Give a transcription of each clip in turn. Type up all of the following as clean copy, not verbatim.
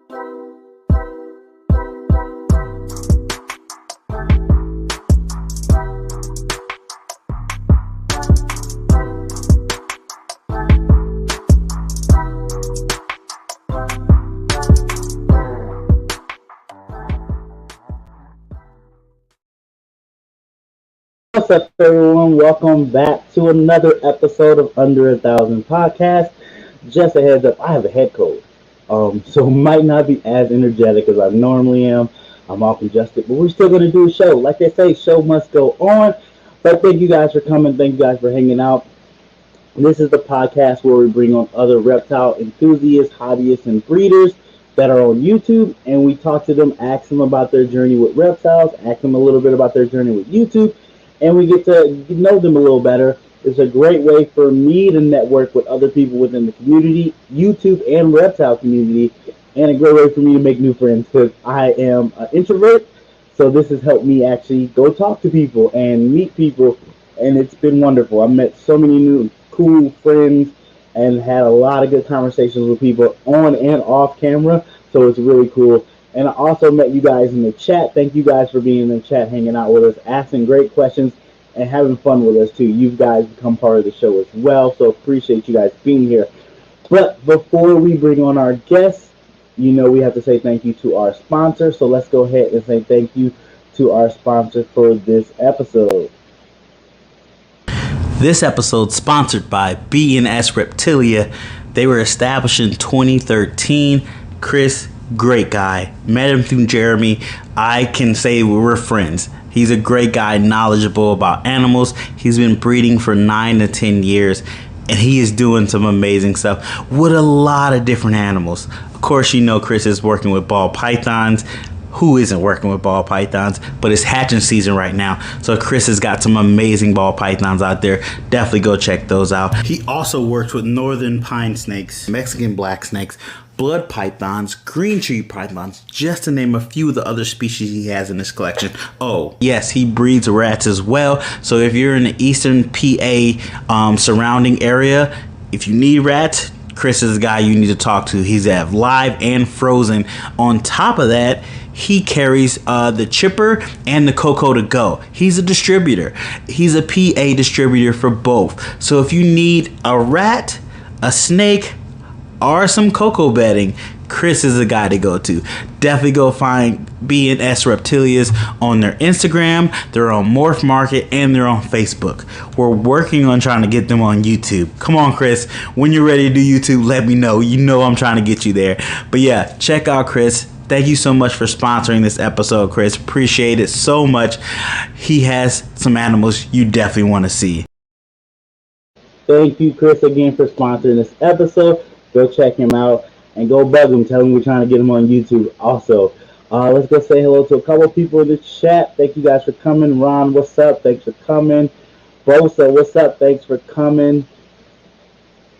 What's up, everyone? Welcome back to another episode of Under 1,000 Podcast. Just a heads up, I have a head cold, so might not be as energetic as I normally am. I'm all congested, but we're still going to do a show. Like they say, show must go on. But thank you guys for coming. Thank you guys for hanging out. This is the podcast where we bring on other reptile enthusiasts, hobbyists, and breeders that are on YouTube, and we talk to them, ask them about their journey with reptiles, ask them a little bit about their journey with YouTube, and we get to know them a little better. It's a great way for me to network with other people within the community, YouTube and reptile community, and a great way for me to make new friends because I am an introvert. So this has helped me actually go talk to people and meet people, and it's been wonderful. I've met so many new cool friends and had a lot of good conversations with people on and off camera. So it's really cool. And I also met you guys in the chat. Thank you guys for being in the chat, hanging out with us, asking great questions, and having fun with us too. You guys become part of the show as well, so appreciate you guys being here. But before we bring on our guests, you know we have to say thank you to our sponsor. So let's go ahead and say thank you to our sponsor for this episode. This episode is sponsored by B&S Reptilia. They were established in 2013. Chris, great guy. Met him through Jeremy. I can say we're friends. He's a great guy, knowledgeable about animals. He's been breeding for 9 to 10 years, and he is doing some amazing stuff with a lot of different animals. Of course, you know Chris is working with ball pythons. Who isn't working with ball pythons? But it's hatching season right now. So Chris has got some amazing ball pythons out there. Definitely go check those out. He also works with northern pine snakes, Mexican black snakes, blood pythons, green tree pythons, just to name a few of the other species he has in his collection. Oh, yes, he breeds rats as well. So if you're in the eastern PA surrounding area, if you need rats, Chris is the guy you need to talk to. He's at live and frozen. On top of that, he carries the chipper and the Coco to go. He's a distributor. He's a PA distributor for both. So if you need a rat, a snake, or some cocoa bedding, Chris is the guy to go to. Definitely go find B&S Reptilias on their Instagram. They're on Morph Market and they're on Facebook. We're working on trying to get them on YouTube. Come on, Chris. When you're ready to do YouTube, let me know. You know I'm trying to get you there. But yeah, check out Chris. Thank you so much for sponsoring this episode, Chris. Appreciate it so much. He has some animals you definitely want to see. Thank you, Chris, again for sponsoring this episode. Go check him out and go bug him. Tell him we're trying to get him on YouTube also. Let's go say hello to a couple people in the chat. Thank you guys for coming. Ron, what's up? Thanks for coming. Bosa, what's up? Thanks for coming.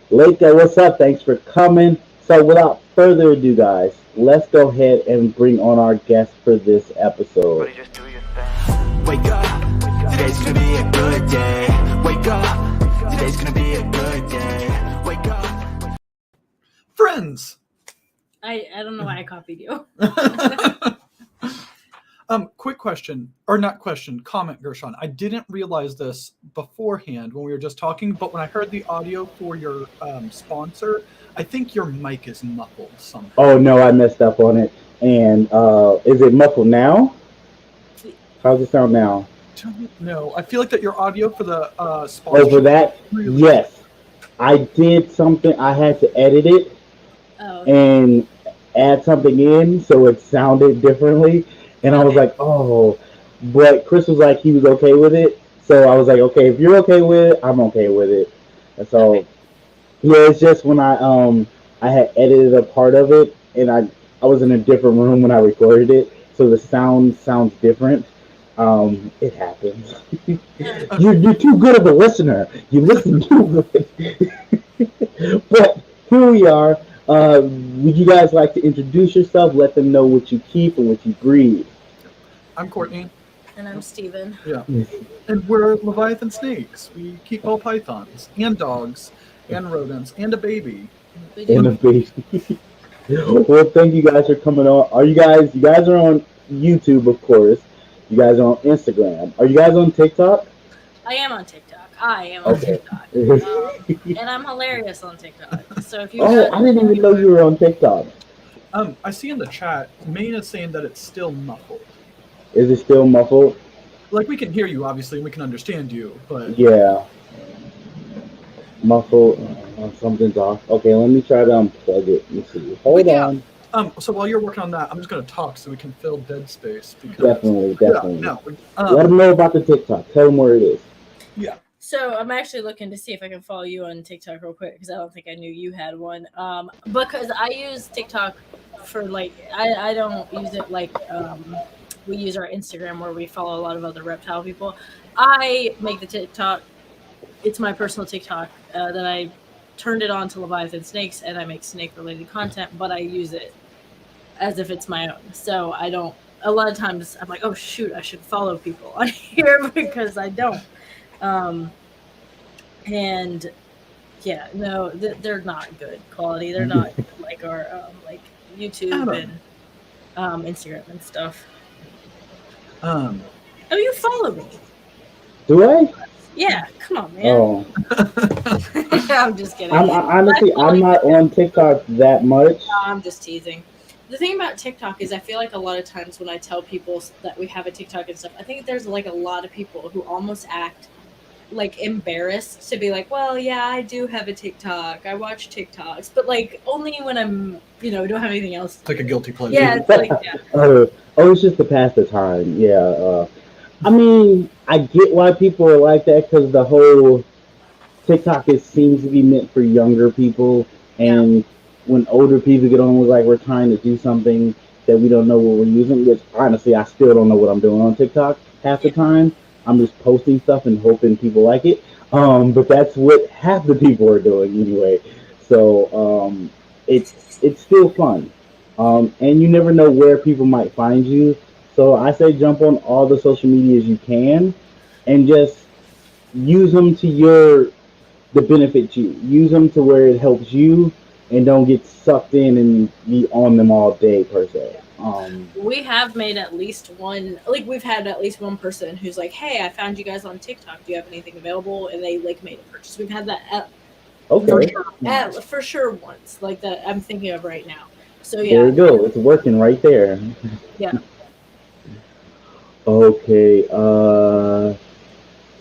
Leica, what's up? Thanks for coming. So without further ado, guys, let's go ahead and bring on our guest for this episode. Wake up, today's gonna be a good day. Wake up, today's gonna be a good day. Wake up. Friends. I don't know why I copied you. Quick question, or not question, comment, Gershon. I didn't realize this beforehand when we were just talking, but when I heard the audio for your sponsor, I think your mic is muffled somehow. Oh no, I messed up on it. And is it muffled now? How's it sound now? No, I feel like that your audio for the sponsor. Over that? Really? Yes. I did something. I had to edit it and add something in so it sounded differently. And I was like, oh. But Chris was like, he was okay with it. So I was like, okay, if you're okay with it, I'm okay with it. And so, yeah, it's just when I had edited a part of it, and I was in a different room when I recorded it, so the sound sounds different. It happens. You're too good of a listener. You listen too good. But here we are. Would you guys like to introduce yourself? Let them know what you keep and what you breed. I'm Courtney. And I'm Steven. Yeah. And we're Leviathan Snakes. We keep all pythons and dogs and rodents and a baby. And a baby. Well, thank you guys for coming on. Are you guys? You guys are on YouTube, of course. You guys are on Instagram. Are you guys on TikTok? I am on TikTok. I am on Okay. TikTok. And I'm hilarious on TikTok. So if you Oh, got, I didn't even know you were on TikTok. I see in the chat, Maine is saying that it's still muffled. Is it still muffled? Like we can hear you, obviously, and we can understand you, but Yeah, muffled. Something's off. Okay, let me try to unplug it. Let me see. Hold yeah. on. So while you're working on that, I'm just going to talk so we can fill dead space because Definitely, definitely. Yeah, Let them know about the TikTok. Tell them where it is. yeah. so I'm actually looking to see if I can follow you on TikTok real quick because I don't think I knew you had one. Because I use TikTok for I don't use it like we use our Instagram where we follow a lot of other reptile people. I make the TikTok. It's my personal TikTok that I turned it on to Leviathan snakes and I make snake related content, but I use it as if it's my own. So I don't. A lot of times I'm like, oh shoot, I should follow people on here because I don't. Um, and yeah, no, they're not good quality. They're not like our like YouTube and Instagram and stuff. Um, Oh, you follow me? Do I? Yeah, come on, man. Oh, I'm just kidding. honestly, I'm not on TikTok that much. No, I'm just teasing. The thing about TikTok is I feel like a lot of times when I tell people that we have a TikTok and stuff, I think there's like a lot of people who almost act like embarrassed to be like, well, yeah, I do have a TikTok. I watch TikToks, but like only when I'm, don't have anything else. it's like a guilty pleasure. Yeah, it's like, yeah. Oh, it's just to pass the time. Yeah. I mean, I get why people are like that because the whole TikTok seems to be meant for younger people, and when older people get on, like we're trying to do something that we don't know what we're using. Which honestly, I still don't know what I'm doing on TikTok half the time. I'm just posting stuff and hoping people like it. But that's what half the people are doing anyway. So it's still fun, and you never know where people might find you. So I say jump on all the social medias you can, and just use them to benefit you. Use them to where it helps you, and don't get sucked in and be on them all day per se. We have made at least one, like we've had at least one person who's like, hey, I found you guys on TikTok. Do you have anything available? And they like made a purchase. We've had that Okay. for sure once, like that I'm thinking of right now. So There yeah, you go. It's working right there. yeah. Okay.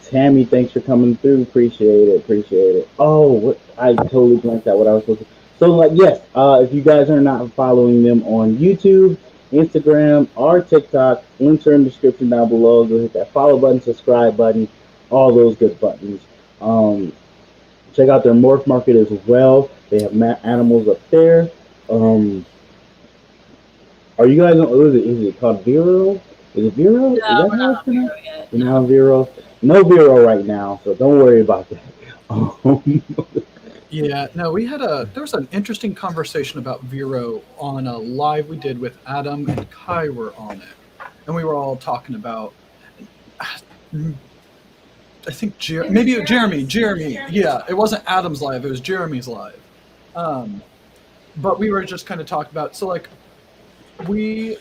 Tammy, thanks for coming through. Appreciate it. Appreciate it. Oh, what I totally blanked out what I was supposed to. So, like, yes. If you guys are not following them on YouTube, Instagram, or TikTok, links are in the description down below. Go hit that follow button, subscribe button, all those good buttons. Um, Check out their morph market as well. They have animals up there. Um, are you guys on? What is it? Is it called Vero? Is it Vero? Is No, that we're how not it's on Vero pronounced? yet. You're not on Vero. No Vero right now, so don't worry about that. Yeah, no, there was an interesting conversation about Vero on a live we did with Adam and Kai were on it. And we were all talking about, I think maybe Jeremy. Yeah, it wasn't Adam's live, it was Jeremy's live. But we were just kind of talking about, so like, I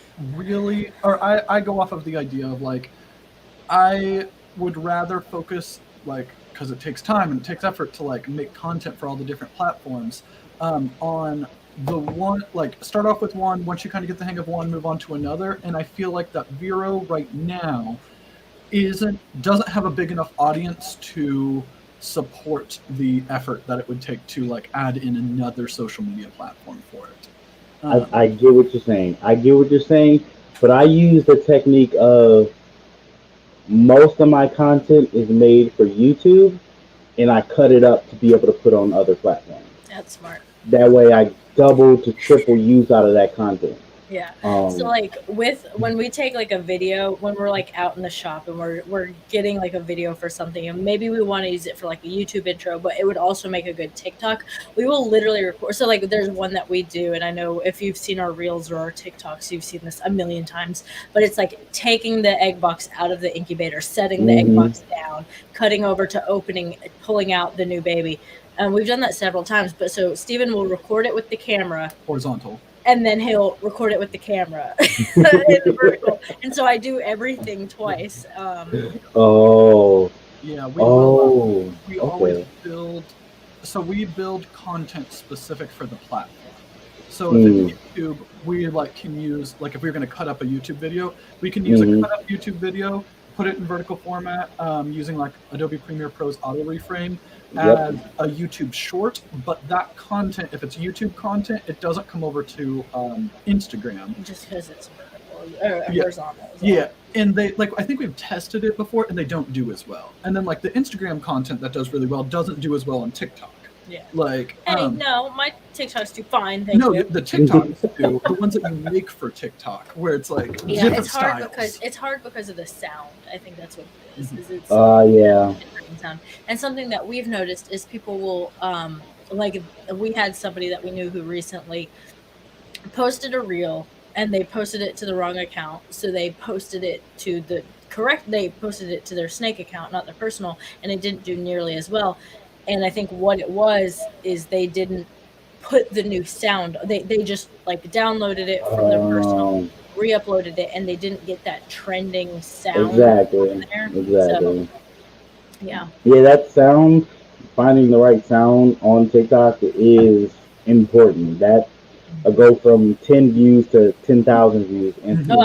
go off of the idea of like, I would rather focus, like, because it takes time and it takes effort to like make content for all the different platforms, on the one, like start off with one, once you kind of get the hang of one, move on to another. And I feel like that Vero right now doesn't have a big enough audience to support the effort that it would take to like add in another social media platform for it. I get what you're saying. I get what you're saying, but I use the technique of most of my content is made for YouTube, and I cut it up to be able to put on other platforms. That's smart. That way, I double to triple use out of that content. Yeah. So like when we take like a video, when we're like out in the shop and we're getting like a video for something, and maybe we want to use it for like a YouTube intro, but it would also make a good TikTok. We will literally record. So like there's one that we do, and I know if you've seen our reels or our TikToks, you've seen this a million times. But it's like taking the egg box out of the incubator, setting the egg box down, cutting over to opening, pulling out the new baby. We've done that several times. But so Steven will record it with the camera. Horizontal. and then he'll record it with the camera in the vertical. And so I do everything twice. Oh. Yeah, we will. We Okay. always build. So we build content specific for the platform. So if it's YouTube, we can use if we're going to cut up a YouTube video, we can use a cut up YouTube video, put it in vertical format using Adobe Premiere Pro's auto reframe as a YouTube short. But that content, if it's YouTube content, it doesn't come over to Instagram. Just because it's horizontal. Yeah, and they I think we've tested it before, and they don't do as well. And then the Instagram content that does really well doesn't do as well on TikTok. Yeah. No, my TikToks do fine. The TikToks do the ones that you make for TikTok, where it's different it's hard styles. because of the sound. I think that's what it is. It's yeah. sound. And something that we've noticed is people will we had somebody that we knew who recently posted a reel, and they posted it to the wrong account. So they posted it to they posted it to their Snake account, not their personal, and it didn't do nearly as well. And I think what it was is they didn't put the new sound. They just downloaded it from their personal, re-uploaded it, and they didn't get that trending sound. Exactly. So, yeah. Yeah, that sound, finding the right sound on TikTok is important. That go from 10 views to 10,000 views instantly.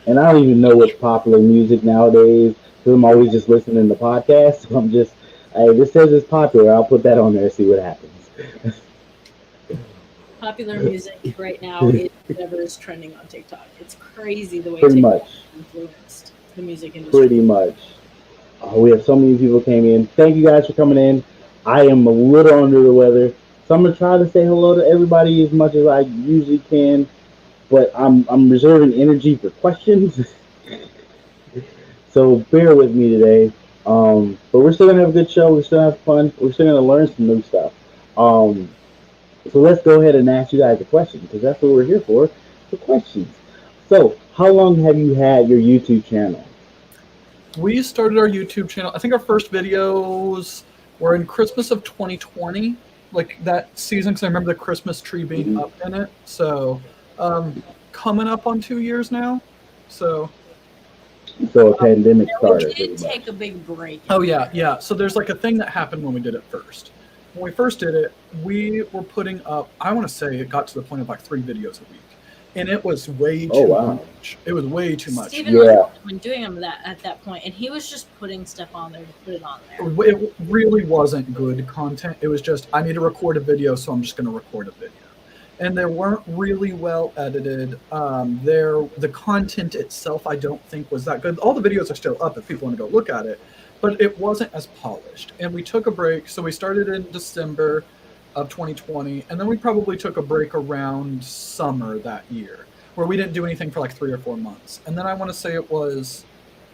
And I don't even know what's popular music nowadays. I'm always just listening to podcasts. So I'm just, hey, this says it's popular. I'll put that on there and see what happens. Popular music right now is whatever is trending on TikTok. It's crazy the way Pretty TikTok much influenced the music industry. Pretty much. We have so many people came in. Thank you guys for coming in. I am a little under the weather, so I'm gonna try to say hello to everybody as much as I usually can. But I'm reserving energy for questions. So bear with me today. But we're still gonna have a good show. We're still gonna have fun. We're still gonna learn some new stuff. So let's go ahead and ask you guys a question, because that's what we're here for questions. So how long have you had your YouTube channel? We started our YouTube channel. I think our first videos were in Christmas of 2020, that season, because I remember the Christmas tree being up in it. So coming up on 2 years now. So a pandemic started. We did take a big break. Oh yeah. So there's a thing that happened when we did it first. When we first did it, we were putting up, I want to say it got to the point of 3 videos a week. And it was way too much. It was way too much. Steven was doing them at that point, and he was just putting stuff on there to put it on there. It really wasn't good content. It was just, I need to record a video, so I'm just going to record a video. And they weren't really well edited. The content itself, I don't think, was that good. All the videos are still up if people want to go look at it, but it wasn't as polished. And we took a break. So we started in December of 2020, and then we probably took a break around summer that year, where we didn't do anything for 3 or 4 months. And then I want to say it was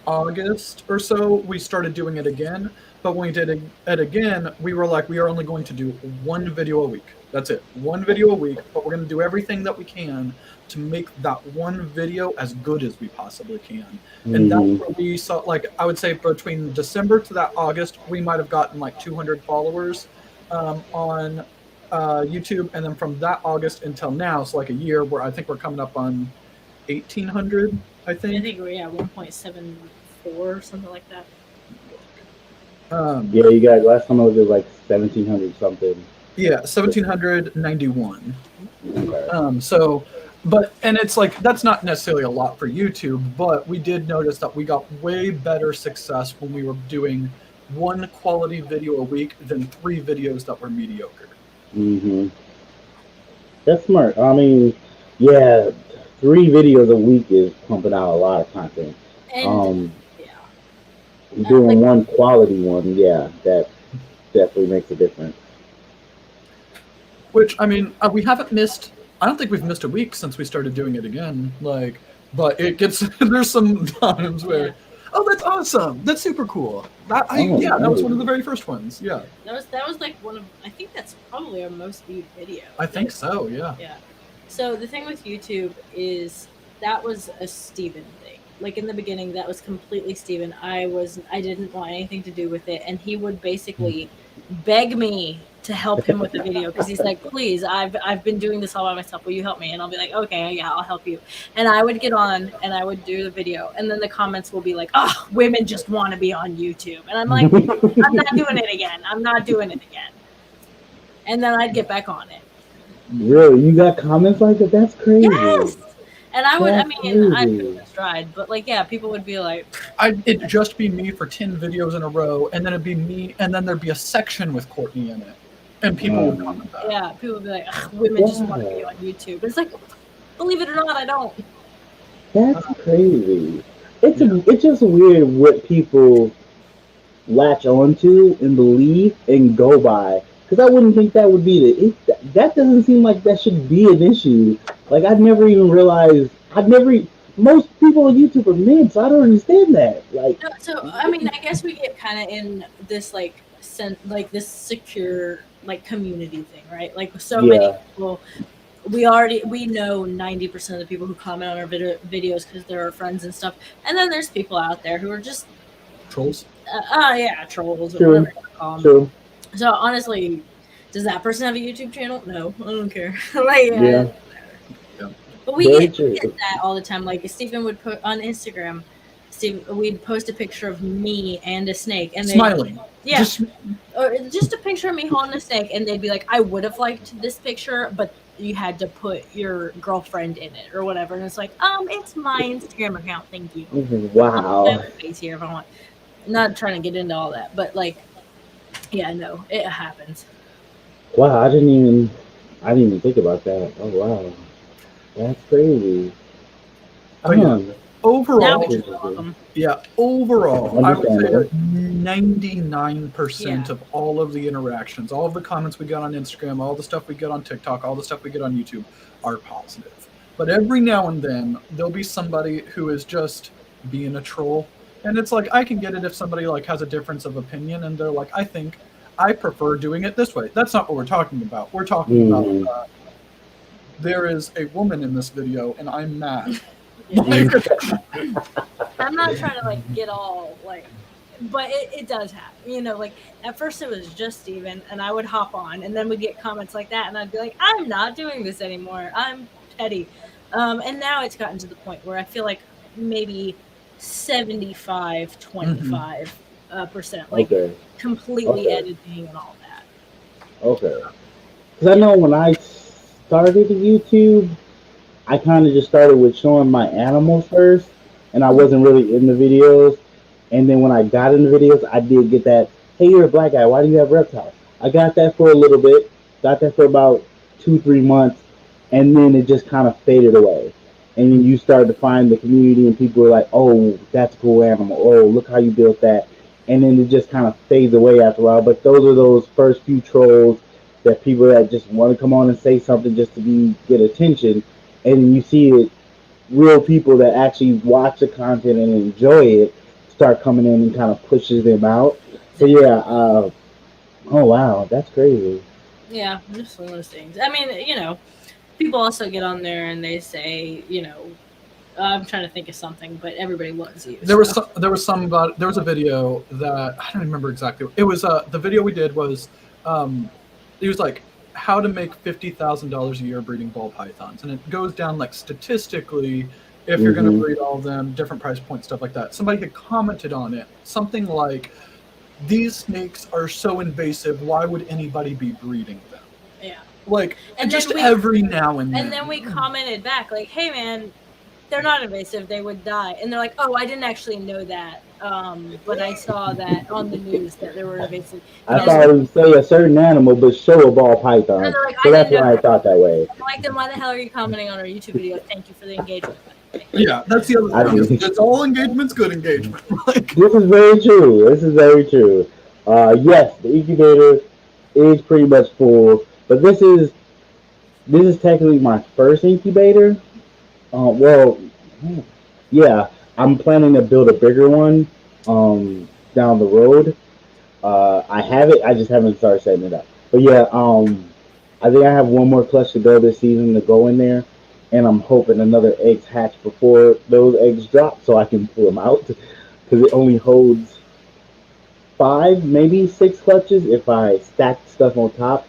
August or so, we started doing it again. But when we did it again, we were we are only going to do 1 video a week. That's it. 1 video a week, but we're going to do everything that we can to make that 1 video as good as we possibly can. And that's where we saw, I would say between December to that August, we might have gotten 200 followers on YouTube. And then from that August until now, so a year, where I think we're coming up on 1,800, I think. I think we're 1.74 or something like that. Yeah, you guys, last time I was at 1,700 something. Yeah, 1,791. Okay. And it's that's not necessarily a lot for YouTube, but we did notice that we got way better success when we were doing 1 quality video a week than 3 videos that were mediocre. That's smart. I mean, yeah, 3 videos a week is pumping out a lot of content. And doing 1 quality one, that definitely makes a difference. Which, I mean, we haven't missed, I don't think we've missed a week since we started doing it again. But it gets, there's some times where, oh, that's awesome. That's super cool. That was one of the very first ones. Yeah. That was one of, I think that's probably our most viewed video. I think so, yeah. Yeah. So the thing with YouTube is that was a Steven thing. In the beginning, that was completely Steven. I didn't want anything to do with it. And he would basically beg me to help him with the video because he's like, please, I've been doing this all by myself. Will you help me? And I'll be like, okay, yeah, I'll help you. And I would get on and I would do the video, and then the comments will be like, oh, women just want to be on YouTube, and I'm like, I'm not doing it again. I'm not doing it again. And then I'd get back on it. Really, you got comments like that? That's crazy. Yes. And I would, That's I mean, I'd crazy. do the stride, but like, yeah, people would be like, It'd just be me for 10 videos in a row, and then it'd be me, and then thered be a section with Courtney in it, and people would comment that. yeah, people would be like, ugh, women just want to be on YouTube. But it's like, believe it or not, I don't. That's crazy. It's just weird what people latch onto and believe and go by. Because I wouldn't think that would be that doesn't seem like that should be an issue. Like I'd never even realized. Most people on YouTube are men, so I don't understand that. Like, So I mean, I guess we get kind of in this like this secure like community thing, right? Like so many people, we know 90% of the people who comment on our videos because they're our friends and stuff, and then there's people out there who are just Trolls. Yeah, trolls or True. whatever you call them. true. So honestly, does that person have a YouTube channel? No, I don't care. Like, Yeah. But we Very get true. that all the time. Like Stephen would put on Instagram, we'd post a picture of me and a snake, and Smiling. yeah, or just a picture of me holding a snake, and they'd be like, "I would have liked this picture, but you had to put your girlfriend in it or whatever." And it's like, it's my Instagram account. Thank you. Wow. I have a face here if I want. I'm not trying to get into all that, but like, yeah, no, it happens. Wow, I didn't even think about that. Oh wow. That's crazy. Oh, yeah. Now Overall, we just love them. yeah, overall, I would say Understandable. that 99% Yeah. of all of the interactions, all of the comments we get on Instagram, all the stuff we get on TikTok, all the stuff we get on YouTube are positive. But every now and then, there'll be somebody who is just being a troll. And it's like, I can get it if somebody like has a difference of opinion and they're like, I prefer doing it this way. That's not what we're talking about. We're talking about there is a woman in this video and I'm mad. I'm not trying to like get all like, but it does happen. You know, like at first it was just Steven, and I would hop on, and then we'd get comments like that, and I'd be like, I'm not doing this anymore. I'm petty. And now it's gotten to the point where I feel like maybe 75-25% like Okay. completely Okay. editing and all that. Okay. Because I know when I started YouTube, I kind of just started with showing my animals first, and I wasn't really in the videos. And then when I got in the videos, I did get that, hey, you're a black guy, why do you have reptiles? I got that for a little bit, got that for about 2-3 months, and then it just kind of faded away. And then you started to find the community, and people were like, oh, that's a cool animal. Oh, look how you built that. And then it just kind of fades away after a while. But those are those first few trolls that people that just want to come on and say something just to get attention. And you see it, real people that actually watch the content and enjoy it start coming in and kind of pushes them out. So yeah, oh wow, that's crazy. Yeah, just one of those things. I mean, you know, people also get on there and they say, you know, I'm trying to think of something, but everybody loves you. There was a video that I don't remember exactly. It was the video we did was it was like how to make $50,000 a year breeding ball pythons, and it goes down like statistically if you're going to breed all of them, different price points, stuff like that. Somebody had commented on it, something like, "These snakes are so invasive. Why would anybody be breeding them?" Yeah. Like, And just then every now and then. And then we commented back like, "Hey man, they're not invasive. They would die." And they're like, "Oh, I didn't actually know that, but I saw that on the news that they were invasive." I And thought it would say a certain animal, but show a ball python. And they're like, So I that's didn't why know I thought that way. I'm like, then why the hell are you commenting on our YouTube video? Thank you for the engagement. Yeah, that's the other I thing. mean- It's all engagement's good engagement. Like, This is very true. This is very true. Yes, the incubator is pretty much full, but this is technically my first incubator. Well, yeah, I'm planning to build a bigger one down the road. I have it. I just haven't started setting it up. But yeah, I think I have one more clutch to go this season to go in there, and I'm hoping another eggs hatch before those eggs drop so I can pull them out because it only holds 5, maybe 6 clutches if I stack stuff on top,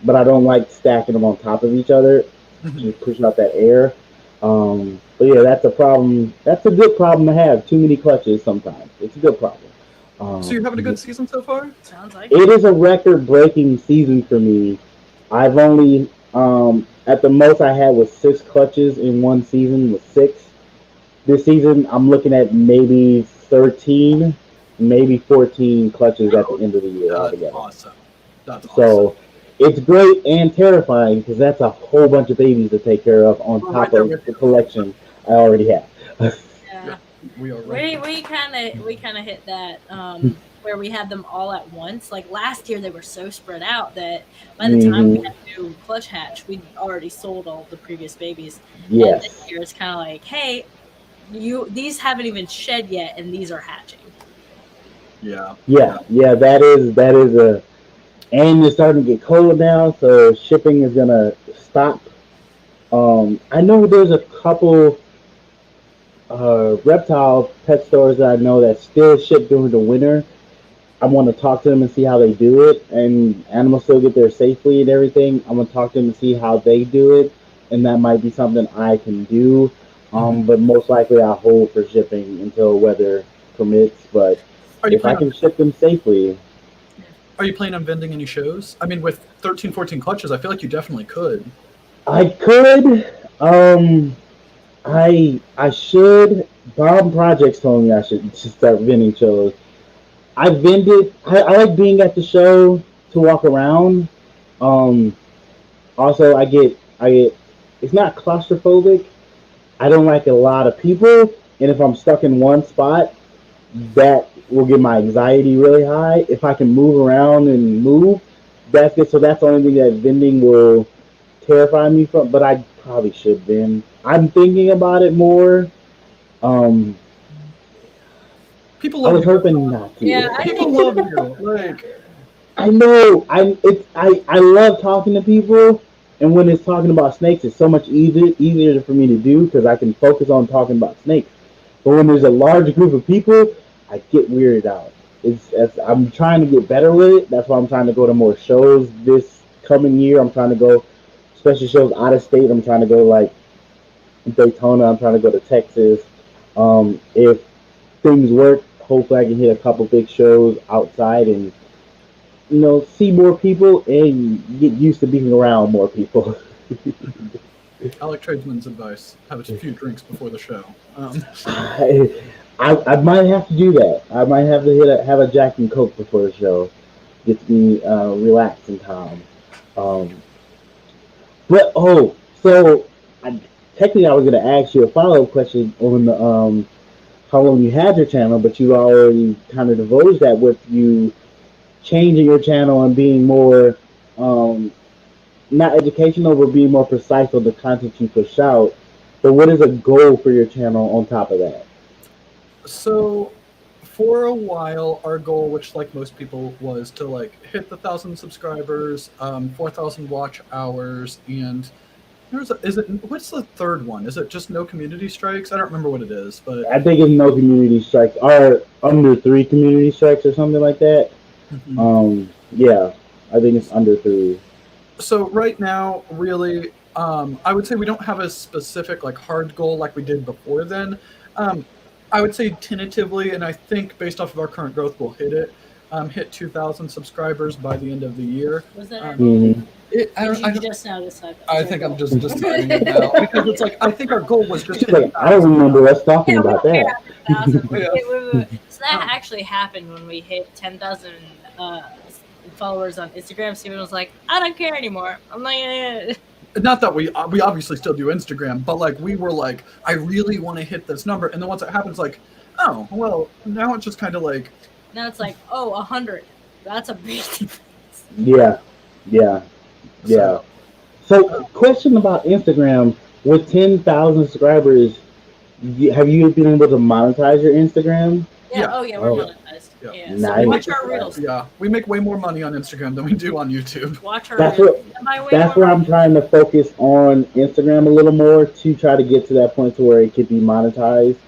but I don't like stacking them on top of each other to push out that air. But yeah, that's a problem. That's a good problem to have. Too many clutches sometimes. It's a good problem. So you're having a good season so far? Sounds like It is a record-breaking season for me. I've only at the most I had was 6 clutches in one season. Was 6. This season I'm looking at maybe 13, maybe 14 clutches at the end of the year That's altogether. awesome. That's awesome. So it's great and terrifying because that's a whole bunch of babies to take care of on We're top right there of with the you. collection I already have. yeah. We are right. We kind of hit that where we had them all at once. Like last year, they were so spread out that by the time we had a new clutch hatch, we'd already sold all the previous babies. And Yes. this year, it's kind of like, hey, these haven't even shed yet, and these are hatching. Yeah. That is a, and it's starting to get cold now, so shipping is gonna stop. I know there's a couple reptile pet stores that I know that still ship during the winter. I want to talk to them and see how they do it, and animals still get there safely and everything. I'm gonna talk to them and see how they do it, and that might be something I can do. But most likely I'll hold for shipping until weather permits. But if I can ship them safely. Are you planning on vending any shows? I mean, with 13, 14 clutches, I feel like you definitely could. I could. I should. Bomb Projects told me I should start vending shows. I vended. I like being at the show to walk around. Also, I get. It's not claustrophobic. I don't like a lot of people, and if I'm stuck in one spot, that will get my anxiety really high. If I can move around and move, that's good. So that's the only thing that vending will terrify me from. But I probably should vend. I'm thinking about it more. People I love was you. hoping not to. Yeah, People love you. Like, I know. I love talking to people, and when it's talking about snakes, it's so much easier for me to do because I can focus on talking about snakes. But when there's a large group of people, I get weirded out. I'm trying to get better with it. That's why I'm trying to go to more shows this coming year. I'm trying to go, especially shows out of state. I'm trying to go like Daytona. I'm trying to go to Texas. If things work, hopefully I can hit a couple big shows outside and see more people and get used to being around more people. I like tradesman's advice. Have a few drinks before the show. I might have to do that. I might have to have a Jack and Coke before the show. Gets me relaxed and calm. Technically I was going to ask you a follow-up question on the how long you had your channel, but you already kind of divulged that with you changing your channel and being more not educational, but being more precise on the content you push out. But what is a goal for your channel on top of that? So, for a while, our goal, which like most people, was to like hit the 1,000 subscribers, 4,000 watch hours, and what's the third one? Is it just no community strikes? I don't remember what it is, but I think it's no community strikes, or under 3 community strikes or something like that. Yeah, I think it's under 3. So right now, really, I would say we don't have a specific like hard goal like we did before then. I would say tentatively, and I think based off of our current growth, we'll hit it. Hit 2,000 subscribers by the end of the year. Was that our goal? I Just now decide. think I'm just deciding it now because it's like I think our goal was just. Like, I don't remember us talking about that. So that actually happened when we hit 10,000 followers on Instagram. Steven was like, "I don't care anymore." I'm like, Not that we obviously still do Instagram, but like we were like, I really want to hit this number, and then once it happens, like, oh well, now it's just kind of like. Now it's like, 100. That's a big difference. Yeah. So, question about Instagram. With 10,000 subscribers, have you been able to monetize your Instagram? Yeah. Oh yeah, we're monetized. Yeah. Nice. So watch our reels. Yeah, we make way more money on Instagram than we do on YouTube. Watch our That's reels. where I'm trying to focus on Instagram a little more to try to get to that point to where it could be monetized.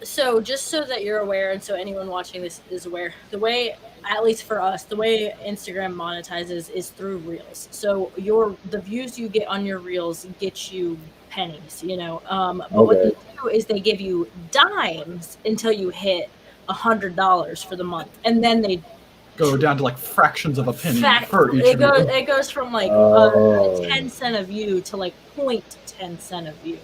So just so that you're aware, and so anyone watching this is aware, the way, at least for us, the way Instagram monetizes is through Reels. So the views you get on your Reels get you pennies, But what they Okay. do is they give you dimes until you hit $100 for the month, and then they Go down to like fractions of a penny fact for each it view. goes from like Oh. 10 cent a view to like 0.10 cent a view.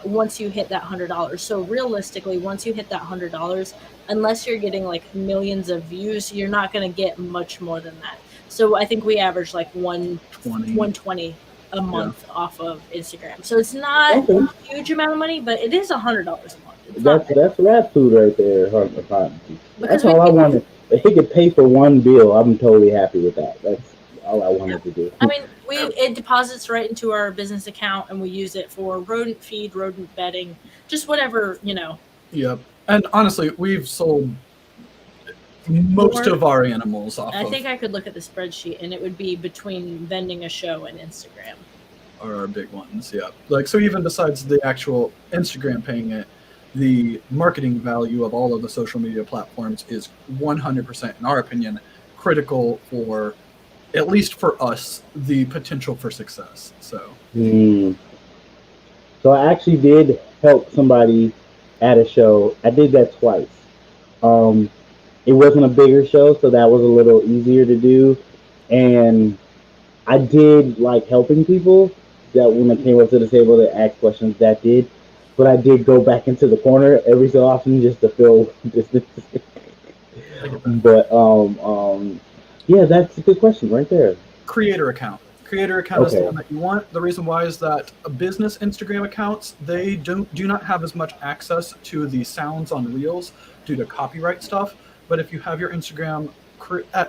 Once you hit that $100. So realistically, once you hit that $100, unless you're getting like millions of views, you're not going to get much more than that. So I think we average like 120 a month off of Instagram. So it's not Okay. a huge amount of money, but it is $100 a month. It's not bad. That's rat food right there, Hunter. Because That's all I wanted. If he could pay for one bill, I'm totally happy with that. That's all I wanted to do. I mean, it deposits right into our business account, and we use it for rodent feed, rodent bedding, just whatever, Yep. And honestly, we've sold most More. of our animals off I of think I could look at the spreadsheet, and it would be between vending a show and Instagram. our big ones. Yeah. Like, so even besides the actual Instagram paying it, the marketing value of all of the social media platforms is 100%, in our opinion, critical for, at least for us, the potential for success. So So I actually did help somebody at a show. I did that twice. Um, it wasn't a bigger show, so that was a little easier to do. And I did like helping people. That when they came up to the table to ask questions, that did. But I did go back into the corner every so often just to fill distance. But yeah, that's a good question right there. Creator account is the Okay. one that you want. The reason why is that business Instagram accounts, they do not have as much access to the sounds on Reels due to copyright stuff. But if you have your Instagram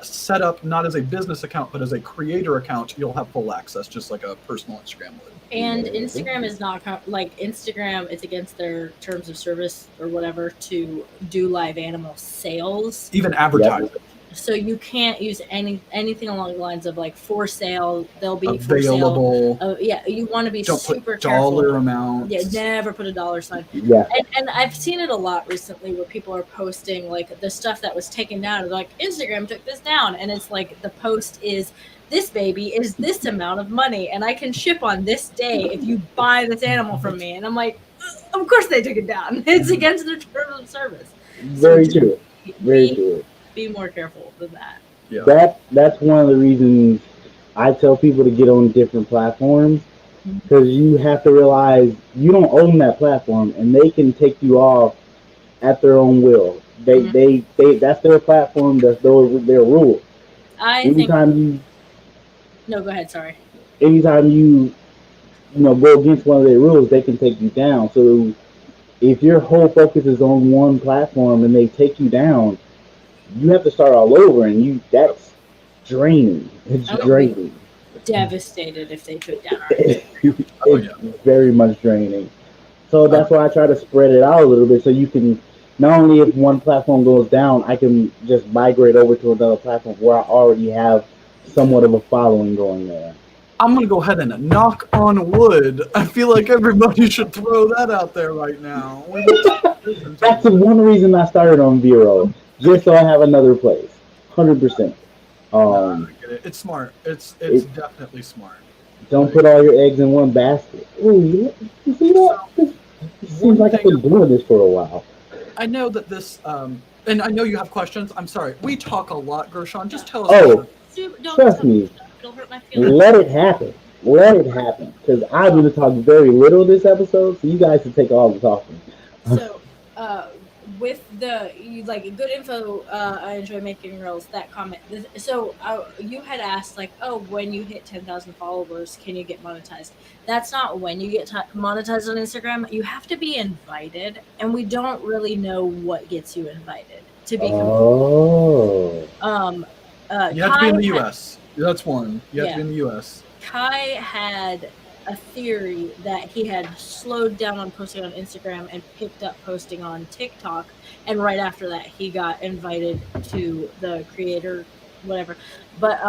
set up not as a business account but as a creator account, you'll have full access, just like a personal Instagram would. And Instagram is not like Instagram. It's against their terms of service or whatever to do live animal sales. Even advertising. So you can't use anything along the lines of like for sale. They'll be for Available. sale. Yeah, you want to be Don't super put dollar careful. amounts. Yeah, never put a dollar sign. Yeah. And I've seen it a lot recently where people are posting like the stuff that was taken down. Like Instagram took this down, and it's like the post is, this baby is this amount of money, and I can ship on this day if you buy this animal from me. And I'm like, of course they took it down. It's against their terms of service. Very true. Very true. Be more careful than that. Yeah. That's one of the reasons I tell people to get on different platforms, because you have to realize you don't own that platform, and they can take you off at their own will. They that's their platform. That's their rules. No, go ahead. Sorry. Anytime you go against one of their rules, they can take you down. So if your whole focus is on one platform and they take you down, you have to start all over, and that's draining. It's draining. Devastated if they took down our It's very much draining. So that's why I try to spread it out a little bit, so you can, not only if one platform goes down, I can just migrate over to another platform where I already have somewhat of a following going there. I'm going to go ahead and knock on wood. I feel like everybody should throw that out there right now. That's the one reason I started on Vero, just so I have another place. 100%. I get it. It's smart. It's definitely smart. Don't put all your eggs in one basket. Ooh, you see that? It seems like I've been doing this for a while. I know that this, and I know you have questions. I'm sorry. We talk a lot, Gershon. Just tell us. Oh, Don't trust me. It'll hurt my feelings. Let it happen. Let it happen. Because I'm going to talk very little this episode, so you guys can take all the talking. So, with the good info, I enjoy making reels. That comment. So you had asked when you hit 10,000 followers, can you get monetized? That's not when you get monetized on Instagram. You have to be invited, and we don't really know what gets you invited to be. Oh. You have to be in the U.S. That's one. You have to be in the U.S. Kai had a theory that he had slowed down on posting on Instagram and picked up posting on TikTok, and right after that he got invited to the creator whatever. But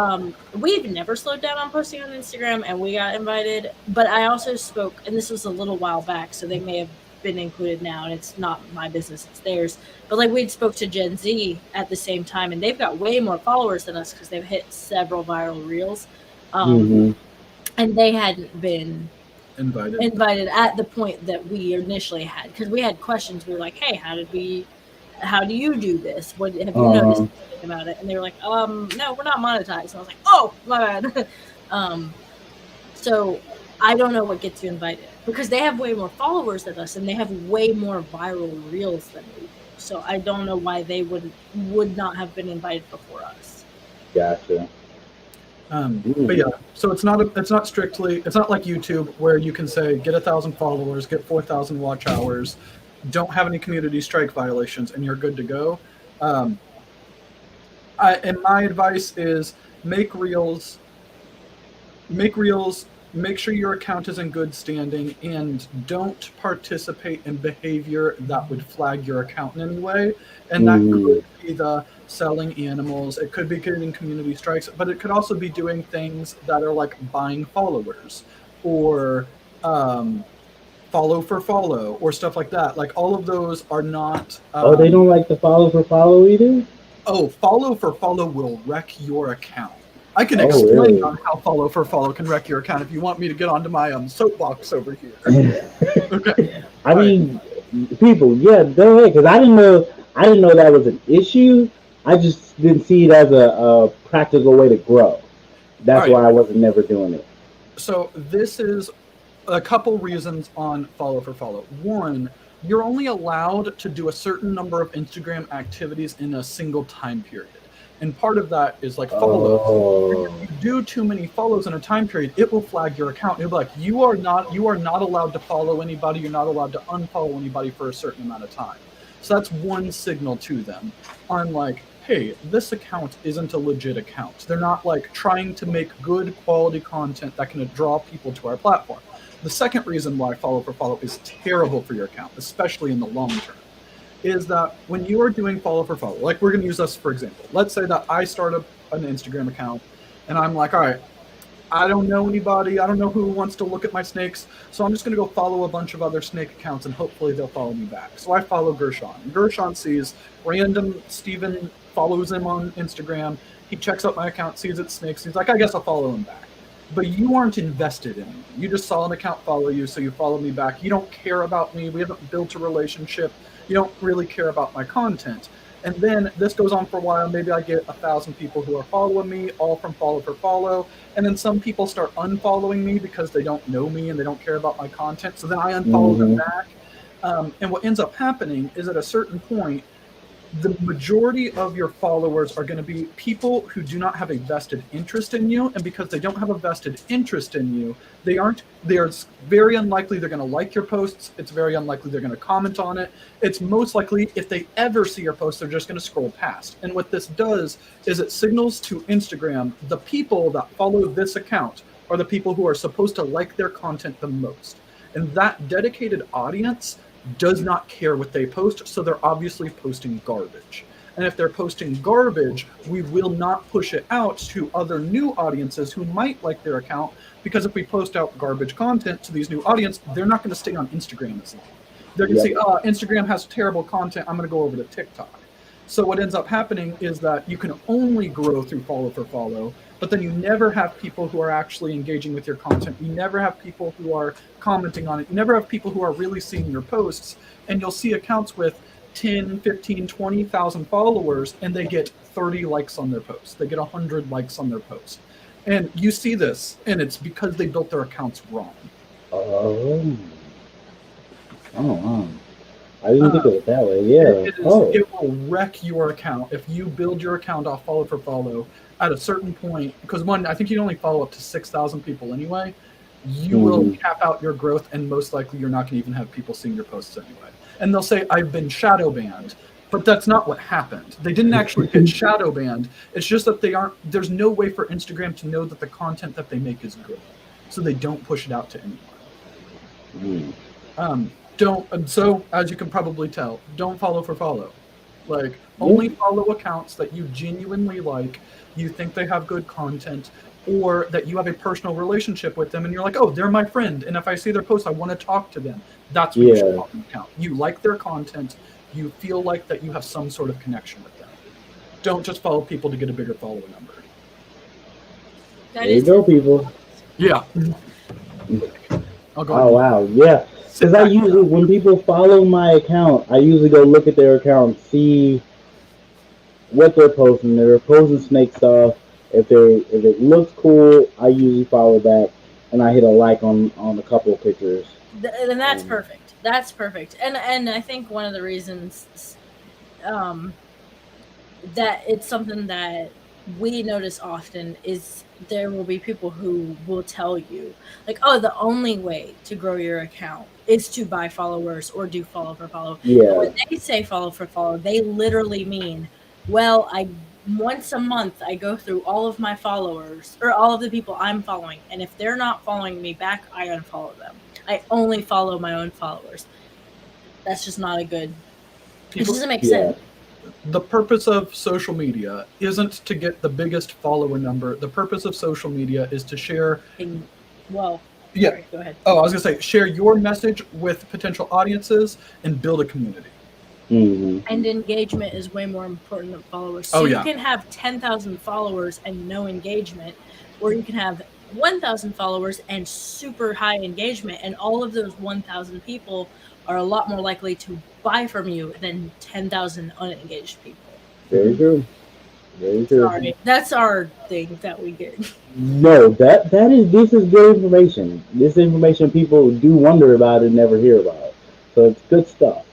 we've never slowed down on posting on Instagram, and we got invited. But I also spoke, and this was a little while back, so they may have been included now, and it's not my business, it's theirs. But like we spoke to Gen Z at the same time, and they've got way more followers than us because they've hit several viral reels. Mm-hmm. And they hadn't been Invited. at the point that we initially had, because we had questions. We were like, hey, how do you do this? What have you noticed anything about it? And they were like, no, we're not monetized. And I was like, oh, my bad. So I don't know what gets you invited, because they have way more followers than us, and they have way more viral reels than we do. So I don't know why they would not have been invited before us. Gotcha. But yeah, so it's not like YouTube where you can say get 1,000 followers, get 4,000 watch hours, don't have any community strike violations, and you're good to go. And my advice is make reels, make sure your account is in good standing, and don't participate in behavior that would flag your account in any way. And that could be the selling animals, it could be getting community strikes, but it could also be doing things that are like buying followers, or follow for follow, or stuff like that. Like all of those are not. They don't like the follow for follow either? Oh, follow for follow will wreck your account. I can explain really? on how follow for follow can wreck your account if you want me to get onto my soapbox over here. Okay. I mean, people, yeah, go ahead, because I didn't know that was an issue. I just didn't see it as a practical way to grow. That's why I wasn't never doing it. So this is a couple reasons on follow for follow. One, you're only allowed to do a certain number of Instagram activities in a single time period. And part of that is like follows. If you do too many follows in a time period, it will flag your account. It'll be like, you are not allowed to follow anybody. You're not allowed to unfollow anybody for a certain amount of time. So that's one signal to them on like, hey, this account isn't a legit account. They're not like trying to make good quality content that can draw people to our platform. The second reason why follow for follow is terrible for your account, especially in the long term, is that when you are doing follow for follow, like we're going to use us for example. Let's say that I start an Instagram account and I'm like, all right, I don't know anybody. I don't know who wants to look at my snakes. So I'm just going to go follow a bunch of other snake accounts and hopefully they'll follow me back. So I follow Gershon. Gershon sees random Steven follows him on Instagram. He checks out my account, sees it's snakes. He's like, I guess I'll follow him back. But you aren't invested in me. You just saw an account follow you, so you follow me back. You don't care about me. We haven't built a relationship. You don't really care about my content. And then this goes on for a while. Maybe I get 1,000 people who are following me, all from follow for follow. And then some people start unfollowing me because they don't know me and they don't care about my content. So then I unfollow them back. And what ends up happening is at a certain point, the majority of your followers are going to be people who do not have a vested interest in you. And because they don't have a vested interest in you, they are very unlikely they're going to like your posts. It's very unlikely they're going to comment on it. It's most likely if they ever see your post, they're just going to scroll past. And what this does is it signals to Instagram, the people that follow this account are the people who are supposed to like their content the most. And that dedicated audience does not care what they post, so they're obviously posting garbage. And if they're posting garbage, we will not push it out to other new audiences who might like their account, because if we post out garbage content to these new audience, they're not going to stay on Instagram as long. They're going to say, Instagram has terrible content, I'm going to go over to TikTok. So what ends up happening is that you can only grow through follow for follow, but then you never have people who are actually engaging with your content. You never have people who are commenting on it. You never have people who are really seeing your posts. And you'll see accounts with 10, 15, 20,000 followers, and they get 30 likes on their posts. They get 100 likes on their posts. And you see this, and it's because they built their accounts wrong. Oh, wow. I didn't think of it that way. Yeah. It will wreck your account if you build your account off follow for follow at a certain point. Because one, I think you can only follow up to 6,000 people anyway. You will cap out your growth, and most likely you're not going to even have people seeing your posts anyway. And they'll say, I've been shadow banned. But that's not what happened. They didn't actually get shadow banned. It's just that there's no way for Instagram to know that the content that they make is good. So they don't push it out to anyone. So as you can probably tell, don't follow for follow. Like, only follow accounts that you genuinely like, you think they have good content, or that you have a personal relationship with them and you're like, oh, they're my friend, and if I see their post, I want to talk to them. That's what you should follow an account. You like their content, you feel like that you have some sort of connection with them. Don't just follow people to get a bigger follower number. There you go, people. Yeah. I'll go Oh wow, yeah. Because I usually, when people follow my account, I usually go look at their account, see what they're posting. They're posting snake stuff. If it looks cool, I usually follow back, and I hit a like on a couple of pictures. And that's perfect. That's perfect. And I think one of the reasons that it's something that we notice often is there will be people who will tell you, like, oh, the only way to grow your account is to buy followers or do follow for follow. Yeah. When they say follow for follow, they literally mean, well, once a month I go through all of my followers or all of the people I'm following, and if they're not following me back, I unfollow them. I only follow my own followers. That's just not a good. It doesn't make sense. The purpose of social media isn't to get the biggest follower number. The purpose of social media is to share. Sorry, go ahead. Oh, I was gonna say, share your message with potential audiences and build a community. Mm-hmm. And engagement is way more important than followers. So you can have 10,000 followers and no engagement, or you can have 1,000 followers and super high engagement, and all of those 1,000 people are a lot more likely to buy from you than 10,000 unengaged people. Very true. Very true. Sorry, that's our thing that we get. No, this is good information. This information people do wonder about and never hear about. So it's good stuff.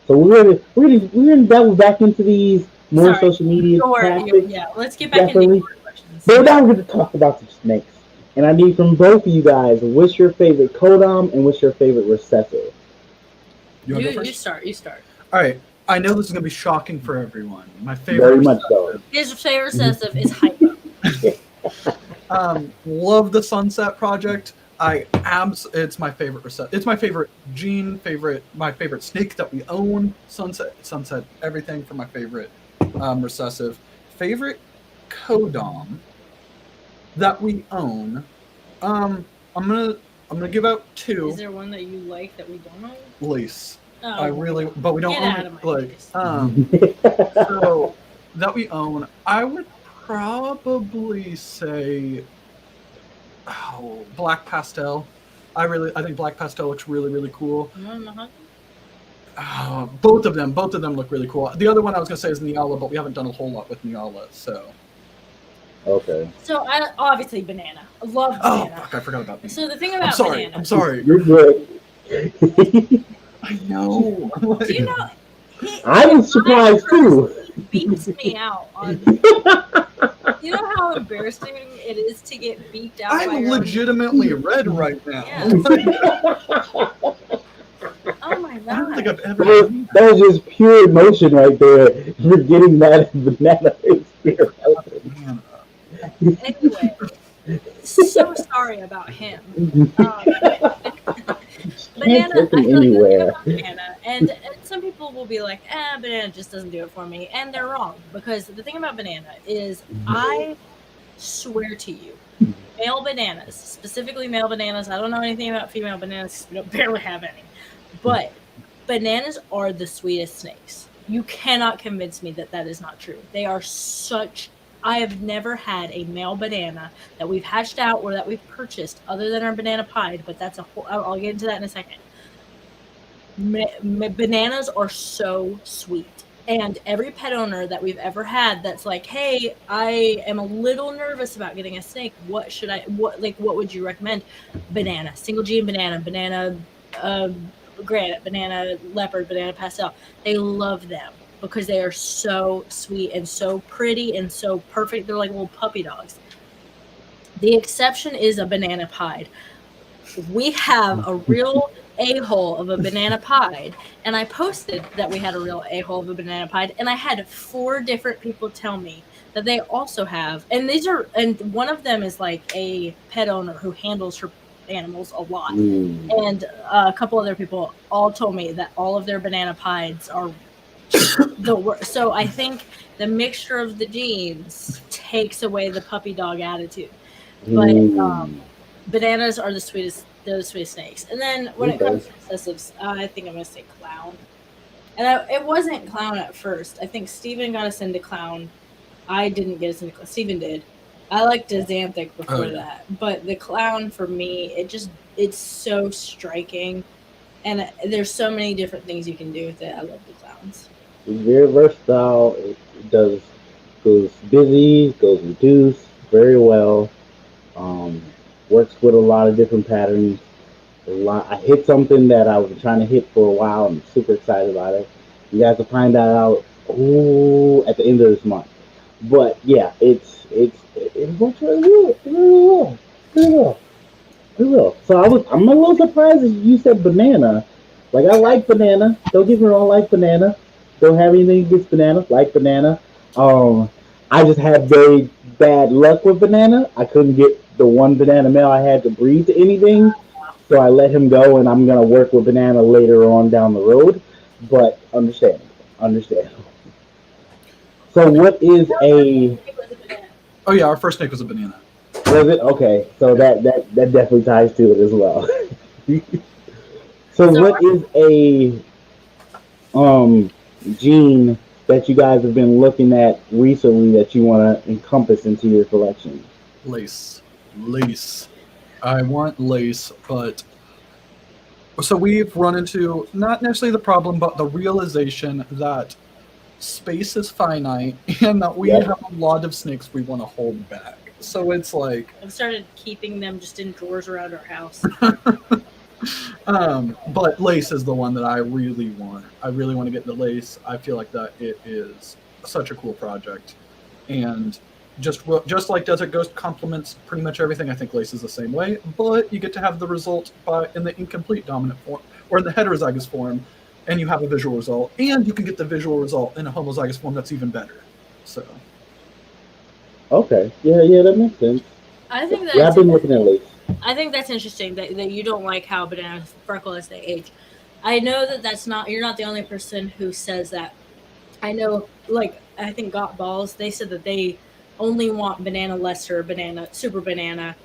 So we're gonna delve back into these more social media tactics. Yeah, let's get back into your questions. But now we're gonna talk about some snakes. And I need from both of you guys, what's your favorite codom and what's your favorite recessive? You start. All right. I know this is going to be shocking for everyone. My favorite. Very much so. His favorite recessive is hypo. Love the Sunset Project. It's my favorite recessive. It's my favorite gene. My favorite snake that we own. Sunset. Everything for my favorite recessive. Favorite codom that we own. I'm gonna give out two. Is there one that you like that we don't own? Lace. Oh, but we don't get own it. So that we own, I would probably say, black pastel. I think black pastel looks really, really cool. Both of them look really cool. The other one I was gonna say is Niala, but we haven't done a whole lot with Niala, so. Okay. So obviously banana. I love banana. Oh fuck! I forgot about that. So the thing about banana. I'm sorry. You're good. I know. Do you know? I was surprised too. He beats me out on. You know how embarrassing it is to get beat out. I'm legitimately red right now. Yeah. Oh my god! I don't think I've ever. That was just pure emotion right there. You're getting that banana experience. Anyway, so sorry about him. Banana, I feel anywhere. like banana, and some people will be like, banana just doesn't do it for me, and they're wrong, because the thing about banana is, I swear to you, male bananas, specifically male bananas, I don't know anything about female bananas, we don't barely have any, but bananas are the sweetest snakes. You cannot convince me that that is not true. They are I have never had a male banana that we've hatched out or that we've purchased other than our banana pied, but that's I'll get into that in a second. Bananas are so sweet. And every pet owner that we've ever had that's like, hey, I am a little nervous about getting a snake. What would you recommend? Banana, single gene banana granite, banana leopard, banana pastel. They love them because they are so sweet and so pretty and so perfect. They're like little puppy dogs. The exception is a banana pied. We have a real a-hole of a banana pied, and I posted that we had a real a-hole of a banana pied, and I had 4 different people tell me that they also have, and one of them is like a pet owner who handles her animals a lot, and a couple other people all told me that all of their banana pieds are the worst. So I think the mixture of the genes takes away the puppy dog attitude. But Mm. bananas are the sweetest. They're the sweetest snakes. And then when it Okay. comes to excessives, I think I'm gonna say clown. And it wasn't clown at first. I think Steven got us into clown. I didn't get us into clown. Steven did. I liked Xanthic before Oh, yeah. that, but the clown for me, it's so striking, and there's so many different things you can do with it. I love the clowns. It's very versatile. It does goes busy, goes reduced very well. Um, Works with a lot of different patterns. A lot. I hit something that I was trying to hit for a while. I'm super excited about it. You guys will find that out at the end of this month. But yeah, it works really well. Really well. Really well. Really well. So I'm a little surprised that you said banana. Like I like banana. Don't get me wrong, I like banana. Don't have anything against banana. Like banana. Um, I just had very bad luck with banana. I couldn't get the one banana male I had to breed to anything, so I let him go, and I'm gonna work with banana later on down the road. But understandable. So Okay. what is a It was a banana. Oh yeah, our first snake was a banana. was it okay? So Yeah. that definitely ties to it as well. So So what is a um gene that you guys have been looking at recently that you want to encompass into your collection? Lace. Lace. I want lace, but so we've run into not necessarily the problem, but the realization that space is finite and that we Yep. have a lot of snakes we want to hold back. So it's like, I've started keeping them just in drawers around our house. but lace is the one that I really want. I really want to get the lace. I feel like that it is such a cool project, and just like Desert Ghost complements pretty much everything. I think lace is the same way, but you get to have the result in the incomplete dominant form or in the heterozygous form, and you have a visual result, and you can get the visual result in a homozygous form that's even better. So Okay. Yeah, that makes sense. I think Yeah, I've that's been looking at lace. I think that's interesting that you don't like how bananas freckle as they age. I know that that's not you're not the only person who says that. I know, like I think Got Balls. They said that they only want banana lesser, banana super banana,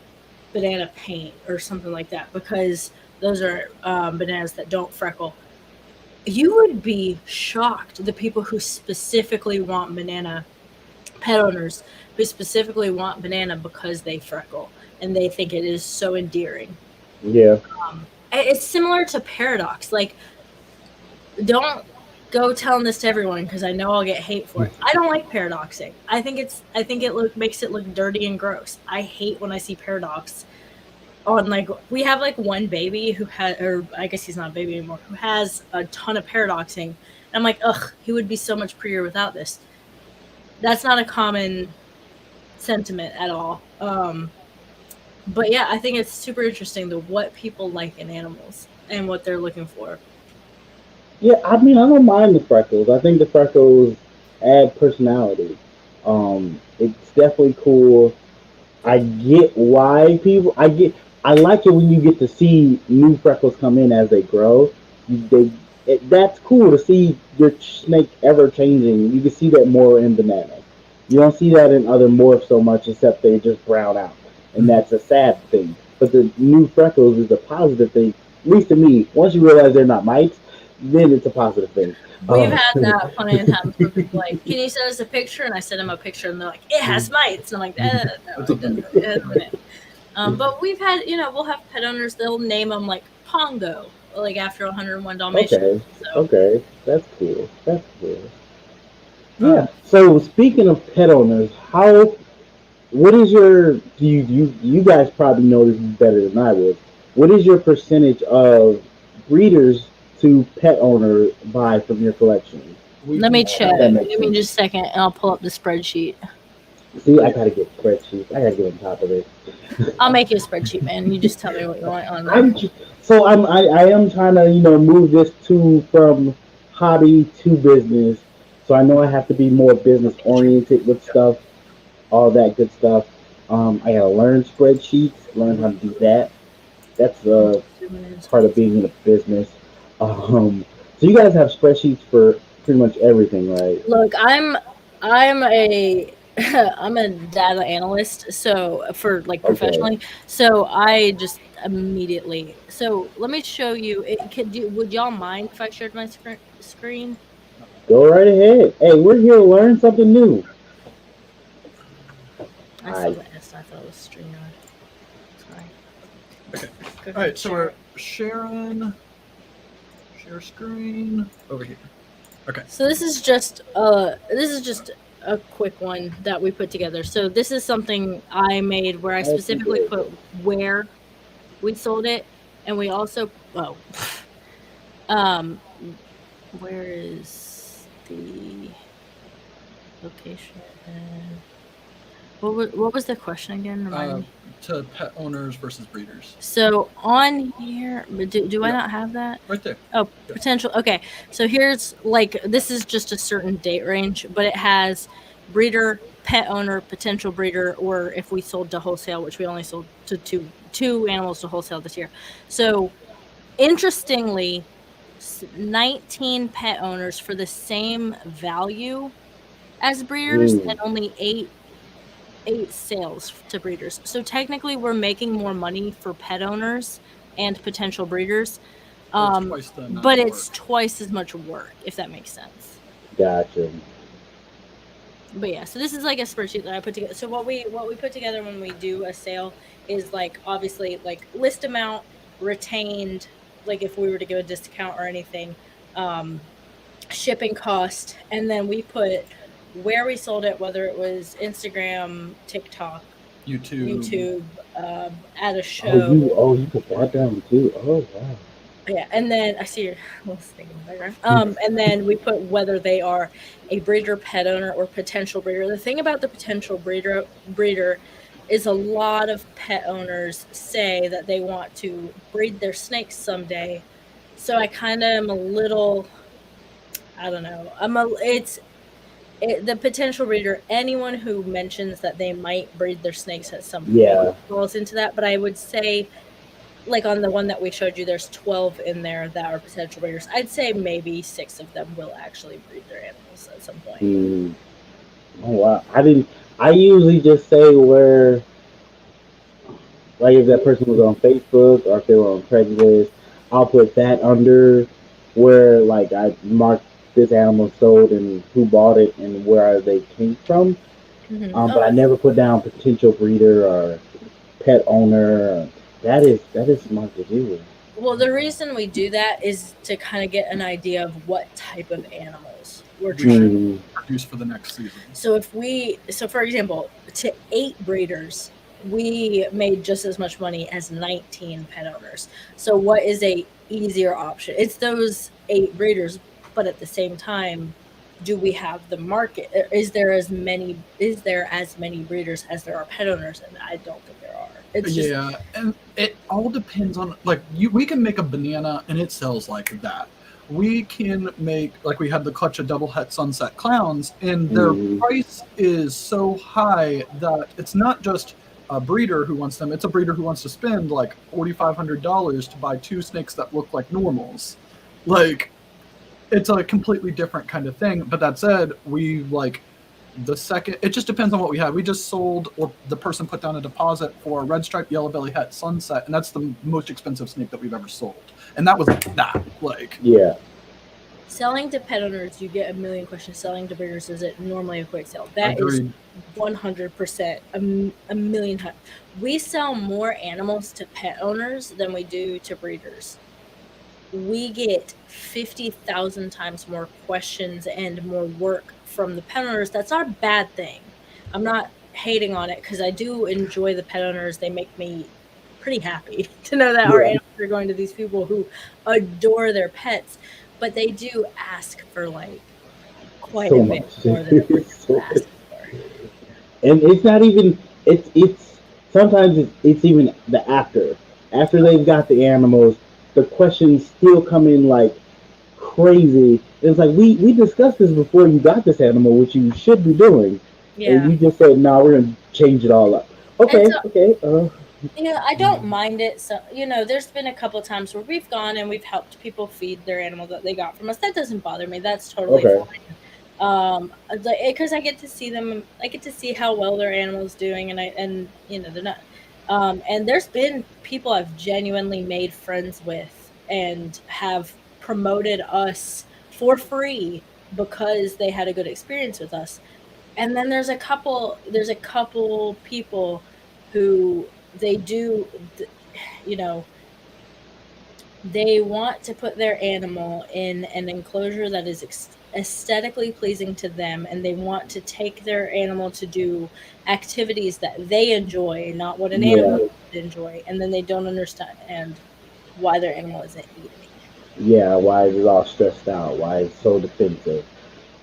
banana paint or something like that because those are bananas that don't freckle. You would be shocked the people who specifically want banana pet owners who specifically want banana because they freckle and they think it is so endearing. Yeah. It's similar to paradox. Like, don't go telling this to everyone because I know I'll get hate for it. I don't like paradoxing. I think makes it look dirty and gross. I hate when I see paradox on like we have like one baby who had or I guess he's not a baby anymore who has a ton of paradoxing. And I'm like, ugh, he would be so much prettier without this. That's not a common sentiment at all. But yeah, I think it's super interesting what people like in animals and what they're looking for. Yeah, I mean, I don't mind the freckles. I think the freckles add personality. It's definitely cool. I get why people. I like it when you get to see new freckles come in as they grow. That's cool to see your snake ever changing. You can see that more in bananas. You don't see that in other morphs so much, except they just brown out, and that's a sad thing. But the new freckles is a positive thing, at least to me. Once you realize they're not mites, then it's a positive thing. We've Uh, had that plenty of times where people are like, "Can you send us a picture?" And I send them a picture, and they're like, "It has mites." And I'm like, "No, it doesn't. It has mites." But we've had, we'll have pet owners. They'll name them like Pongo, like after 101 Dalmatians. okay, So okay, that's cool. That's cool. Yeah. um, So speaking of pet owners, what is your you guys probably know this better than I would. What is your percentage of breeders to pet owner buy from your collection? we let me If check. that makes Give me sense. just a second, and I'll pull up the spreadsheet. See, I gotta get spreadsheets. I gotta get on top of it. I'll make you a spreadsheet, man. You just tell me what you want on there. I'm ju- I am trying to move this to from hobby to business. So I know I have to be more business oriented with stuff, all that good stuff. I gotta learn spreadsheets, learn how to do that. That's part of being in a business. So you guys have spreadsheets for pretty much everything, right? Look, I'm a I'm a data analyst, so for like Okay. professionally, so I just immediately. So let me show you. Would y'all mind if I shared my screen? Go right ahead. Hey, we're here to learn something new. I saw Alright. the S. I thought it was StreamYard. Sorry. Okay. Go All right, ahead, so share we're it. sharing. Share screen over here. Okay. So this is just a quick one that we put together. So this is something I made where I Okay, specifically good. put where we sold it, and we also um where is the location? What was the question again? Remind me. To pet owners versus breeders. So on here, but do I Yeah. not have that? Right there. Oh, Yeah. potential. Okay, so here's like this is just a certain date range, but it has breeder, pet owner, potential breeder, or if we sold to wholesale, which we only sold to two animals to wholesale this year. So interestingly, 19 pet owners for the same value as breeders, and only eight sales to breeders. So technically, we're making more money for pet owners and potential breeders. But it's twice the amount But of it's work. twice as much work, if that makes sense. Gotcha. But yeah, so this is like a spreadsheet that I put together. So what we put together when we do a sale is like obviously like list amount, retained, like if we were to give a discount or anything, shipping cost, and then we put where we sold it, whether it was Instagram, TikTok, YouTube, at a show. You put that down too. Oh wow. Yeah, and then I see your little snake in the background. And then we put whether they are a breeder, pet owner, or potential breeder. The thing about the potential breeder is a lot of pet owners say that they want to breed their snakes someday. So I kind of am a little, I don't know. The potential breeder. Anyone who mentions that they might breed their snakes at some point Yeah. falls into that. But I would say, like on the one that we showed you, there's 12 in there that are potential breeders. I'd say maybe 6 of them will actually breed their animals at some point. Mm. Oh wow. I didn't. I usually just say where, like, if that person was on Facebook or if they were on Craigslist, I'll put that under where, like, I marked this animal sold and who bought it and where they came from. But I never put down potential breeder or pet owner. That is smart to do. Well, the reason we do that is to kind of get an idea of what type of animals we're We trying should Mm. produce for the next season. So for example, to 8 breeders, we made just as much money as 19 pet owners. So what is a easier option? It's those 8 breeders, but at the same time, do we have the market? Is there as many breeders as there are pet owners? And I don't think there are. It's just, Yeah, and it all depends on we can make a banana and it sells like that. We can make, like, we had the clutch of double het sunset clowns, and their price is so high that it's not just a breeder who wants them, it's a breeder who wants to spend like $4,500 to buy 2 snakes that look like normals. Like, it's a completely different kind of thing. But that said, it just depends on what we have. We just sold, or the person put down a deposit for a red striped yellow belly het sunset, and that's the most expensive snake that we've ever sold. And that was that. Yeah. selling to pet owners, you get a million questions. Selling to breeders, is it normally a quick sale? That is Agreed. 100% a million times. We sell more animals to pet owners than we do to breeders. We get 50,000 times more questions and more work from the pet owners. That's not a bad thing. I'm not hating on it because I do enjoy the pet owners. They make me pretty happy to know that our animals are going to these people who adore their pets, but they do ask for like quite So a bit much. more than a breeder would ask for. And it's not even. It's sometimes it's even the after they've got the animals, the questions still come in like crazy. It's like we discussed this before you got this animal, which you should be doing, and Yeah. you just said, "No, we're gonna change it all up." Okay, And so, okay. I don't mind it. So, there's been a couple of times where we've gone and we've helped people feed their animal that they got from us. That doesn't bother me. That's totally Okay. Because I get to see them, I get to see how well their animal's doing, and they're not. And there's been people I've genuinely made friends with and have promoted us for free because they had a good experience with us. And then there's a couple people who they do, you know, they want to put their animal in an enclosure that is aesthetically pleasing to them, and they want to take their animal to do activities that they enjoy, not what an animal would enjoy, and then they don't understand why their animal isn't eating. Yeah, why is it all stressed out? Why it's so defensive?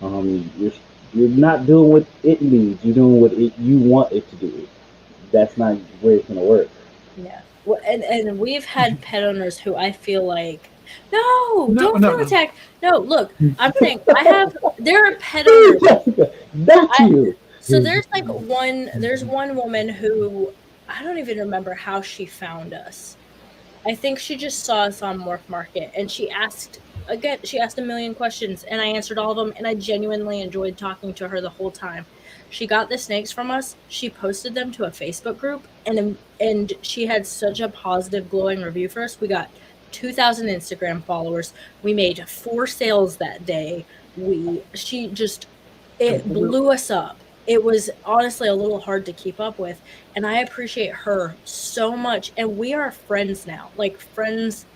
You're not doing what it needs. You're doing what you want it to do. That's not where it's gonna work. Yeah. Well, and we've had pet owners who I feel like, no, No, don't no, feel no. attacked. No, look, I'm saying there are pet owners. Jessica, that's you. So there's one woman who I don't even remember how she found us. I think she just saw us on Morph Market, and she asked a million questions, and I answered all of them, and I genuinely enjoyed talking to her the whole time. She got the snakes from us. She posted them to a Facebook group, and she had such a positive, glowing review for us. We got 2,000 Instagram followers. We made 4 sales that day. It blew us up. It was honestly a little hard to keep up with, and I appreciate her so much. And we are friends now, like friends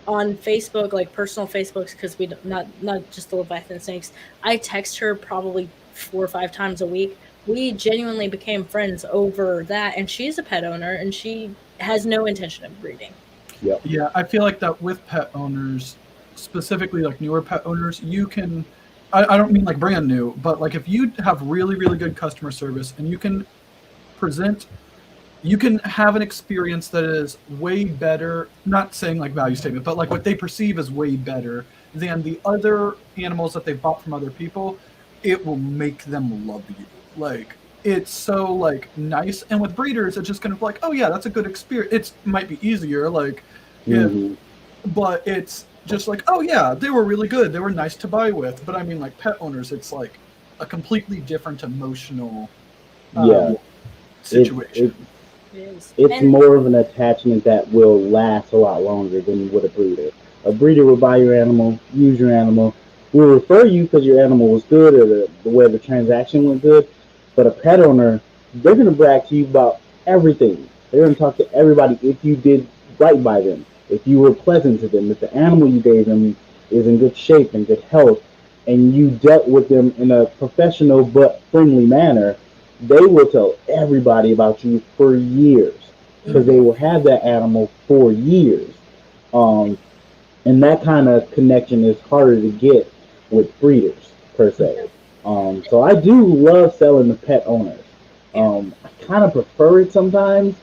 on Facebook, like personal Facebooks, because we not just the Leviathan snakes. I text her probably 4 or 5 times a week. We genuinely became friends over that, and she's a pet owner, and she has no intention of breeding. Yep. Yeah, I feel like that with pet owners, specifically like newer pet owners, you can, I don't mean like brand new, but like if you have really, really good customer service and you can have an experience that is way better, not saying like value statement, but like what they perceive as way better than the other animals that they bought from other people, it will make them love you. Like, it's so like nice. And with breeders, it's just kind of like, oh yeah, that's a good experience. It might be easier, like, but it's just like, oh yeah, they were really good. They were nice to buy with. But I mean, like pet owners, it's like a completely different emotional situation. It's more of an attachment that will last a lot longer than with a breeder. A breeder will buy your animal, use your animal, will refer you because your animal was good or the way the transaction went good. But a pet owner, they're going to brag to you about everything. They're going to talk to everybody if you did right by them, if you were pleasant to them, if the animal you gave them is in good shape and good health, and you dealt with them in a professional but friendly manner. They will tell everybody about you for years because they will have that animal for years. Um, and that kind of connection is harder to get with breeders per se. So I do love selling to pet owners. I kind of prefer it sometimes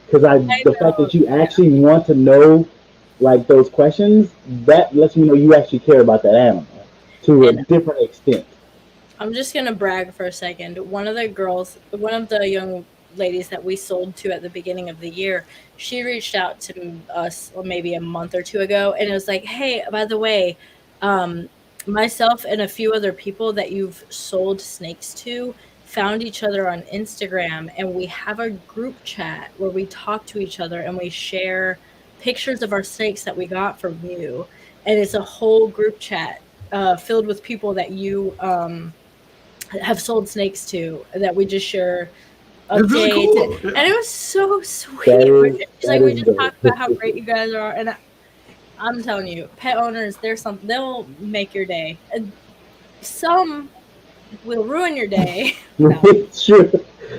because the fact that you actually want to know like those questions, that lets me know you actually care about that animal to a different extent. I'm just gonna brag for a second. One of the young ladies that we sold to at the beginning of the year, she reached out to us maybe a month or 2 ago, and it was like, "Hey, by the way, myself and a few other people that you've sold snakes to found each other on Instagram, and we have a group chat where we talk to each other and we share pictures of our snakes that we got from you, and it's a whole group chat filled with people that you have sold snakes to that we just share updates." Really cool. And it was so sweet. She's like, we just talked about how great you guys are, and I'm telling you, pet owners, they'll make your day. And some will ruin your day. No. True.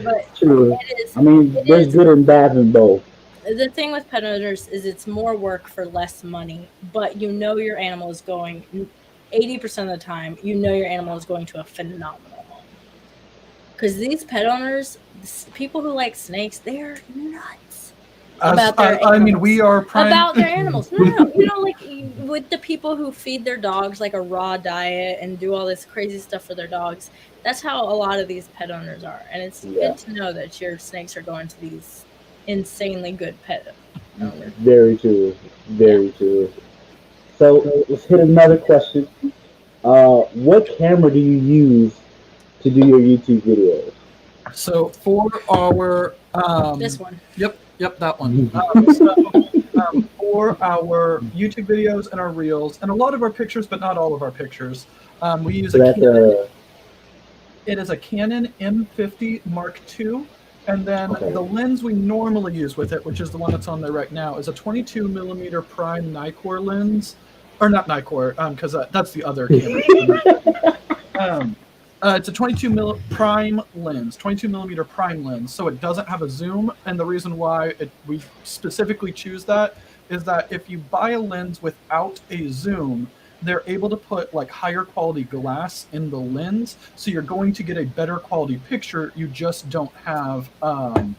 But True. it is. I mean, there's good and bad in both. The thing with pet owners is it's more work for less money, but you know your animal is going 80% of the time. You know your animal is going to a phenomenal home. Because these pet owners, people who like snakes, they're nuts about their animals. I mean, we are about their animals. No, like with the people who feed their dogs like a raw diet and do all this crazy stuff for their dogs. That's how a lot of these pet owners are, and it's good to know that your snakes are going to these insanely good pet owners. Very true. Very true. So let's hit another question. What camera do you use to do your YouTube videos? So for our This one. Yep, that one. For our YouTube videos and our reels, and a lot of our pictures, but not all of our pictures, we use So a that's Canon. It is a Canon M50 Mark II, and then Okay. the lens we normally use with it, which is the one that's on there right now, is a 22 millimeter prime Nikkor lens, or not Nikkor, because that's the other camera. It's a 22 prime lens, 22 millimeter prime lens, so it doesn't have a zoom. And the reason why we specifically choose that is that if you buy a lens without a zoom, they're able to put like higher quality glass in the lens, so you're going to get a better quality picture. You just don't have the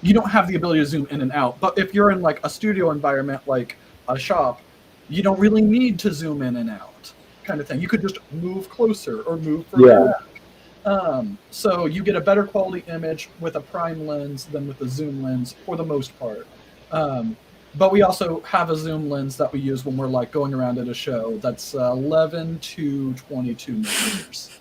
ability to zoom in and out. But if you're in like a studio environment, like a shop, you don't really need to zoom in and out, kind of thing. You could just move closer or move further back. So you get a better quality image with a prime lens than with a zoom lens for the most part. But we also have a zoom lens that we use when we're like going around at a show. That's 11 to 22 millimeters.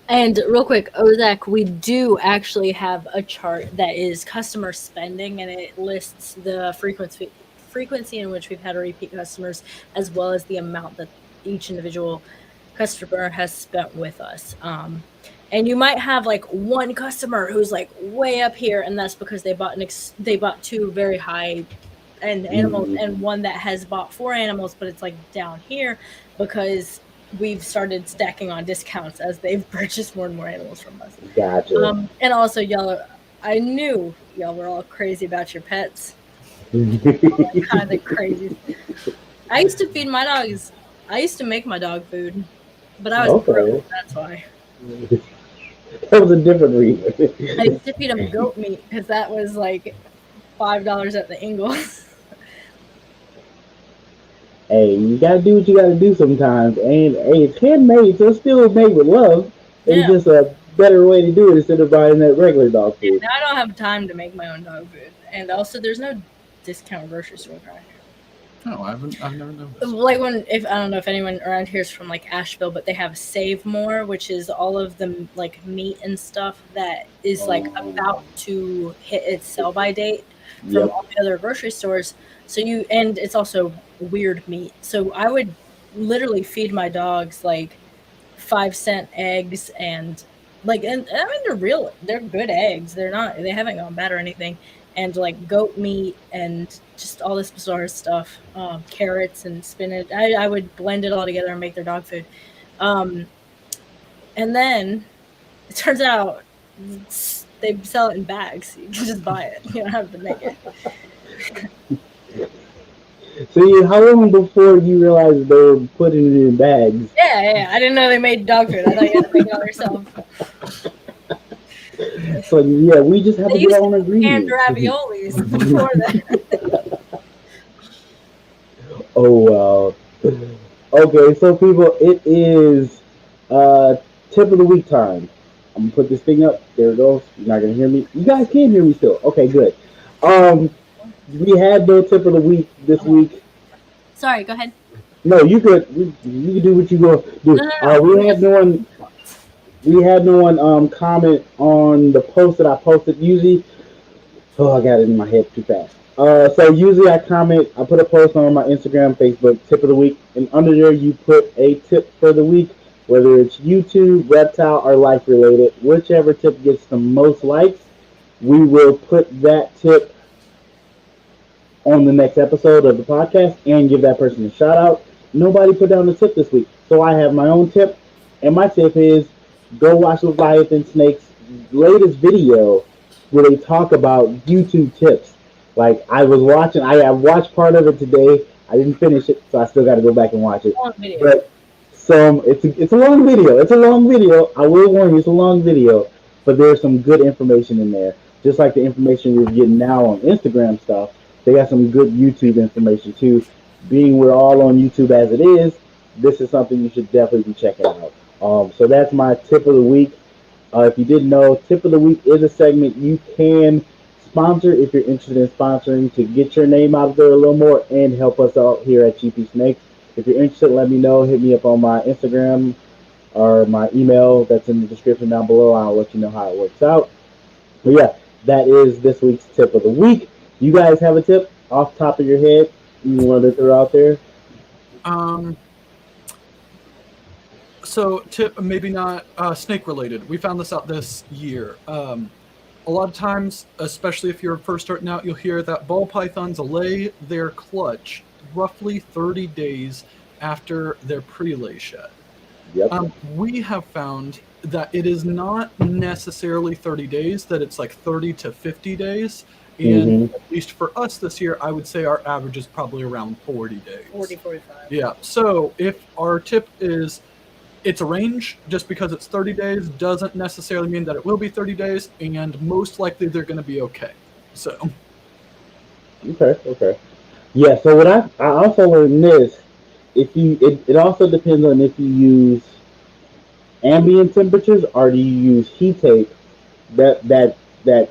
And real quick, Ozak, we do actually have a chart that is customer spending, and it lists the frequency in which we've had repeat customers, as well as the amount that each individual customer has spent with us. And you might have like one customer who's like way up here, and that's because they bought two very high end animals, and one that has bought 4 animals, but it's like down here because we've started stacking on discounts as they've purchased more and more animals from us. Gotcha. And also, I knew y'all were all crazy about your pets. Kind of crazy. I used to feed my dogs. I used to make my dog food, but I was broke. That's why. That was a different reason. I used to feed them goat meat because that was like $5 at the Ingles. Hey, you gotta do what you gotta do sometimes, and hey, it's handmade, so it's still made with love. It's just a better way to do it instead of buying that regular dog food. Now I don't have time to make my own dog food, and also there's no discount grocery store around here. No, I've never noticed. Like I don't know if anyone around here is from like Asheville, but they have Save More, which is all of the like meat and stuff that is like about to hit its sell by date from all the other grocery stores. So and it's also weird meat. So I would literally feed my dogs like 5-cent eggs and like, and I mean they're good eggs. They haven't gone bad or anything. And like goat meat and just all this bizarre stuff, carrots and spinach. I would blend it all together and make their dog food. And then it turns out they sell it in bags. You can just buy it. You don't have to make it. So how long before you realized they were putting it in bags? Yeah. I didn't know they made dog food. I thought you had to make it all yourself. So yeah, we just have to get on agreement. Canned raviolis before that. Oh wow. Okay, so people, it is tip of the week time. I'm gonna put this thing up. There it goes. You're not gonna hear me. You guys can hear me still. Okay, good. We had no tip of the week this week. Sorry, go ahead. No, you could. You can do what you gonna do. No. We had no one comment on the post that I posted. Usually, I got it in my head too fast. So usually I put a post on my Instagram, Facebook, tip of the week, and under there you put a tip for the week, whether it's YouTube, reptile, or life related. Whichever tip gets the most likes, we will put that tip on the next episode of the podcast and give that person a shout out. Nobody put down the tip this week, so I have my own tip, and my tip is go watch Leviathan Snake's latest video where they talk about YouTube tips. Like I watched part of it today. I didn't finish it, so I still got to go back and watch it. But it's a long video. It's a long video. I will warn you, it's a long video, but there's some good information in there. Just like the information we're getting now on Instagram stuff, they got some good YouTube information too. Being we're all on YouTube as it is, this is something you should definitely be checking out. So that's my tip of the week. If you didn't know, tip of the week is a segment you can sponsor if you're interested in sponsoring to get your name out there a little more and help us out here at GP Snakes. if you're interested, let me know. Hit me up on my Instagram or my email that's in the description down below. I'll let you know how it works out. But yeah, that is this week's tip of the week. You guys have a tip off top of your head you want to throw out there? Um, so tip, maybe not snake related. We found this out this year. A lot of times, especially if you're first starting out, you'll hear that ball pythons lay their clutch roughly 30 days after their pre-lay shed. Yep. We have found that it is not necessarily 30 days, that it's like 30 to 50 days. And at least for us this year, I would say our average is probably around 40 days. 40, 45. Yeah. So if our tip is it's a range, just because it's 30 days doesn't necessarily mean that it will be 30 days, and most likely they're going to be okay. So. Okay. Yeah. So what I also learned this, if you it also depends on if you use ambient temperatures or do you use heat tape that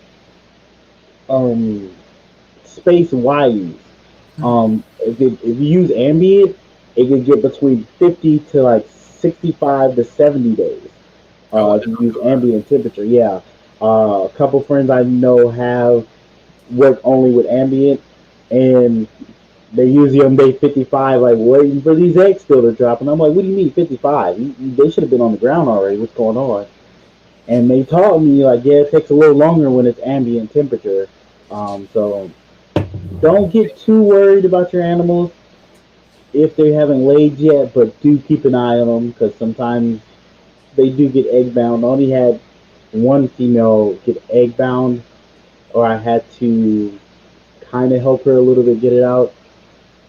um space wise. If you use ambient, it can get between 50 to like 65 to 70 days. If you use ambient temperature, yeah. A couple friends I know have work only with ambient, and they usually on day 55, like waiting for these eggs still to drop. And I'm like, what do you mean 55? They should have been on the ground already. What's going on? And they taught me like, yeah, it takes a little longer when it's ambient temperature. So don't get too worried about your animals if they haven't laid yet, but do keep an eye on them because sometimes they do get egg bound. I only had one female get egg bound, or I had to kind of help her a little bit get it out.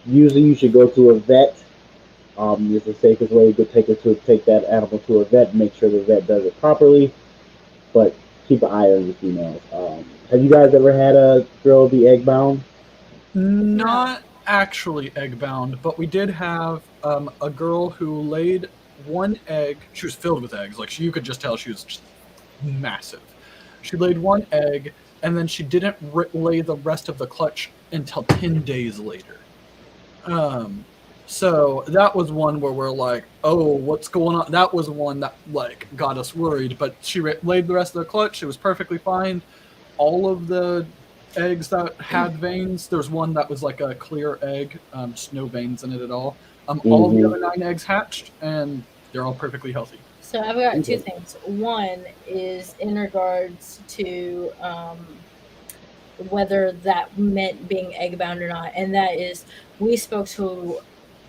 Usually, you should go to a vet. It's the safest way to take that animal to a vet and make sure the vet does it properly. But keep an eye on your females. Have you guys ever had a girl be egg bound? Not actually egg bound, but we did have a girl who laid one egg. She was filled with eggs. Like you could just tell she was just massive. She laid one egg, and then she didn't lay the rest of the clutch until 10 days later. So that was one where we're like, oh, what's going on? That was one that like got us worried, but she laid the rest of the clutch. It was perfectly fine. All of the eggs that had veins, there's one that was like a clear egg, just no veins in it at all. All the other 9 eggs hatched, and they're all perfectly healthy. So I've got two things. One is in regards to whether that meant being egg bound or not, and that is we spoke to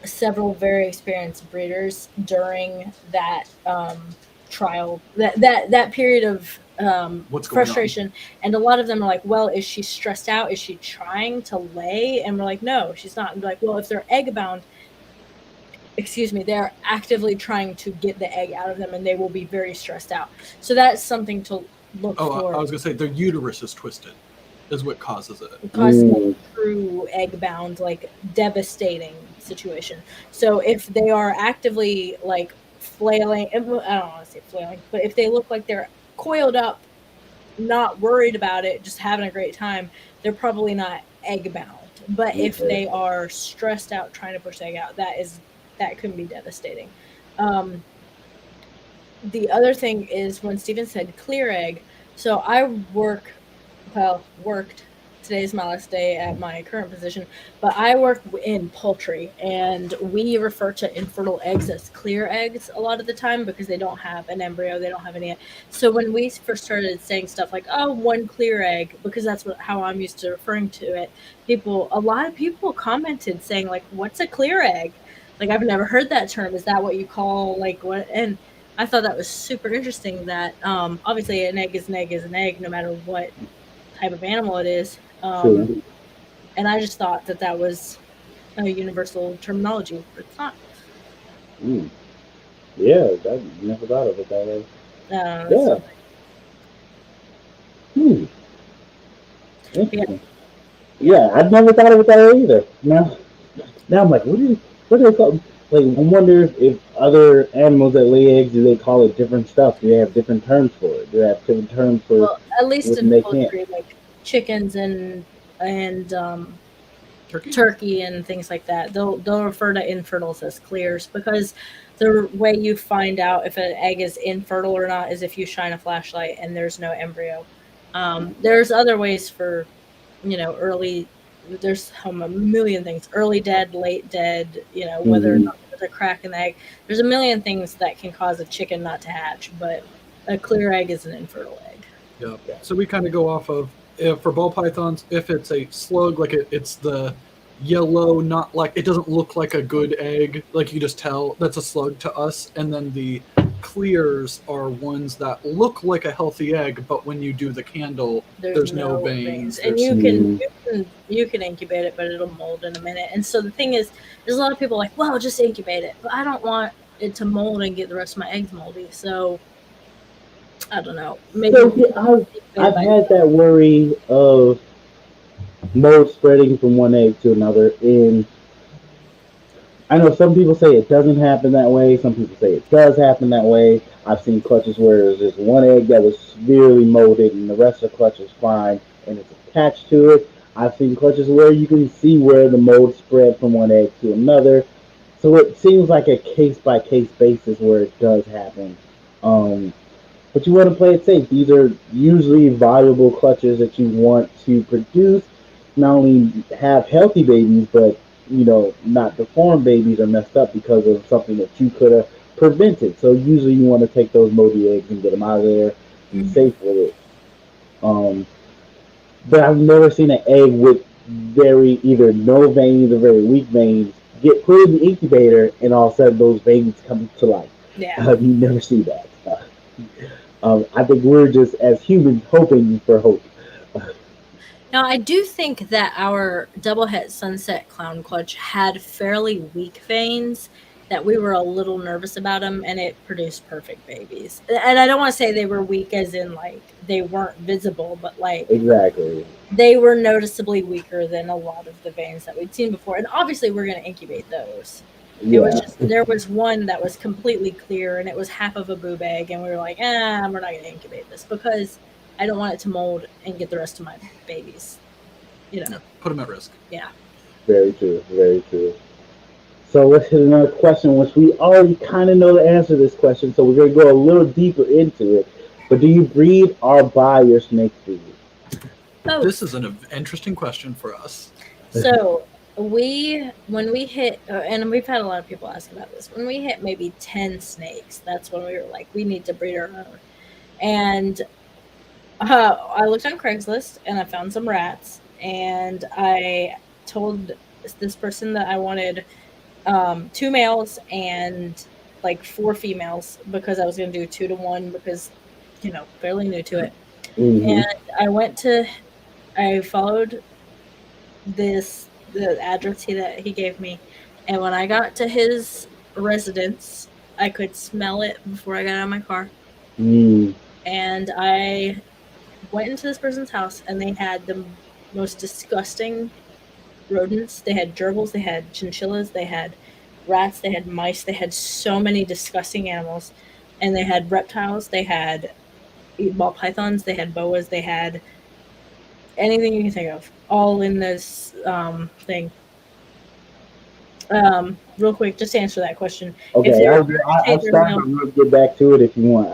several very experienced breeders during that trial, that period of frustration, and a lot of them are like, well, is she stressed out? Is she trying to lay? And we're like, no, she's not. And they're like, well, if they're egg bound, they're actively trying to get the egg out of them, and they will be very stressed out. So that's something to look for. I was gonna say their uterus is twisted is what causes it. It causes a true egg bound, like devastating situation. So if they are actively like flailing, I don't want to say flailing, but if they look like they're coiled up, not worried about it, just having a great time, they're probably not egg bound. But if they are stressed out trying to push the egg out, that can be devastating. The other thing is when Steven said clear egg. So I worked. Today's my last day at my current position, but I work in poultry, and we refer to infertile eggs as clear eggs a lot of the time because they don't have an embryo, they don't have any. So when we first started saying stuff like, oh, one clear egg, because that's how I'm used to referring to it, a lot of people commented saying like, what's a clear egg? Like, I've never heard that term. Is that what you call like what? And I thought that was super interesting that obviously an egg is an egg is an egg no matter what type of animal it is. And I just thought that was a universal terminology, but it's not. Yeah, I never thought of it that way. Interesting. Yeah, I've never thought of it that way either. Now I'm like, what do they call? Like, I wonder if other animals that lay eggs, do they call it different stuff? Do they have different terms for it? Do they have different terms for? Well, at least in poultry, like chickens and Turkey? and things like that. They'll refer to infertiles as clears because the way you find out if an egg is infertile or not is if you shine a flashlight and there's no embryo. There's other ways for, early. There's a million things: early dead, late dead. Whether or not there's a crack in the egg. There's a million things that can cause a chicken not to hatch, but a clear egg is an infertile egg. Yeah. So we kind of go off of, for ball pythons, if it's a slug, like it's the yellow, not like, it doesn't look like a good egg, like you just tell that's a slug to us. And then the clears are ones that look like a healthy egg, but when you do the candle, there's no veins. And you can incubate it, but it'll mold in a minute. And so the thing is, there's a lot of people like, well, just incubate it, but I don't want it to mold and get the rest of my eggs moldy. So I don't know. Maybe I've had that worry of mold spreading from one egg to another. And I know some people say it doesn't happen that way. Some people say it does happen that way. I've seen clutches where there's just one egg that was severely molded and the rest of the clutch is fine and it's attached to it. I've seen clutches where you can see where the mold spread from one egg to another. So it seems like a case-by-case basis where it does happen. But you want to play it safe. These are usually viable clutches that you want to produce, not only have healthy babies, but not deformed babies or messed up because of something that you could have prevented. So usually you want to take those moldy eggs and get them out of there and be safe with it. But I've never seen an egg with either no veins or very weak veins get put in the incubator and all of a sudden those veins come to life. Yeah. You never see that. I think we're just, as humans, hoping for hope. Now, I do think that our double het sunset clown clutch had fairly weak veins, that we were a little nervous about them, and it produced perfect babies. And I don't want to say they were weak as in, like, they weren't visible, but, like, exactly, they were noticeably weaker than a lot of the veins that we'd seen before. And obviously, we're going to incubate those. Yeah. It was just, there was one that was completely clear, and it was half of a boob egg, and we were like, we're not going to incubate this because I don't want it to mold and get the rest of my babies. Put them at risk. Yeah. Very true. Very true. So let's hit another question, which we already kind of know the answer to this question, so we're going to go a little deeper into it. But do you breed or buy your snake food? Oh. This is an interesting question for us. So when we hit, and we've had a lot of people ask about this, when we hit maybe 10 snakes, that's when we were like, we need to breed our own. And I looked on Craigslist and I found some rats, and I told this person that I wanted 2 males and like 4 females because I was going to do 2 to 1 because, fairly new to it. Mm-hmm. And I followed the address that he gave me, and when I got to his residence, I could smell it before I got out of my car. And I went into this person's house, and they had the most disgusting rodents. They had gerbils, they had chinchillas, they had rats, they had mice, they had so many disgusting animals, and they had reptiles, they had ball pythons, they had boas, they had anything you can think of, all in this thing. Real quick, just to answer that question. Okay, I'll get back to it if you want.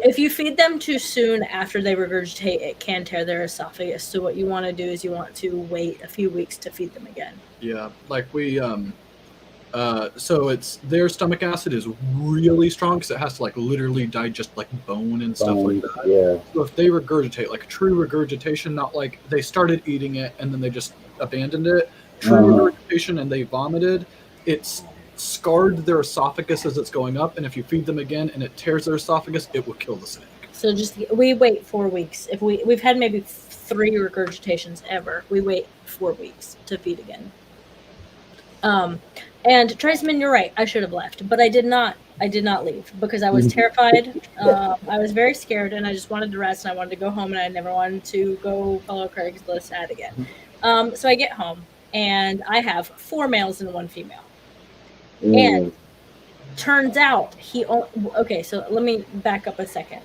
If you feed them too soon after they regurgitate, it can tear their esophagus. So what you want to do is you want to wait a few weeks to feed them again. Yeah, like we so it's their stomach acid is really strong because it has to like literally digest like bone and stuff like that. Yeah. So if they regurgitate, like true regurgitation, not like they started eating it and then they just abandoned it. True regurgitation and they vomited, it's scarred their esophagus as it's going up, and if you feed them again and it tears their esophagus, it will kill the snake. So we wait 4 weeks. If we've had maybe 3 regurgitations ever, we wait 4 weeks to feed again. And Trisman, you're right. I should have left, but I did not leave because I was terrified. I was very scared, and I just wanted to rest, and I wanted to go home, and I never wanted to go follow Craigslist ad again. So I get home, and I have 4 males and 1 female. And turns out okay, so let me back up a second.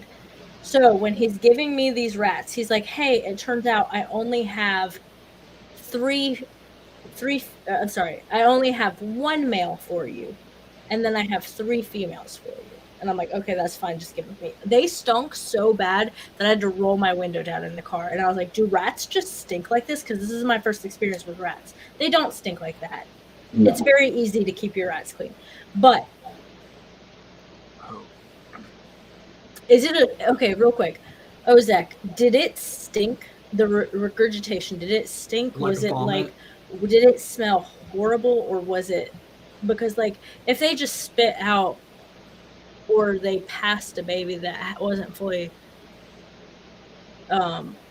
So when he's giving me these rats, he's like, hey, it turns out I only have 3 I'm sorry, I only have one male for you, and then I have 3 females for you. And I'm like, okay, that's fine. Just give them to me. They stunk so bad that I had to roll my window down in the car. And I was like, do rats just stink like this? Because this is my first experience with rats. They don't stink like that. No. It's very easy to keep your rats clean. But is it okay, real quick. Oh, Zach, did it stink? The regurgitation, did it stink? Like was it vomit? like, did it smell horrible, or was it, because like if they just spit out or they passed a baby that wasn't fully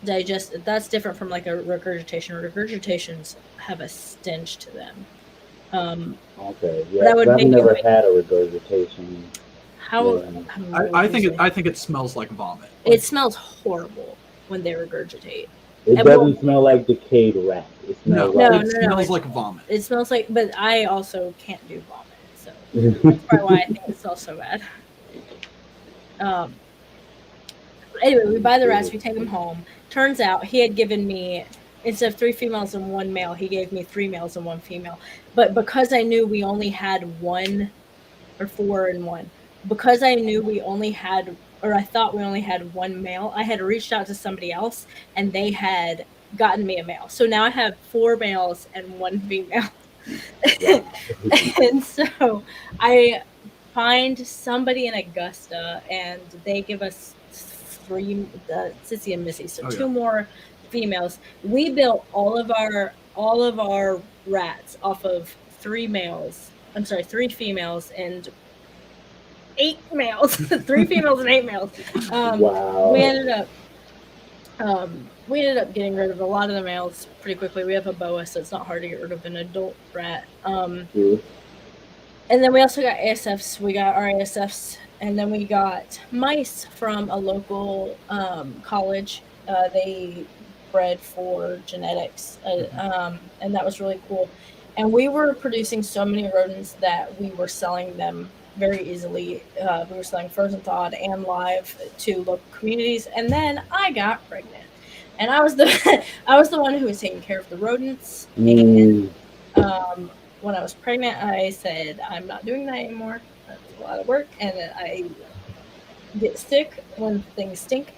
digested, that's different from like a regurgitation. Regurgitations have a stench to them. Okay, yeah, That would 'cause I've make you never wait. had a regurgitation. How Yeah. I think it smells like vomit. it smells horrible when they regurgitate. It And doesn't smell like decayed rat. It No, smells No, like it smells like vomit. It smells like, but I also can't do vomit, so that's probably why I think it smells so bad. Anyway, we buy the rats, we take them home. Turns out he had given me, instead of 3 females and 1 male, he gave me 3 males and 1 female. But because I knew we only had 1 or 4 and 1, because I knew we only had, or I thought we only had 1 male, I had reached out to somebody else and they had gotten me a male. So now I have 4 males and 1 female. And so I find somebody in Augusta and they give us 3, Sissy and Missy, so 2 more females. We built all of our rats off of 3 females and 8 males. 3 females and 8 males. wow. We ended up getting rid of a lot of the males pretty quickly. We have a boa, so it's not hard to get rid of an adult rat. And then we also got ASFs. We got our ASFs, and then we got mice from a local college. They bred for genetics, and that was really cool. And we were producing so many rodents that we were selling them very easily. We were selling frozen thawed and live to local communities. And then I got pregnant, and I was the one who was taking care of the rodents. And when I was pregnant, I said, I'm not doing that anymore. That's a lot of work, and I get sick when things stink.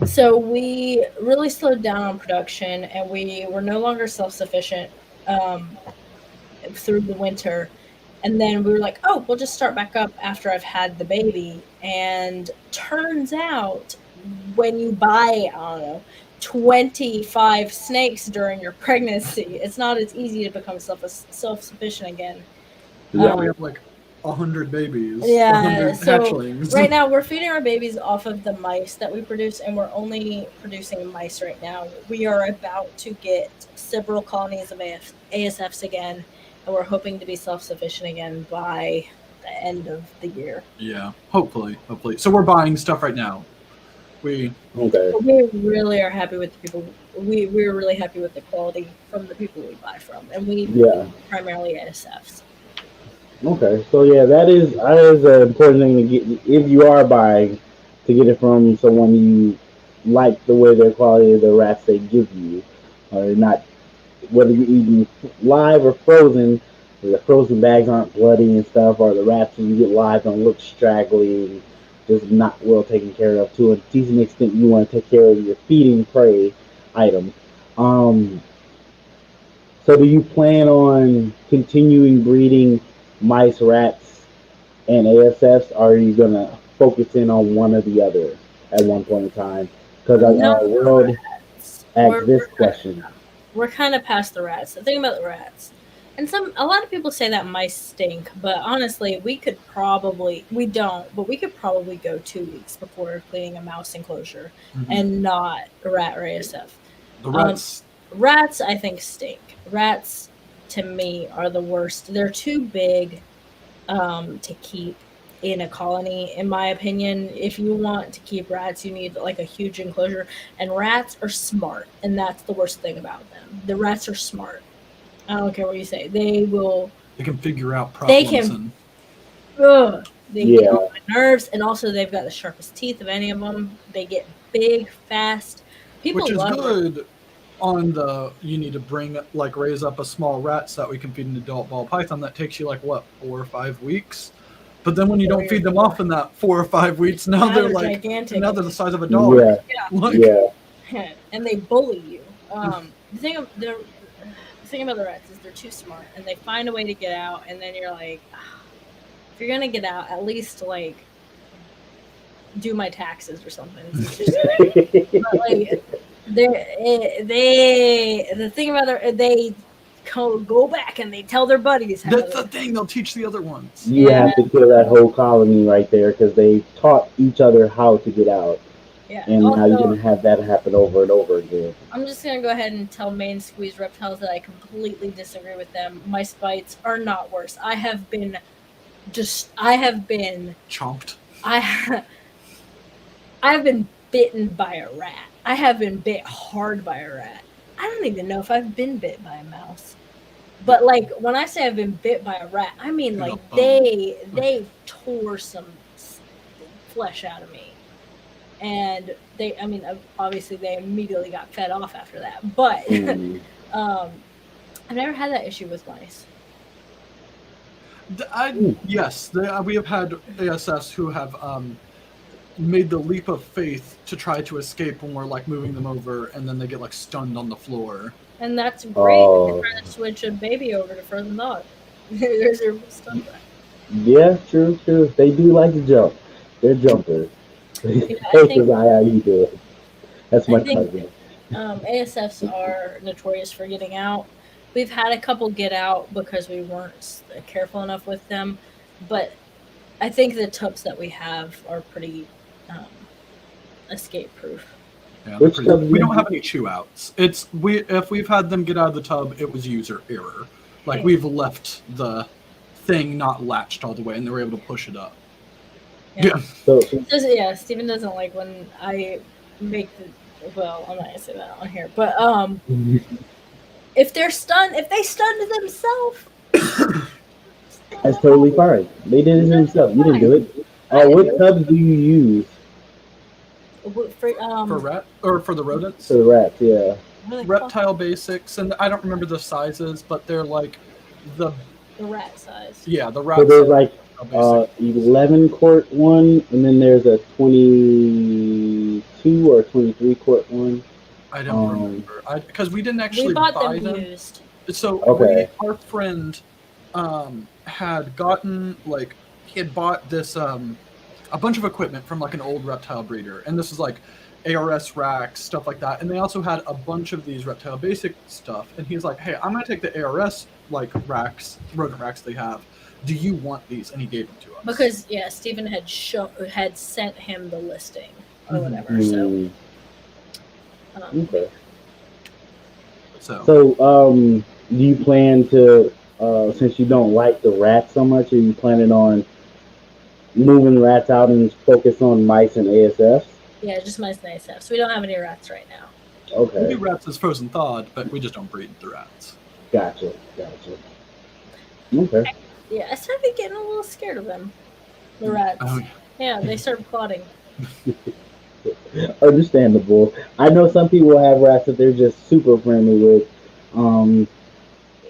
So we really slowed down on production, and we were no longer self-sufficient through the winter. And then we were like, oh, we'll just start back up after I've had the baby. And turns out when you buy, I don't know, 25 snakes during your pregnancy, it's not as easy to become self-sufficient again. Yeah, we have like 100 babies. Yeah, 100 so hatchlings. right now we're feeding our babies off of the mice that we produce, and we're only producing mice right now. We are about to get several colonies of ASFs again, and we're hoping to be self-sufficient again by the end of the year. Yeah, hopefully. So we're buying stuff right now. We really are happy with the people. We're really happy with the quality from the people we buy from, and we primarily ASFs. Okay, so yeah, that is an important thing to get if you are buying, to get it from someone you like the way their quality of the rats they give you, or not, whether you're eating live or frozen. The frozen bags aren't bloody and stuff, or the rats you get live don't look straggly and just not well taken care of. To a decent extent, you want to take care of your feeding prey item. So do you plan on continuing breeding mice, rats, and ASFs, or are you gonna focus in on one or the other at one point in time? Because our world asked this question. We're kind of past the rats. The thing about the rats, and a lot of people say that mice stink, but honestly, we could probably go 2 weeks before cleaning a mouse enclosure and not a rat or ASF. The rats. Rats, I think, stink. Rats, to me, are the worst. They're too big to keep in a colony, in my opinion. If you want to keep rats, you need like a huge enclosure. And rats are smart, and that's the worst thing about them. The rats are smart. I don't care what you say. They can figure out problems. They get on my nerves, and also they've got the sharpest teeth of any of them. They get big, fast. People Which is love good. them. you need to raise up a small rat so that we can feed an adult ball python. That takes you 4 or 5 weeks. But then when you don't feed them off in that 4 or 5 weeks, now they're gigantic. now they're the size of a dog. Yeah. And they bully you. The thing about the rats is they're too smart, and they find a way to get out. And then you're like, if you're gonna get out, at least do my taxes or something. But the thing about they go back and they tell their buddies. That's the thing; they'll teach the other ones. You have to kill that whole colony right there because they taught each other how to get out. Yeah. And also, now you're going to have that happen over and over again. I'm just going to go ahead and tell main squeeze reptiles that I completely disagree with them. Mice bites are not worse. I have been chomped. I have been bitten by a rat. I have been bit hard by a rat. I don't even know if I've been bit by a mouse. But when I say I've been bit by a rat, I mean they tore some flesh out of me. And obviously they immediately got fed off after that. But I've never had that issue with mice. Yes, we have had ASFs who have made the leap of faith to try to escape when we're moving them over, and then they get stunned on the floor. And that's great. You're trying to switch a baby over to frozen dog. There's your stun rat. Yeah, true. They do like to jump. They're jumpers. That's my cousin. ASFs are notorious for getting out. We've had a couple get out because we weren't careful enough with them, but I think the tubs that we have are pretty escape proof. Yeah, we don't have any chew outs. If we've had them get out of the tub, it was user error. We've left the thing not latched all the way, and they were able to push it up. Yeah. Steven doesn't like when I make well, I'm not gonna say that on here, but if they stunned themselves, that's totally fine. They did it themselves. You didn't do it. What tubs do you use? For rat or for the rodents? For the rats, yeah. Reptile basics, and I don't remember the sizes, but they're the rat size. Yeah, the rat. So there's 11 quart one, and then there's a 22 or 23 quart one. I don't remember. Because we didn't actually buy them. Used. So our friend had gotten he had bought this a bunch of equipment from an old reptile breeder, and this is ARS racks, stuff like that, and they also had a bunch of these reptile basic stuff, and he's like, hey, I'm gonna take the ARS racks, rodent racks they have. Do you want these? And he gave them to us. Because Stephen had sent him the listing or whatever. So okay. So do you plan to since you don't like the rats so much, are you planning on moving rats out and focus on mice and ASFs? Yeah, just mice and ASFs. We don't have any rats right now. Okay. We do rats as frozen thawed, but we just don't breed the rats. Gotcha. Okay. Yeah, I started getting a little scared of them. The rats. Oh, yeah, they started plotting. Understandable. I know some people have rats that they're just super friendly with.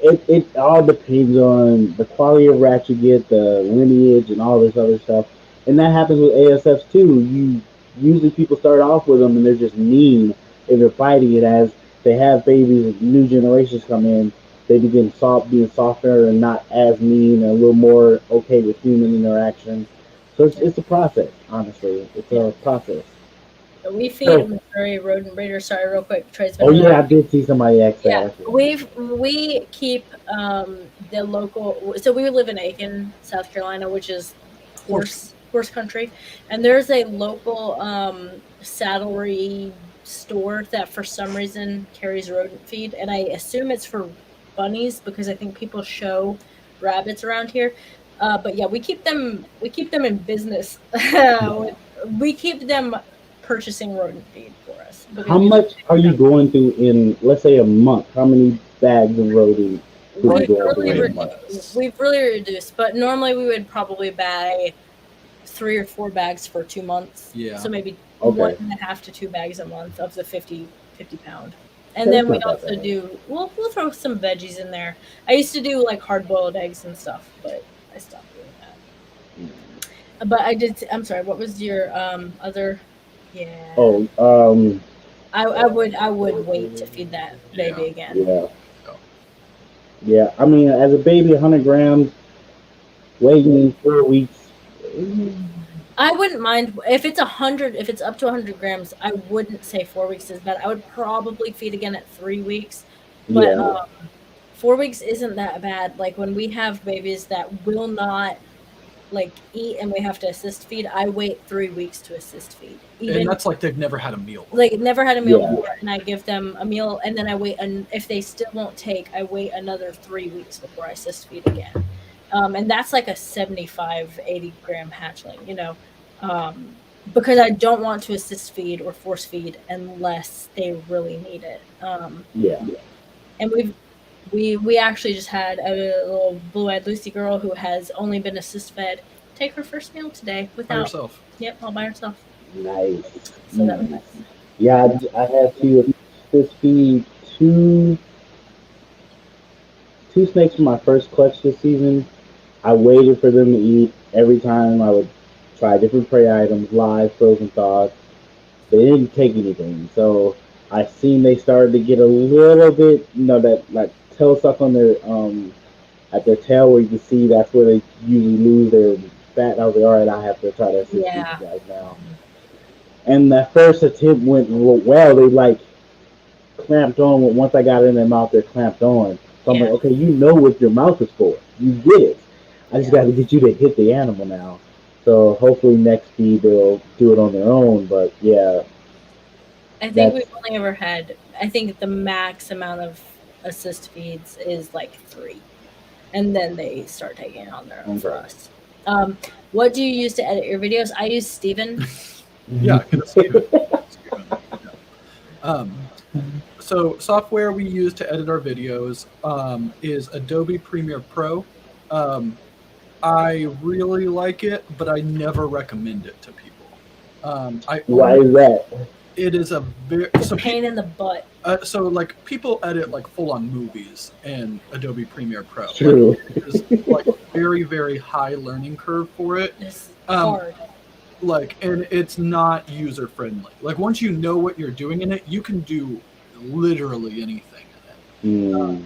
It all depends on the quality of rat you get, the lineage, and all this other stuff. And that happens with ASFs too. Usually people start off with them and they're just mean and they're fighting it. As they have babies, new generations come in, they begin being softer and not as mean and a little more okay with human interaction. So it's a process, honestly. It's a process. We feed a Missouri rodent breeder. Sorry, real quick. I did see somebody ask that. Yeah, we keep the local. So we live in Aiken, South Carolina, which is horse country, and there's a local saddlery store that for some reason carries rodent feed, and I assume it's for bunnies because I think people show rabbits around here. But yeah, we keep them in business. We keep them purchasing rodent feed for us. How much are you going through in, let's say, a month? How many bags of rodent food? We've really reduced, but normally we would probably buy 3 or 4 bags for 2 months. Yeah. So maybe 1.5 to 2 bags a month of the 50 pound. And then we That's not that also bad. do we'll throw some veggies in there. I used to do like hard boiled eggs and stuff, but I stopped doing that. But I did. I'm sorry. What was your other? Yeah, Oh, I would wait to feed that baby Yeah. again. yeah, yeah. I mean, as a baby, 100 grams, waiting 4 weeks. I wouldn't mind if it's 100. If it's up to 100 grams, I wouldn't say 4 weeks is bad. I would probably feed again at 3 weeks, but Yeah, 4 weeks isn't that bad. Like when we have babies that will not like eat and we have to assist feed, I wait 3 weeks to assist feed. And Even that's like they've never had a meal. like never had a meal Yeah. before, and I give them a meal, and then I wait. And if they still won't take, I wait another 3 weeks before I assist feed again. And that's like a 75, 80 gram hatchling, because I don't want to assist feed or force feed unless they really need it. yeah. And we actually just had a little blue-eyed Lucy girl who has only been assist fed take her first meal today By without. yourself. Yep, all by herself. Nice. So that was nice. Yeah, I had to assist feed two snakes for my first clutch this season. I waited for them to eat every time. I would try different prey items, live, frozen thawed. They didn't take anything, so I seen they started to get a little bit, that like tail suck on their at their tail where you can see that's where they usually lose their fat. I was like, all right, I have to try to assist these Yeah. guys now. And that first attempt went well. They like clamped on. Once I got it in their mouth, they're clamped on. So I'm Yeah. like, okay, you know what your mouth is for. You get it. I just got to get you to hit the animal now. So hopefully next feed they'll do it on their own. But yeah, I think that's we've only ever had. I think the max amount of assist feeds is like 3, and then they start taking it on their own for Okay. us. What do you use to edit your videos? I use Steven. Yeah, get a Steven. So software we use to edit our videos is Adobe Premiere Pro. I really like it, but I never recommend it to people. Why is that? It is a very It's a pain in the butt. so like people edit like full on movies in Adobe Premiere Pro. True. There's like very, very high learning curve for it. It's Um, hard. And it's not user friendly. Like once you know what you're doing in it, you can do literally anything in it. Mm,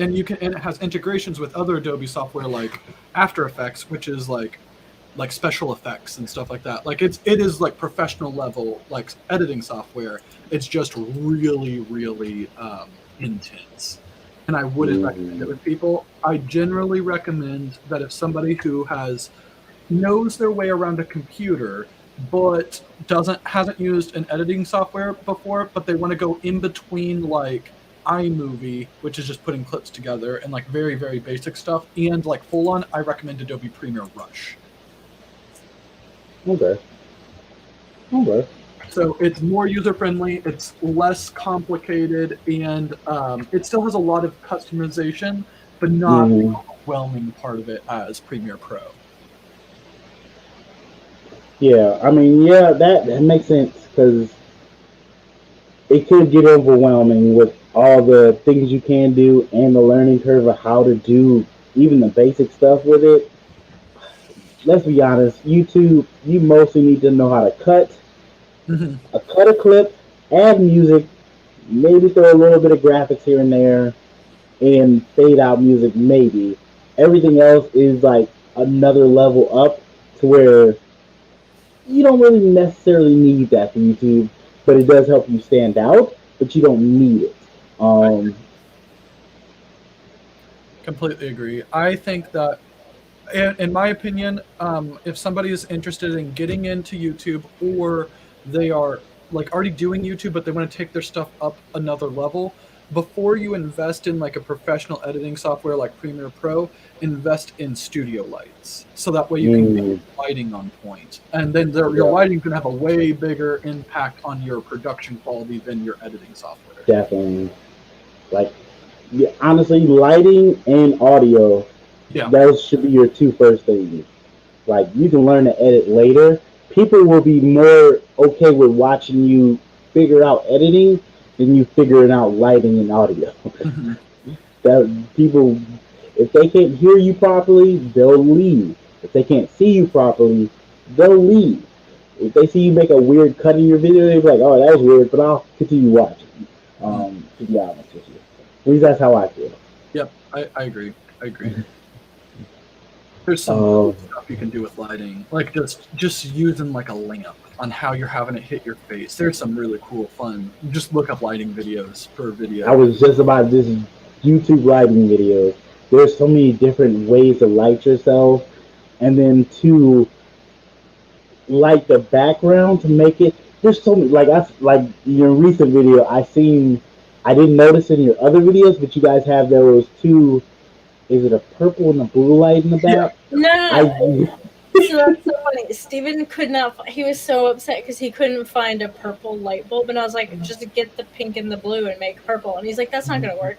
And it has integrations with other Adobe software like After Effects, which is like special effects and stuff like that. Like it is like professional level like editing software. It's just really, really intense. And I wouldn't recommend it with people. I generally recommend that if somebody who knows their way around a computer but hasn't used an editing software before, but they want to go in between like iMovie, which is just putting clips together, and like very, very basic stuff, and like full on, I recommend Adobe Premiere Rush. okay. Okay. So it's more user friendly, it's less complicated, and it still has a lot of customization, but not the overwhelming part of it as Premiere Pro. Yeah, I mean, yeah, that makes sense because it could get overwhelming with all the things you can do and the learning curve of how to do even the basic stuff with it. Let's be honest, YouTube, you mostly need to know how to cut a clip, add music, maybe throw a little bit of graphics here and there, and fade out music maybe. Everything else is like another level up to where you don't really necessarily need that for YouTube, but it does help you stand out, but you don't need it. Completely agree. I think that, in my opinion, if somebody is interested in getting into YouTube, or they are like already doing YouTube, but they want to take their stuff up another level, before you invest in like a professional editing software like Premiere Pro, invest in studio lights. So that way you can get your lighting on point. And then your lighting can have a way bigger impact on your production quality than your editing software. Definitely. Like, yeah, honestly, lighting and audio, those should be your two first things. Like, you can learn to edit later. People will be more okay with watching you figure out editing then you figuring out lighting and audio. Mhm. That people, if they can't hear you properly, they'll leave. If they can't see you properly, they'll leave. If they see you make a weird cut in your video, they'll be like, "Oh, that was weird," but I'll continue watching. To be honest with you, at least that's how I feel. Yep, I agree. I agree. There's some Oh. cool stuff you can do with lighting, like just using like a lamp on how you're having it hit your face. There's some really cool, fun. Just look up lighting videos per video. I was just about this YouTube lighting videos. There's so many different ways to light yourself, and then to light the background to make it. There's so many. Like your recent video, I didn't notice in your other videos, but you guys have those two. Is it a purple and a blue light in the back? No. So that's so funny. Steven could not. He was so upset because he couldn't find a purple light bulb, and I was like, just get the pink and the blue and make purple. And he's like, that's not gonna work.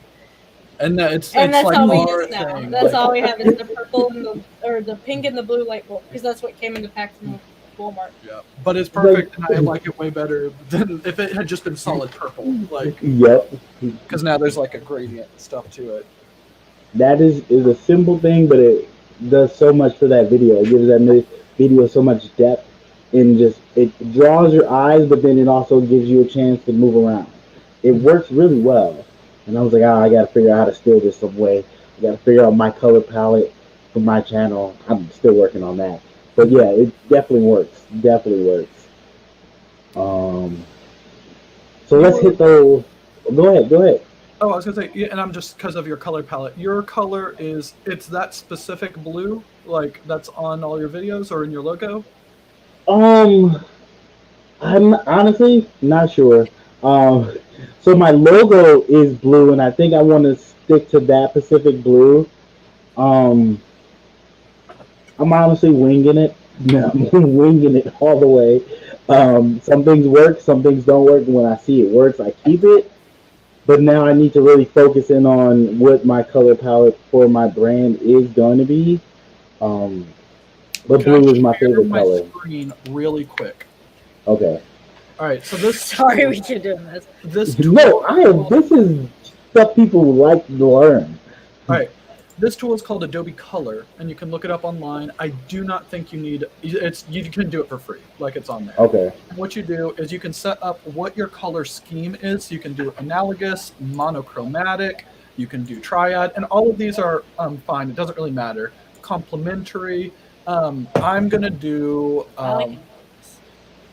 And it's And that's like all we our use now. thing. That's all we have is the purple and the pink and the blue light bulb because that's what came in the packs from Walmart. Yeah, but it's perfect, and I like it way better than if it had just been solid purple. Like, Yep. because now there's like a gradient stuff to it. That is a simple thing, but it does so much for that video. It gives that video so much depth, and just it draws your eyes, but then it also gives you a chance to move around. It works really well, and I was like, I got to figure out how to steal this some way. I got to figure out my color palette for my channel. I'm still working on that, but yeah, it definitely works. Definitely works. So let's hit those. Go ahead. Oh, I was gonna say, yeah, and I'm just because of your color palette. Your color it's that specific blue, like that's on all your videos or in your logo. I'm honestly not sure. So my logo is blue, and I think I want to stick to that Pacific blue. I'm honestly winging it. No, I'm winging it all the way. Some things work, some things don't work. When I see it works, I keep it. But now I need to really focus in on what my color palette for my brand is going to be. But blue is my favorite color. Screen really quick. Okay. All right, so this. Sorry, we keep doing this. This No, this is stuff people like to learn. All right, this tool is called Adobe Color, and you can look it up online. I do not think you need it's. You can do it for free, like it's on there. Okay. What you do is you can set up what your color scheme is. You can do analogous, monochromatic. You can do triad, and all of these are fine. It doesn't really matter. Complementary. I'm gonna do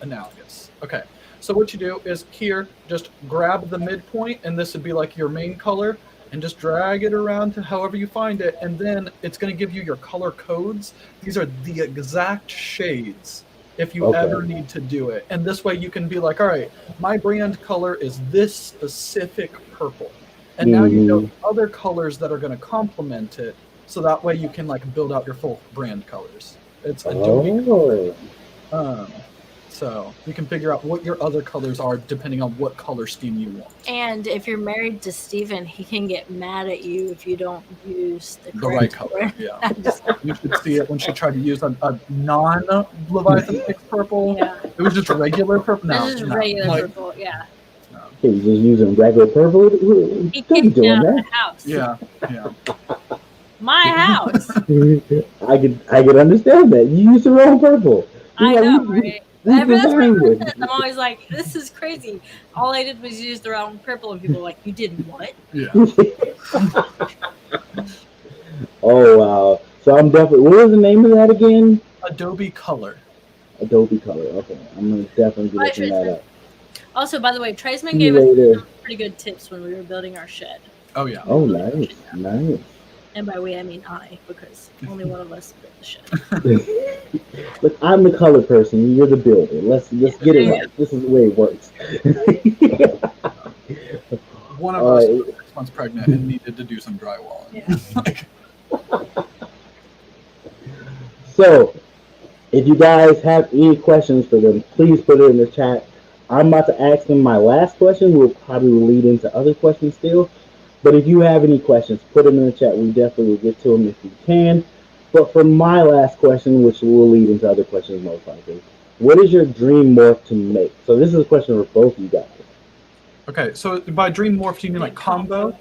analogous. Okay. So what you do is here, just grab the midpoint, and this would be like your main color, and just drag it around to however you find it, and then it's going to give you your color codes. These are the exact shades if you ever need to do it. And this way you can be like, all right, my brand color is this specific purple. And now you know the other colors that are going to complement it, so that way you can like build out your full brand colors. It's Adobe. So you can figure out what your other colors are depending on what color scheme you want. And if you're married to Steven, he can get mad at you if you don't use the right color. Yeah. You should see it when she tried to use a non-Leviathan purple. Yeah. It was just regular purple. No, it's just regular purple, yeah. He's just using regular purple. He kicked me out of the house. Yeah. My house. I could understand that. You use the wrong purple. I know, right? I'm always like, this is crazy. All I did was use the wrong purple, and people are like, you did what? Yeah. Oh, wow. So I'm definitely, what was the name of that again? Adobe Color. Adobe Color, okay. I'm going to definitely be looking that up. Also, by the way, Treisman gave us some pretty good tips when we were building our shed. Oh, yeah. Oh, nice. Nice. And by we, I mean I, because only one of us built the shed. Look, I'm the color person. You're the builder. Let's get it right. This is the way it works. One of us was 6 months pregnant and needed to do some drywall. Yeah. So, if you guys have any questions for them, please put it in the chat. I'm about to ask them my last question. We'll probably lead into other questions still. But if you have any questions, put them in the chat. We definitely will get to them if we can. But for my last question, which will lead into other questions most likely, what is your dream morph to make? So this is a question for both of you guys. Okay, so by dream morph, do you mean like combo?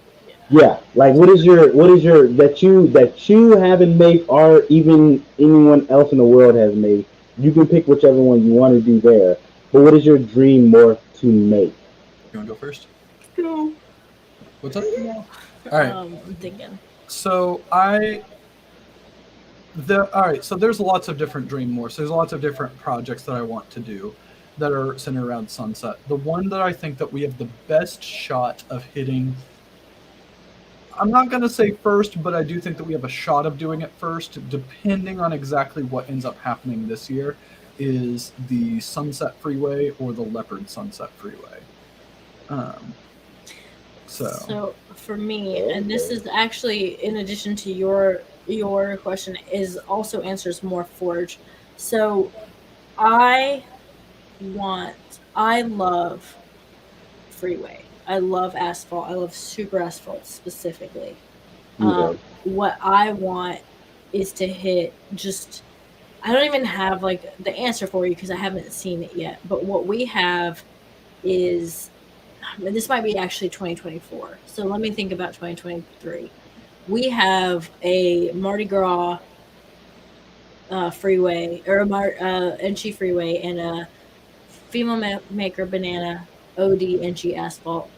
Yeah, like what is your that you haven't made or even anyone else in the world has made? You can pick whichever one you want to do there. But what is your dream morph to make? You want to go first? Go. What's up? No. All right. I'm thinking. So all right. So there's lots of different dream morphs. There's lots of different projects that I want to do that are centered around sunset. The one that I think that we have the best shot of hitting. I'm not going to say first, but I do think that we have a shot of doing it first, depending on exactly what ends up happening this year, is the Sunset Freeway or the Leopard Sunset Freeway. So for me, and this is actually in addition to your question, is also answers more Forge. So I love freeway. I love asphalt. I love super asphalt specifically. Okay. What I want is to hit just. I don't even have like the answer for you because I haven't seen it yet. But what we have is, this might be actually 2024. So let me think about 2023. We have a Mardi Gras freeway or a NG freeway and a female maker banana OD NG asphalt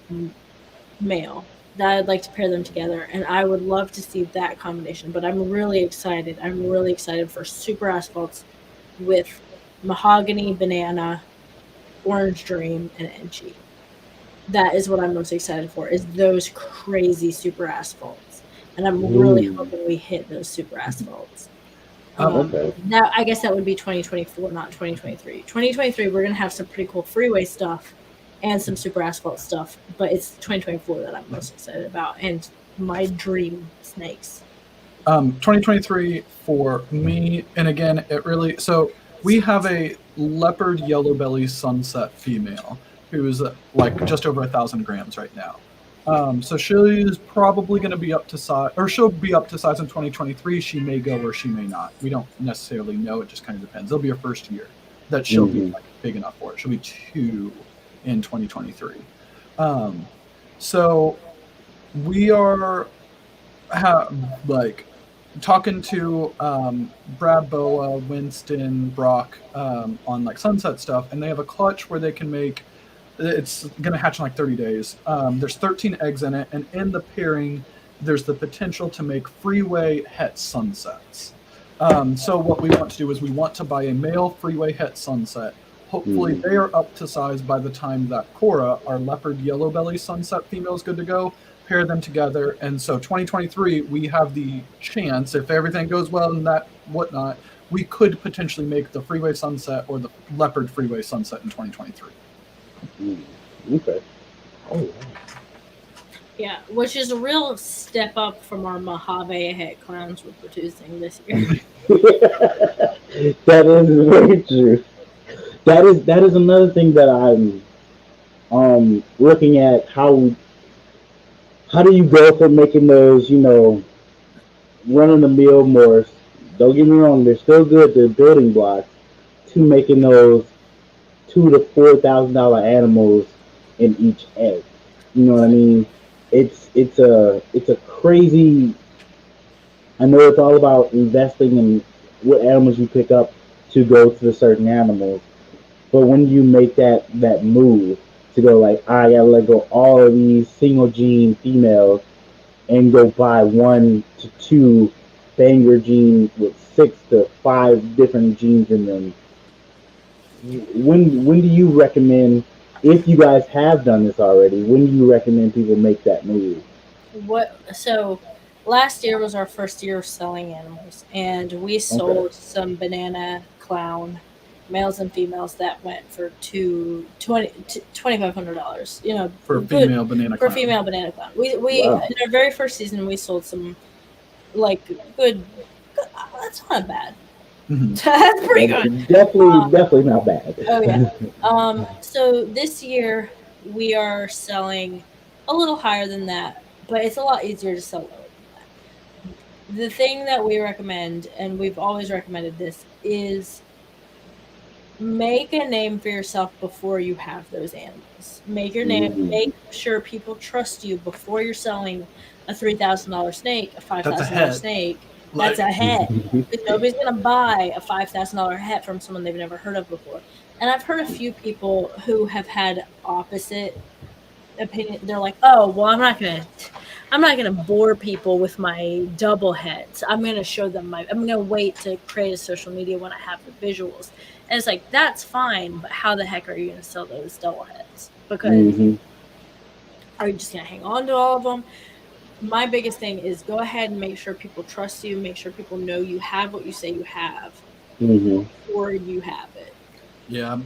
male that I'd like to pair them together, and I would love to see that combination. But I'm really excited. I'm really excited for super asphalts with mahogany, banana, orange dream, and NG. That is what I'm most excited for. Is those crazy super asphalts, and I'm really hoping we hit those super asphalts. Okay. Now, I guess that would be 2024, not 2023. 2023, we're gonna have some pretty cool freeway stuff and some super asphalt stuff, but it's 2024 that I'm most excited about, and my dream snakes. 2023 for me, and again, it really. So we have a leopard yellow belly sunset female who's like just over 1,000 grams right now. So she's probably going to be up to size, or she'll be up to size in 2023. She may go or she may not. We don't necessarily know. It just kind of depends. It'll be her first year that she'll be like big enough for it. She'll be 2 in 2023. So we are like talking to Brad Boa, Winston, Brock on like sunset stuff, and they have a clutch where they can make. It's going to hatch in like 30 days. There's 13 eggs in it, and in the pairing, there's the potential to make freeway het sunsets. So what we want to do is we want to buy a male freeway het sunset. Hopefully they are up to size by the time that Cora, our leopard yellow belly sunset female, is good to go. Pair them together, and so 2023 we have the chance, if everything goes well and that whatnot, we could potentially make the freeway sunset or the leopard freeway sunset in 2023. Okay. Oh, wow. Yeah, which is a real step up from our Mojave het clowns we're producing this year. That is very true. That is another thing that I'm looking at. How do you go from making those, run of the mill morphs? Don't get me wrong, they're still good, they're building blocks, to making those $2,000 to $4,000 animals in each egg. You know what I mean? It's a crazy. I know it's all about investing in what animals you pick up to go to the certain animals, but when you make that move to go like, I gotta let go all of these single gene females and go buy 1 to 2 banger genes with 6 to 5 different genes in them. When do you recommend, if you guys have done this already, when do you recommend people make that move? So last year was our first year of selling animals, and we sold some banana clown males and females that went for $2,500. For female banana clown. Female banana clown. We wow. In our very first season we sold some like good. That's not bad. Mm-hmm. That's pretty good. Definitely not bad. Oh yeah. So this year we are selling a little higher than that, but it's a lot easier to sell lower than that. The thing that we recommend, and we've always recommended this, is make a name for yourself before you have those animals. Make your name. Mhm. Make sure people trust you before you're selling a $3,000 snake, a That's a $5,000 head. snake. Like, That's a head. Because nobody's gonna buy a $5,000 hat from someone they've never heard of before. And I've heard a few people who have had opposite opinion. They're like, "Oh, well, I'm not gonna bore people with my double heads. I'm gonna show them I'm gonna wait to create a social media when I have the visuals." And it's like, that's fine, but how the heck are you gonna sell those double heads? Because Mhm. are you just gonna hang on to all of them? My biggest thing is go ahead and make sure people trust you, make sure people know you have what you say you have Mhm. before you have it. yeah,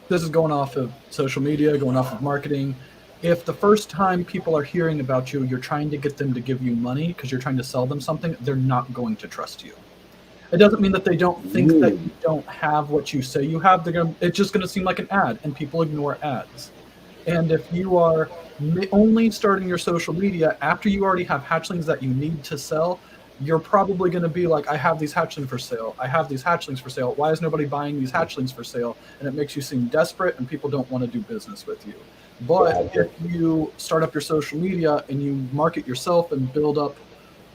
this is going off of social media, going off of marketing. If the first time people are hearing about you, you're trying to get them to give you money because you're trying to sell them something, they're not going to trust you. It doesn't mean that they don't think that you don't have what you say you have. It's just going to seem like an ad, and people ignore ads. And if you are only starting your social media after you already have hatchlings that you need to sell, you're probably going to be like, I have these hatchlings for sale. I have these hatchlings for sale. Why is nobody buying these hatchlings for sale? And it makes you seem desperate, and people don't want to do business with you. But if you start up your social media and you market yourself and build up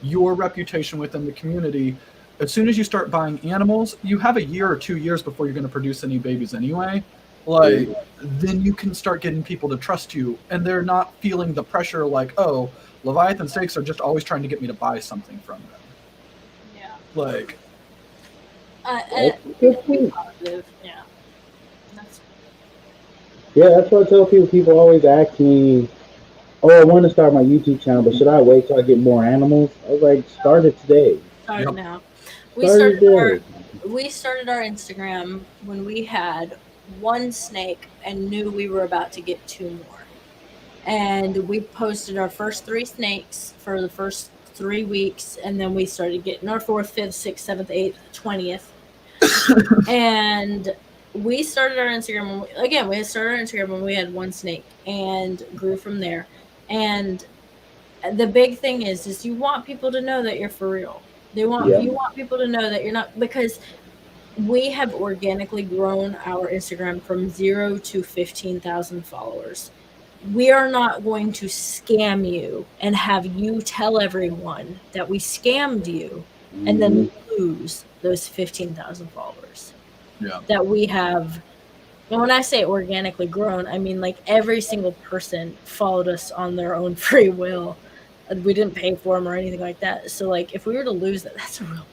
your reputation within the community, as soon as you start buying animals, you have a year or 2 years before you're going to produce any babies anyway. Like, then you can start getting people to trust you, and they're not feeling the pressure like, oh, Leviathan Snakes are just always trying to get me to buy something from them. Yeah. Like, Be positive. Yeah. Yeah, that's what I tell people. People always ask me, "Oh, I want to start my YouTube channel, but should I wait till I get more animals?" I was like, "Start it today. Start Yep. now. Start it today." We started our Instagram when we had one snake and knew we were about to get 2 more. And we posted our first 3 snakes for the first 3 weeks, and then we started getting our 4th, 5th, 6th, 7th, 8th, 20th. And we started our Instagram we started our Instagram when we had one snake and grew from there. And the big thing is you want people to know that you're for real. You want people to know that you're not, because we have organically grown our Instagram from 0 to 15,000 followers. We are not going to scam you and have you tell everyone that we scammed you and then lose those 15,000 followers. Yeah. That we have. And when I say organically grown, I mean like every single person followed us on their own free will. We didn't pay for them or anything like that. So like if we were to lose that, that's a real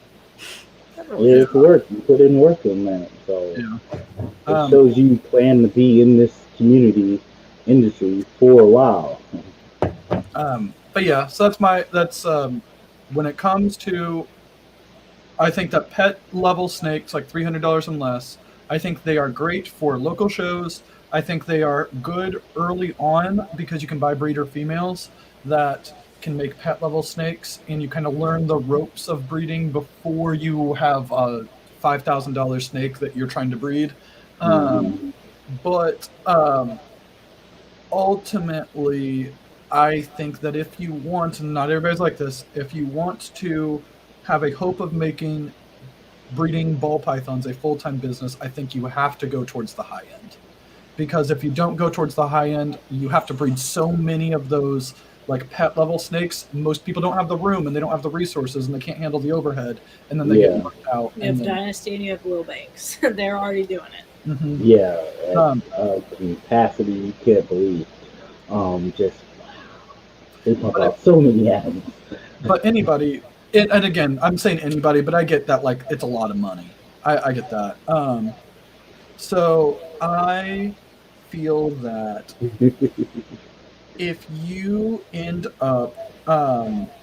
It's work. You put in work in that, so Yeah. it shows you plan to be in this industry for a while. But yeah, so that's when it comes to, I think that pet level snakes, like $300 and less, I think they are great for local shows. I think they are good early on because you can buy breeder females that can make pet level snakes, and you kind of learn the ropes of breeding before you have a $5,000 snake that you're trying to breed. But ultimately, I think that if you want, and not everybody's like this, if you want to have a hope of making breeding ball pythons a full-time business, I think you have to go towards the high end. Because if you don't go towards the high end, you have to breed so many of those like pet level snakes. Most people don't have the room and they don't have the resources and they can't handle the overhead, and then they get burnt out. You have Dynasty and you have Wilbanks. They're already doing it. Mm-hmm. Yeah, capacity you can't believe. Just they pump out so many animals. But anybody, and again, I'm saying anybody, but I get that like it's a lot of money. I get that. So I feel that if you end up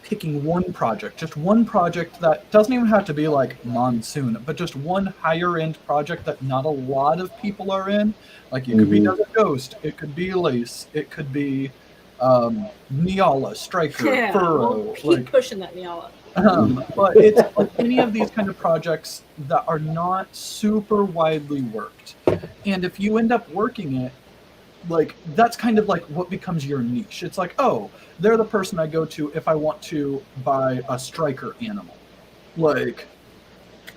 picking one project, just one project that doesn't even have to be like Monsoon, but just one higher end project that not a lot of people are in, like it could be Desert Ghost, it could be Lace, it could be Neala, Striker, Furrow. We'll keep pushing that Neala. But it's like any of these kind of projects that are not super widely worked. And if you end up working it, like that's kind of like what becomes your niche. It's like, oh, they're the person I go to if I want to buy a striker animal. Like,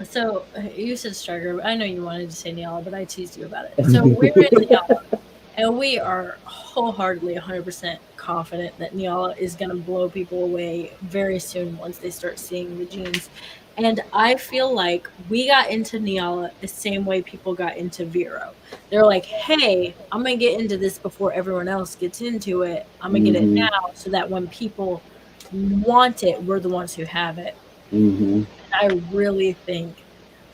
So you said Striker. I know you wanted to say Neala, but I teased you about it. So we're in Neala, and we are wholeheartedly 100% confident that Neala is going to blow people away very soon once they start seeing the genes. And I feel like we got into Neala the same way people got into Vero. They're like, hey, I'm going to get into this before everyone else gets into it. I'm going to get it Mhm. now so that when people want it, we're the ones who have it. Mm-hmm. I really think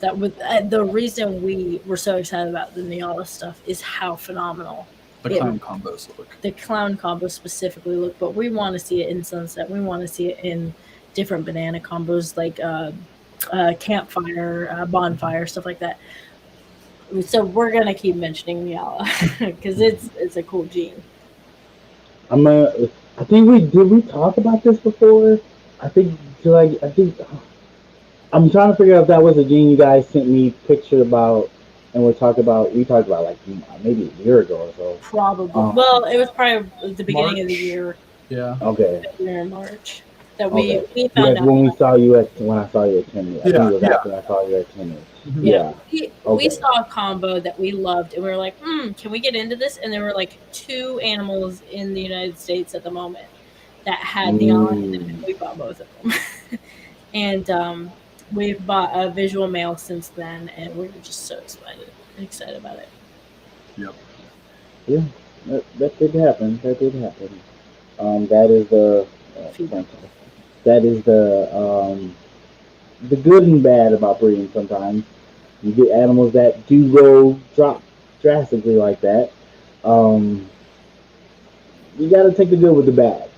that with the reason we were so excited about the Neala stuff is how phenomenal The clown combos look. the clown combo specifically look, but we want to see it in Sunset. We want to see it in different banana combos like campfire, bonfire, stuff like that. So we're gonna keep mentioning Neala because it's a cool gene. I think we talk about this before. I think I think I'm trying to figure out if that was a gene you guys sent me picture about, and we talked about like maybe a year ago or so. Probably. Well, it was probably the beginning of the March. year. Yeah. Okay. February or March that we Okay. found Yes, out. when I saw you at Kenny. I think it was after I saw you at Kenny. Mhm. Yeah. We Okay. saw a combo that we loved, and we were like, can we get into this? And there were like 2 animals in the United States at the moment that had Neala in them, and we bought both of them. And we've bought a visual male since then, and we were just so excited about it. Yep. Yeah. That did happen. That did happen. That is that is the good and bad about breeding. Sometimes you get animals that do drop drastically like that. Um, you got to take the good with the bad.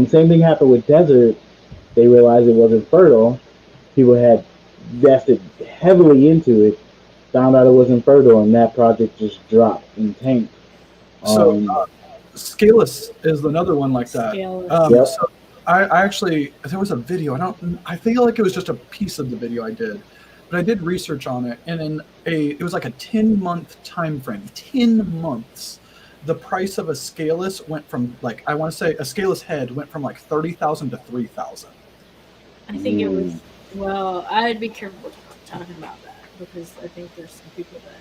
Same thing happened with desert. They realized it wasn't fertile. People had invested heavily into it, found out it wasn't fertile, and that project just dropped and tanked. So Scalus is another one like that. Scalus. So I actually, there was a video. I feel like it was just a piece of the video I did, but I did research on it, and it was like a 10-month time frame. 10 months. The price of a Scalus went from like, I want to say a Scalus head went from like 30,000 to 3,000. I think it was. Well, I'd be careful talking about that because I think there's some people that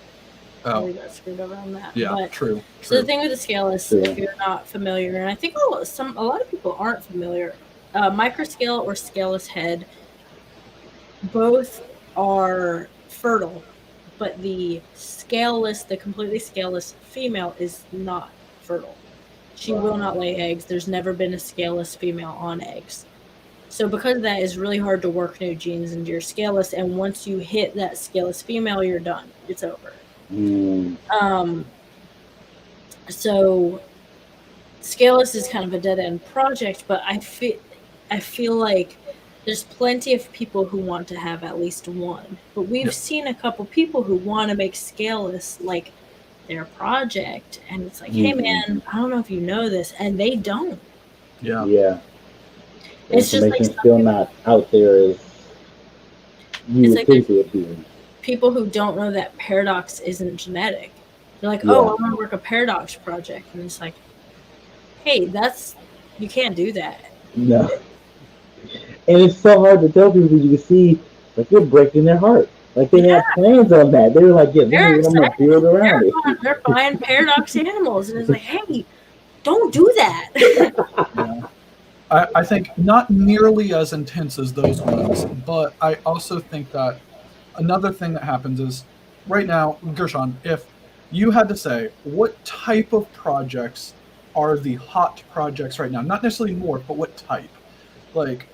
probably got screwed over on that. Yeah, but, true. So the thing with the Scalus, if you're not familiar, and I think a lot of people aren't familiar, microscale or Scalus head, both are fertile, but the completely scaleless female is not fertile. She will not lay eggs. There's never been a scaleless female on eggs. So because of that, it's really hard to work new genes into your scaleless, and once you hit that scaleless female, you're done. It's over. So scaleless is kind of a dead end project, but I feel like there's plenty of people who want to have at least one. But we've seen a couple people who want to make scaleless like their project, and it's like, hey man, I don't know if you know this, and they don't. Yeah. The it's just like still not out there as you would think it would be. People who don't know that paradox isn't genetic. They're like, oh, I want to work a paradox project, and it's like, hey, you can't do that. No. And it's so hard to tell people because you can see like you're breaking their heart. Like they had plans on that. They were like, yeah, this is what I'm gonna build around it. They're buying paradox animals, and it's like, hey, don't do that. I think not nearly as intense as those ones, but I also think that another thing that happens is right now, Gershon, if you had to say what type of projects are the hot projects right now, not necessarily more, but what type? Like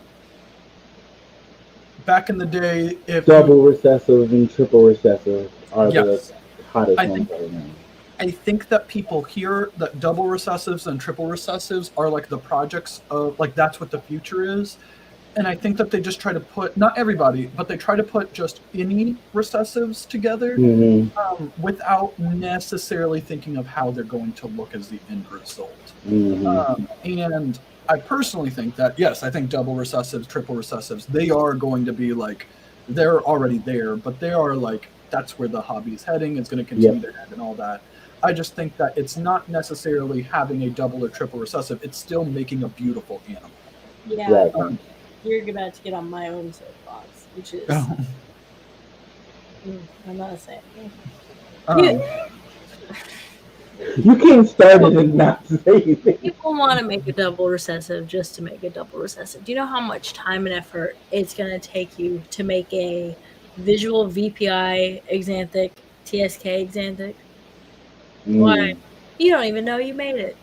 back in the day, if double recessive and triple recessive are the hottest ones right now. I think that people hear that double recessives and triple recessives are like the projects of like that's what the future is. And I think that they just try to put, not everybody, but they try to put just any recessives together without necessarily thinking of how they're going to look as the end result. And I personally think that, yes, I think double recessives, triple recessives, they are going to be like, they're already there, but they are like, that's where the hobby is heading. It's going to continue to head and all that. I just think that it's not necessarily having a double or triple recessive. It's still making a beautiful animal. Yeah. You're about to get on my own soapbox, which is I'm not saying. Um, You can't start it and not say anything. People want to make a double recessive just to make a double recessive. Do you know how much time and effort it's going to take you to make a visual VPI exanthic, TSK exanthic? Why? You don't even know you made it.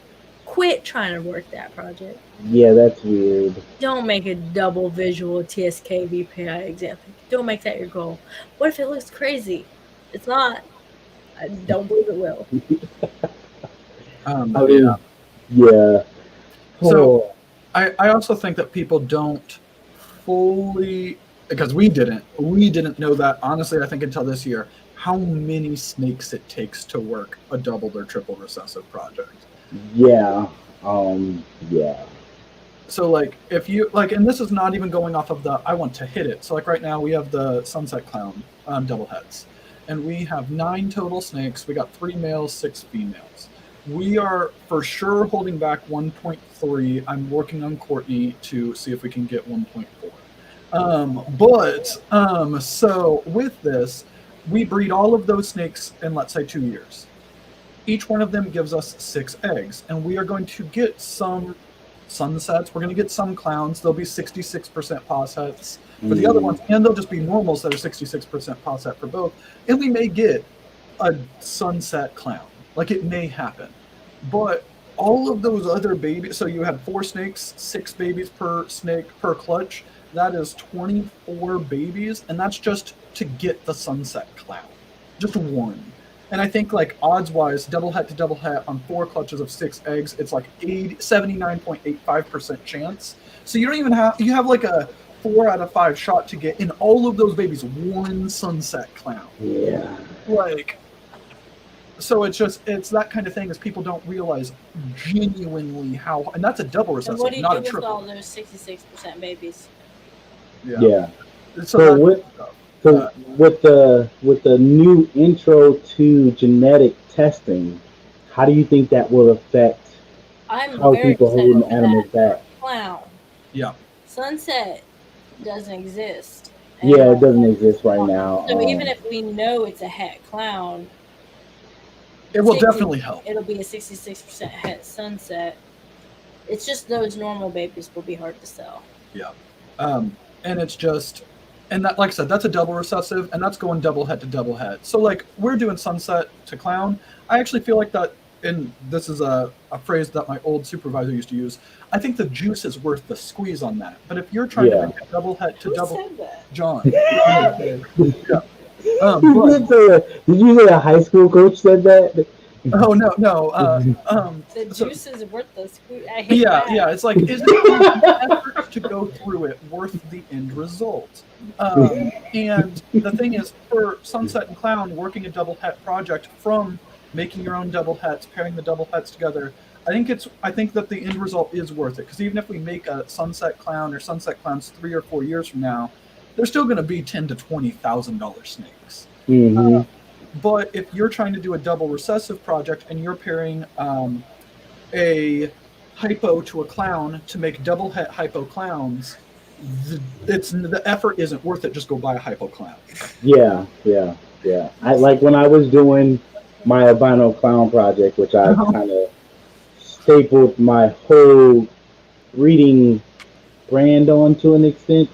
Quit trying to work that project. Yeah, that's weird. Don't make a double visual TSK VPI exanthic. Don't make that your goal. What if it looks crazy? It's not. I don't believe it will. I mean, yeah. So I also think that people don't fully, because we didn't know that, honestly, I think until this year, how many snakes it takes to work a double or triple recessive project. Yeah. Yeah. So like if you like, and this is not even going off of the I want to hit it. So like right now we have the Sunset Clown double heads, and we have 9 total snakes. We got 3 males, 6 females. We are for sure holding back 1.3. I'm working on Courtney to see if we can get 1.4. So with this, we breed all of those snakes in, let's say, 2 years. Each one of them gives us 6 eggs, and we are going to get some sunsets. We're going to get some clowns. They'll be 66% possets for the other ones, and they'll just be normals that are 66% posset for both. And we may get a sunset clown. Like, it may happen. But all of those other babies, so you had 4 snakes, 6 babies per snake per clutch. That is 24 babies, and that's just to get the sunset clown. Just one. And I think, like, odds-wise, double het to double het on 4 clutches of 6 eggs, it's like 79.85% chance. So you don't even have, you have like a 4 out of 5 shot to get in all of those babies one sunset clown. Yeah. Like, so it's that kind of thing, is people don't realize genuinely how, and that's a double And recessive, what do you not do a with triple. all those 66% babies? Yeah. So with the new intro to genetic testing, how do you think that will affect I'm how very people excited hold for animals that back? clown. Yeah. Sunset doesn't exist. Yeah, it doesn't exist right now. So even if we know it's a het clown, it will definitely help. It'll be a 66% het sunset. It's just those normal babies will be hard to sell. Yeah. And it's just, and that, like I said, that's a double recessive, and that's going double het to double het. So like, we're doing sunset to clown. I actually feel like that, and this is a phrase that my old supervisor used to use, I think the juice is worth the squeeze on that. But if you're trying to make a double het to double, said that? John. Did you say a high school coach said that? Oh no. The juice is worth the squeeze. I hate that. Yeah. It's like, is the effort to go through it worth the end result? And the thing is, for Sunset and Clown, working a double het project from making your own double hets, pairing the double hets together, I think that the end result is worth it, because even if we make a Sunset Clown or Sunset Clowns 3 or 4 years from now, they're still going to be $10,000 to $20,000 snakes. Mm-hmm. But if you're trying to do a double recessive project and you're pairing a hypo to a clown to make double het hypo clowns, the effort isn't worth it. Just go buy a hypo clown. Yeah. I like when I was doing my albino clown project, which I kind of stapled my whole breeding brand on to an extent,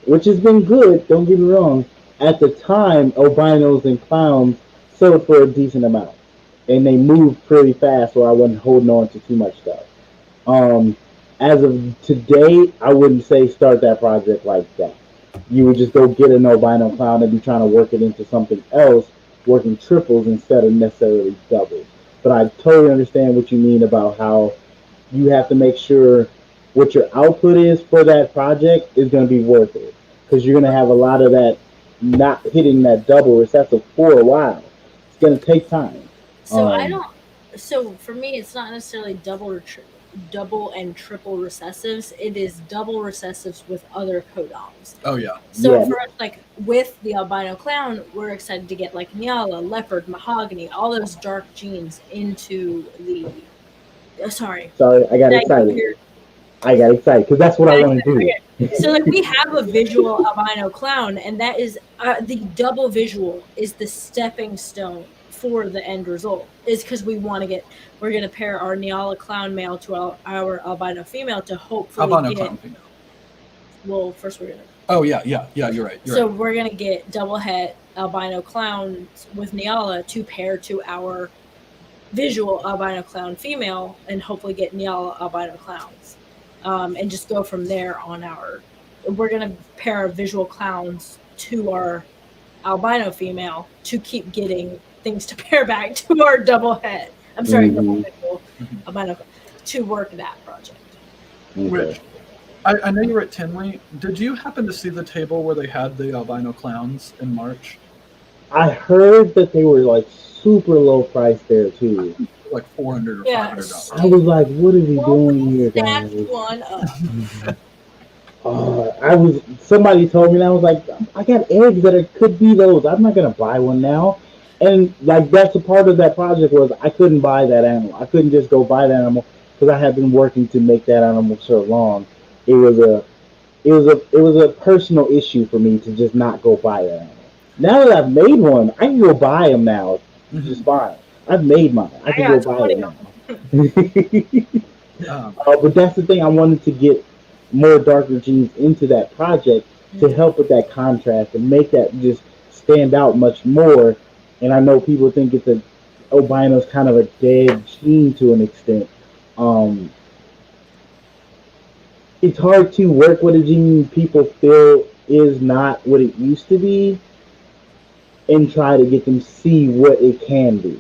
which has been good. Don't get me wrong. At the time, albinos and clowns sold for a decent amount, and they moved pretty fast, where I wasn't holding on to too much stuff. As of today, I wouldn't say start that project like that. You would just go get an albino clown and be trying to work it into something else, working triples instead of necessarily doubles. But I totally understand what you mean about how you have to make sure what your output is for that project is going to be worth it, because you're going to have a lot of that not hitting that double recessive for a while. It's going to take time. So so for me, it's not necessarily double and triple recessives. It is double recessives with other codoms. Oh yeah. So for us, like with the albino clown, we're excited to get like Nyala, leopard, mahogany, all those dark genes into the. Sorry, I got excited. I got excited because that's what I want to do. So like we have a visual albino clown, and that is the double visual is the stepping stone for the end result. Is because we're gonna pair our Neala clown male to our albino female to hopefully Albino get. clown female. Well, first we're gonna. Oh yeah, you're right. So we're gonna get double het albino clowns with Neala to pair to our visual albino clown female, and hopefully get Neala albino clowns, and just go from there on we're gonna pair our visual clowns to our albino female to keep getting things to pair back to our double het. I'm sorry, double visual albino to work that project. Rich, I know you were at Tinley. Did you happen to see the table where they had the albino clowns in March? I heard that they were like super low price there too. Like $400 or $500. I was like, what is he doing here, guys? One up. Somebody told me, and I was like, I got eggs that could be those. I'm not gonna buy one now. And like that's a part of that project was I couldn't buy that animal. I couldn't just go buy that animal because I had been working to make that animal so long. It was a personal issue for me to just not go buy that animal. Now that I've made one, I can go buy them now. Just fine. I've made mine. I can go buy it now. But that's the thing. I wanted to get more darker genes into that project to help with that contrast and make that just stand out much more. And I know people think albino's kind of a dead gene to an extent. It's hard to work with a gene people feel is not what it used to be and try to get them to see what it can be.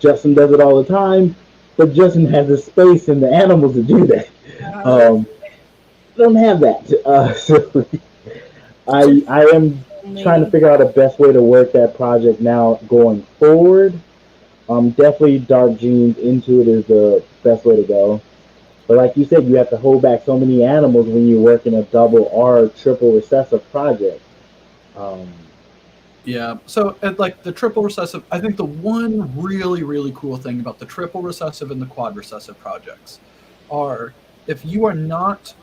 Justin does it all the time, but Justin has the space and the animals to do that. Don't have that. So I am trying to figure out the best way to work that project now going forward. Definitely dark genes into it is the best way to go. But like you said, you have to hold back so many animals when you work in a double or triple recessive project. Yeah, so like the triple recessive, I think the one really, really cool thing about the triple recessive and the quad recessive projects are if you are not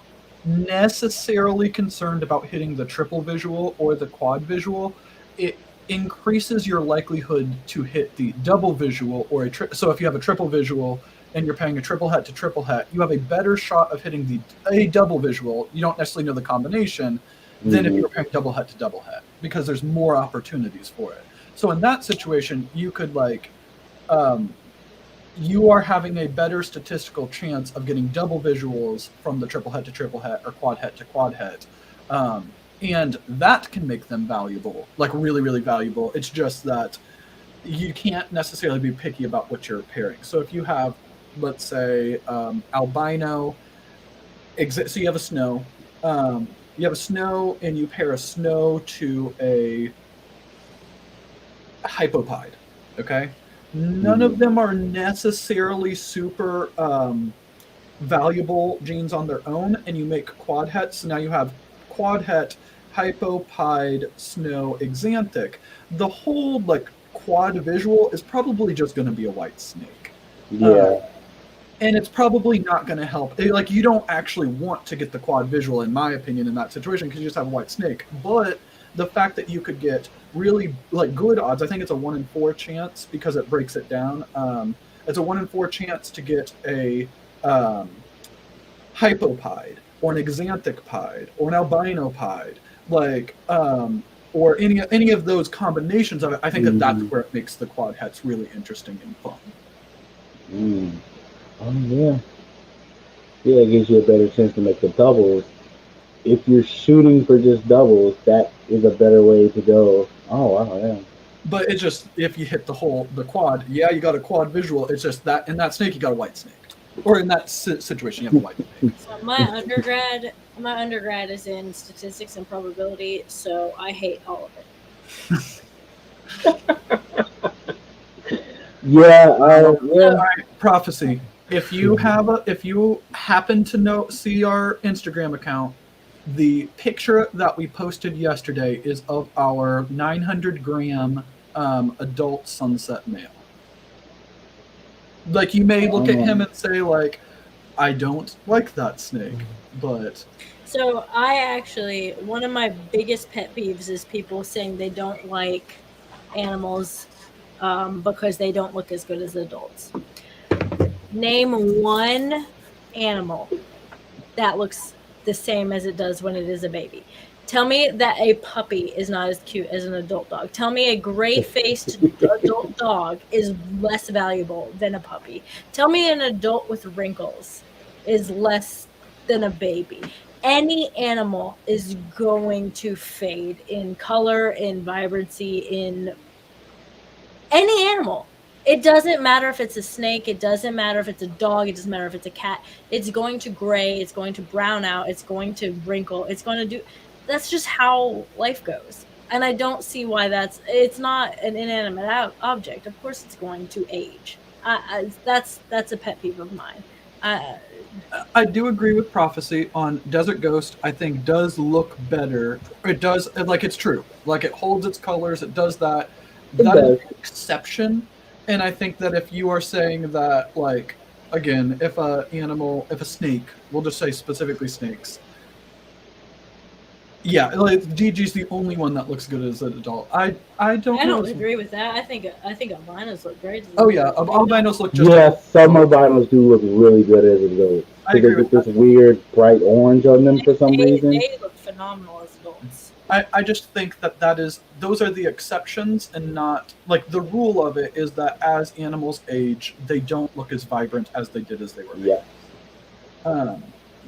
necessarily concerned about hitting the triple visual or the quad visual, it increases your likelihood to hit the double visual or so if you have a triple visual and you're pairing a triple het to triple het, you have a better shot of hitting a double visual. You don't necessarily know the combination than if you're pairing double het to double het, because there's more opportunities for it. So in that situation, you could you are having a better statistical chance of getting double visuals from the triple het to triple het or quad het to quad het. And that can make them valuable, like really, really valuable. It's just that you can't necessarily be picky about what you're pairing. So if you have, let's say, albino, so you have a snow, and you pair a snow to a hypopide, okay? None of them are necessarily super valuable genes on their own, and you make quad hets. So now you have quad het, hypopide, snow, exanthic. The whole quad visual is probably just going to be a white snake. Yeah. And it's probably not going to help. You don't actually want to get the quad visual, in my opinion, in that situation, because you just have a white snake. But the fact that you could get really good odds, I think it's a 1 in 4 chance because it breaks it down. It's a 1 in 4 chance to get a hypopide or an exanthic pied or an albino pied, or any of those combinations of it. I think that's where it makes the quad hets really interesting and fun. Oh yeah. Yeah, it gives you a better chance to make the doubles. If you're shooting for just doubles, that is a better way to go. Oh wow, yeah. But it's just if you hit the quad, yeah, you got a quad visual. It's just that in that snake you got a white snake, or in that situation you have a white snake. So my undergrad is in statistics and probability, so I hate all of it. Yeah. All right, prophecy. If you happen to see our Instagram account, the picture that we posted yesterday is of our 900-gram adult sunset male. You may look at him and say I don't like that snake, but So one of my biggest pet peeves is people saying they don't like animals because they don't look as good as adults. Name one animal that looks the same as it does when it is a baby. Tell me that a puppy is not as cute as an adult dog. Tell me a gray-faced adult dog is less valuable than a puppy. Tell me an adult with wrinkles is less than a baby. Any animal is going to fade in color, in vibrancy, in any animal. It doesn't matter if it's a snake, it doesn't matter if it's a dog, it doesn't matter if it's a cat. It's going to gray, it's going to brown out, it's going to wrinkle, it's going to do. That's just how life goes. And I don't see why it's not an inanimate object. Of course, it's going to age. That's a pet peeve of mine. I do agree with Prophecy on Desert Ghost. I think does look better. It does, like, it's true. Like, it holds its colors. It does that. That is an exception. And I think that if you are saying that, like, again, if a snake, we'll just say specifically snakes. Yeah, like, DG's the only one that looks good as an adult. I don't agree with that. I think albinos look great. Oh yeah, albinos look just. Yeah, some albinos do look really good as adults. I agree with this weird bright orange on them for some reason. They look phenomenal as adults. I just think those are the exceptions and not, like, the rule of it is that as animals age, they don't look as vibrant as they did as they were babies. Yeah.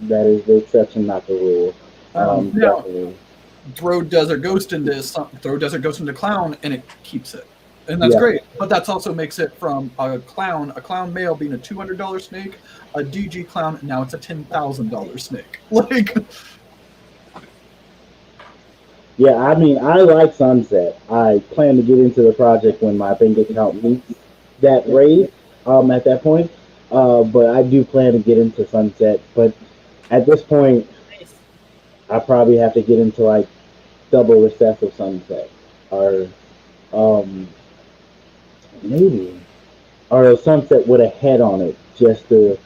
That is the exception, not the rule. Now, throw Desert Ghost into Clown, and it keeps it, and that's great. But that's also makes it from a clown male being a $200 snake, a DG clown, now it's a $10,000 snake. Like, yeah, I mean, I like Sunset. I plan to get into the project when my bank account meets that rate at that point. But I do plan to get into Sunset. But at this point, I probably have to get into like double recessive Sunset, or maybe, or a Sunset with a head on it, just to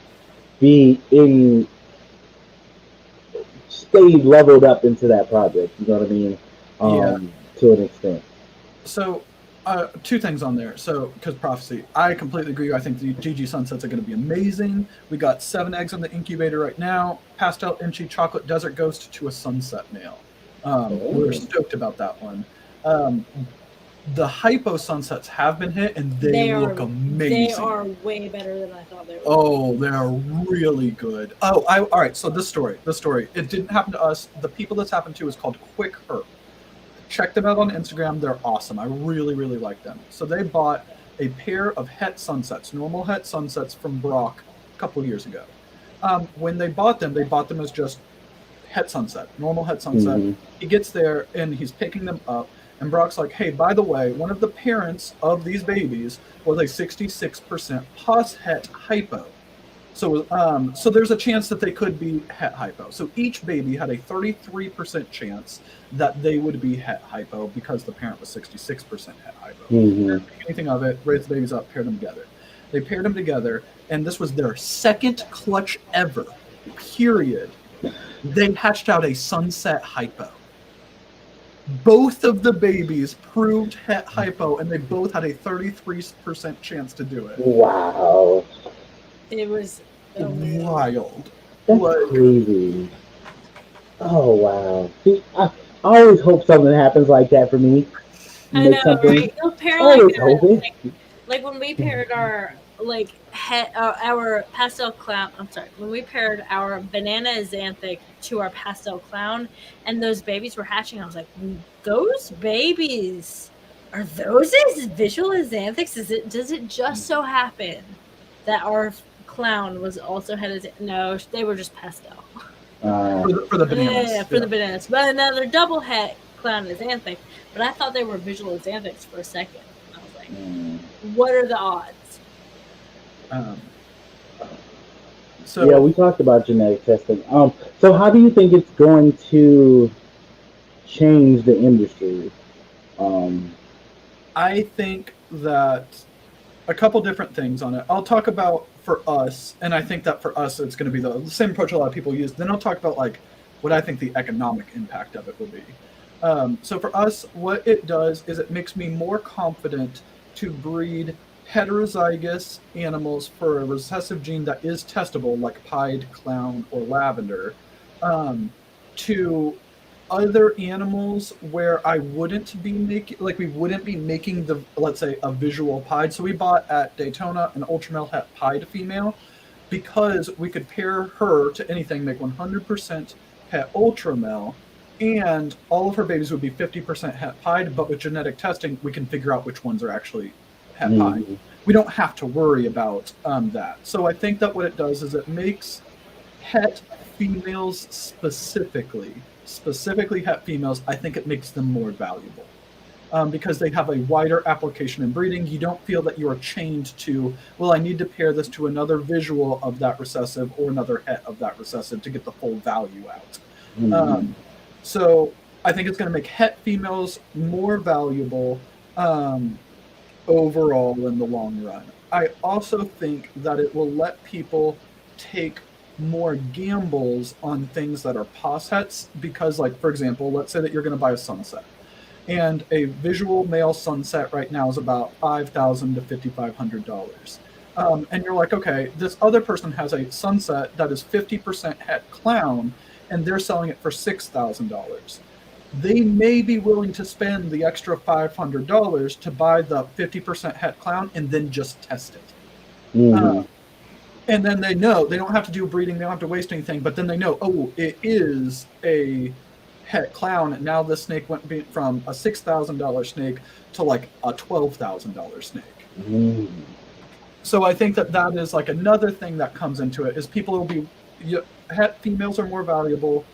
stay leveled up into that project. You know what I mean? To an extent. So, two things on there. So, because Prophecy, I completely agree. I think the GG Sunsets are going to be amazing. We got 7 eggs in the incubator right now. Pastel Inchy Chocolate Desert Ghost to a Sunset male. We're stoked about that one. The Hypo Sunsets have been hit, and they look amazing. They are way better than I thought they were. Oh, they're really good. Oh, all right. So this story. It didn't happen to us. The people this happened to is called Quick Herp. Check them out on Instagram. They're awesome. I really, really like them. So they bought a pair of Het Sunsets, normal Het Sunsets from Brock a couple years ago. When they bought them as just Het Sunset, normal Het Sunset. Mm-hmm. He gets there and he's picking them up. And Brock's like, hey, by the way, one of the parents of these babies was a 66% pus Het hypo. So there's a chance that they could be Het hypo. So each baby had a 33% chance that they would be Het hypo because the parent was 66% Het hypo. Mm-hmm. Didn't think anything of it, raised the babies up, paired them together. They paired them together, and this was their second clutch ever, period. They hatched out a Sunset hypo. Both of the babies proved Het hypo, and they both had a 33% chance to do it. Wow. It was wild. That's crazy. Oh, wow. See, I always hope something happens like that for me. I know, right? Like when we paired our our pastel clown. I'm sorry. When we paired our banana xanthic to our pastel clown, and those babies were hatching, I was like, those babies, are those as visual as xanthics? Does it just so happen that our clown was also headed? No, they were just pastel. For the bananas. Yeah, for the bananas. But now they're double het clown and xanthic. But I thought they were visual xanthics for a second. I was like, what are the odds? So yeah, we talked about genetic testing. So how do you think it's going to change the industry? I think that a couple different things on it. I'll talk about for us, and I think that for us it's going to be the same approach a lot of people use. Then I'll talk about like what I think the economic impact of it would be. So for us, what it does is it makes me more confident to breed heterozygous animals for a recessive gene that is testable, like pied, clown, or lavender, to other animals where I wouldn't be making, like we wouldn't be making the, let's say, a visual pied. So we bought at Daytona an ultramale het pied female because we could pair her to anything, make 100% het ultramale, and all of her babies would be 50% het pied, but with genetic testing, we can figure out which ones are actually het pied. We don't have to worry about that. So I think that what it does is it makes het females specifically het females, I think it makes them more valuable because they have a wider application in breeding. You don't feel that you are chained to, well, I need to pair this to another visual of that recessive or another het of that recessive to get the full value out. So I think it's going to make het females more valuable overall in the long run. I also think that it will let people take more gambles on things that are POS hets because, like, for example, let's say that you're going to buy a sunset, and a visual male sunset right now is about $5,000 to $5,500. And you're like, okay, this other person has a sunset that is 50% het clown, and they're selling it for $6,000. They may be willing to spend the extra $500 to buy the 50% het clown and then just test it. And then they know they don't have to do breeding, they don't have to waste anything, but then they know, oh, it is a het clown. And now this snake went from a $6,000 snake to like a $12,000 snake. So I think that that is like another thing that comes into it is people will be, het females are more valuable.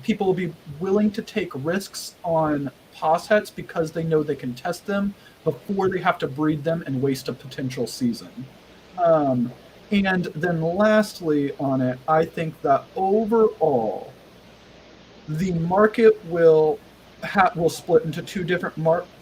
People will be willing to take risks on POS hets because they know they can test them before they have to breed them and waste a potential season. And then lastly on it, I think that overall, the market will split into two different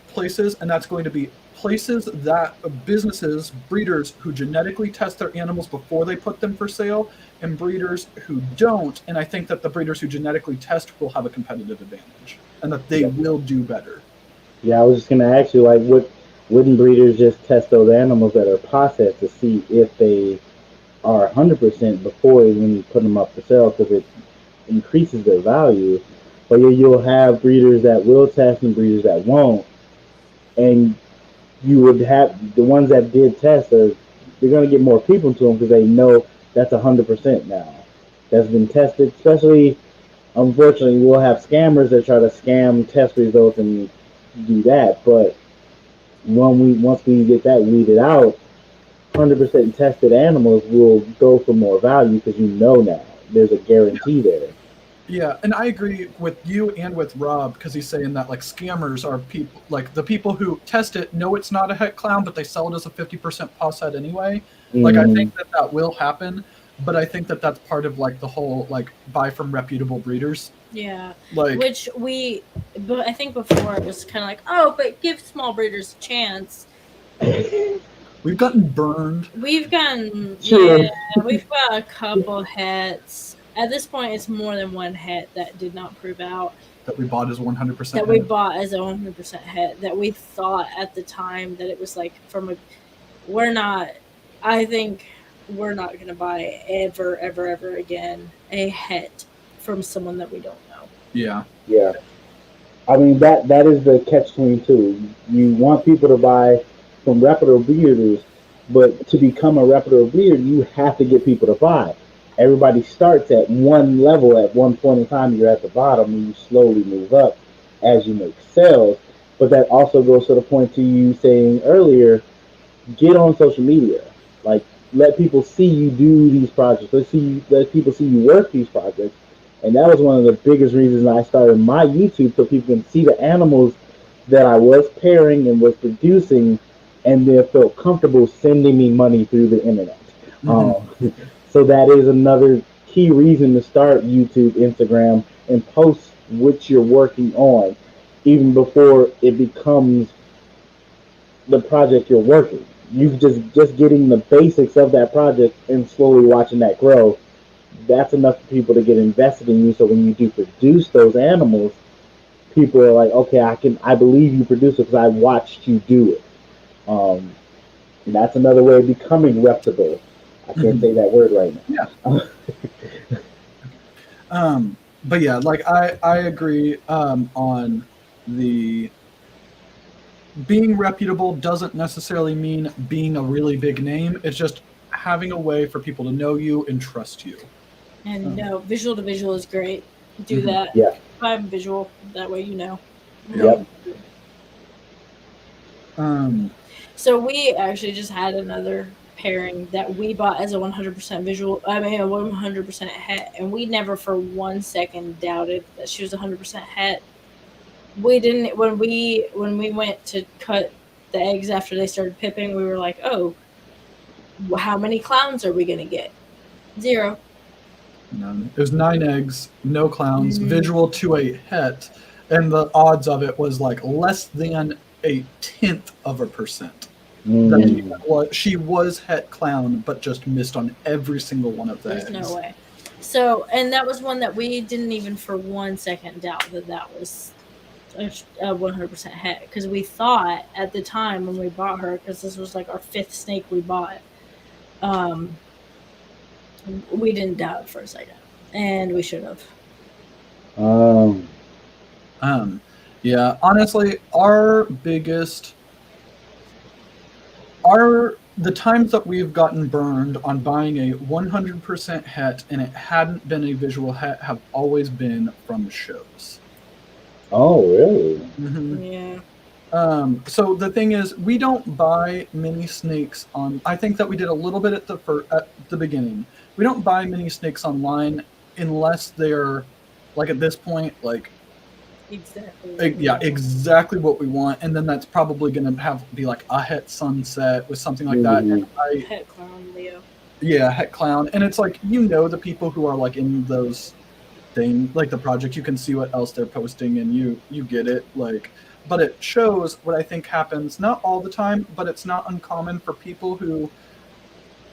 places, and that's going to be places that businesses, breeders who genetically test their animals before they put them for sale, and breeders who don't. And I think that the breeders who genetically test will have a competitive advantage, and that they will do better. Yeah, I was just gonna ask you, like, wouldn't breeders just test those animals that are processed to see if they are 100% before even putting them up for sale, because it increases their value? But you'll have breeders that will test and breeders that won't, and you would have the ones that did test they're going to get more people to them because they know that's 100% now that's been tested. Especially, unfortunately, we'll have scammers that try to scam test results and do that, but once we get that weeded out, 100% tested animals will go for more value because you know now there's a guarantee there. Yeah, and I agree with you and with Rob because he's saying that like scammers are people, like the people who test it know it's not a het clown, but they sell it as a 50% POS het anyway. Like I think that will happen, but I think that that's part of like the whole like buy from reputable breeders. Yeah, like which but I think before it was kind of like, oh, but give small breeders a chance. We've gotten burned. We've got a couple hets. At this point, it's more than one het that did not prove out. That we bought as 100%. That we bought as a 100% het. That we thought at the time that it was like I think we're not going to buy ever again a het from someone that we don't know. Yeah. Yeah. I mean, that is the catch-22. You want people to buy from reputable breeders, but to become a reputable breeder, you have to get people to buy. Everybody starts at one level. At one point in time, you're at the bottom, and you slowly move up as you make sales. But that also goes to the point to you saying earlier, get on social media. Like, let people see you do these projects. Let people see you work these projects. And that was one of the biggest reasons I started my YouTube, so people can see the animals that I was pairing and was producing, and they felt comfortable sending me money through the internet. So that is another key reason to start YouTube, Instagram, and post what you're working on, even before it becomes the project you're working. You just getting the basics of that project and slowly watching that grow that's enough for people to get invested in you. So when you do produce those animals, people are like, okay, I believe you produce it because I watched you do it. Um, and that's another way of becoming reputable. I can't Mhm. say that word right Yeah. now. But yeah, like I agree on the being reputable doesn't necessarily mean being a really big name. It's just having a way for people to know you and trust you. And Um, no, visual to visual is great. Do mhm. that. Yeah. I'm visual. That way you know. Yep. Yep. Um, So we actually just had another pairing that we bought as a 100% visual. I mean, a 100% het, and we never for 1 second doubted that she was 100% het. We didn't when we went to cut the eggs after they started pipping. We were like, oh, how many clowns are we gonna get? 0. None. It was 9 eggs, no clowns, Mm. visual to a het, and the odds of it was like less than 0.1% that Mm. she was het clown, but just missed on every single one of the There's eggs. no way. So, and that was one that we didn't even for 1 second doubt that was a 100% het, because we thought at the time when we bought her, because this was like our 5th snake we bought, we didn't doubt it for a second, and we should have. Um, Yeah, honestly, the times that we've gotten burned on buying a 100% het and it hadn't been a visual het have always been from shows. oh, really? Mm-hmm. Yeah. So the thing is, we don't buy mini snakes on. I think that we did a little bit at the beginning. We don't buy mini snakes online unless they're like at this point, like Exactly. yeah, exactly what we want, and then that's probably going to be like a het sunset with something like that. And Mhm. Het clown, Leo. yeah, het clown, and it's like the people who are like in those things, like the project. You can see what else they're posting, and you get it. Like, but it shows what I think happens not all the time, but it's not uncommon for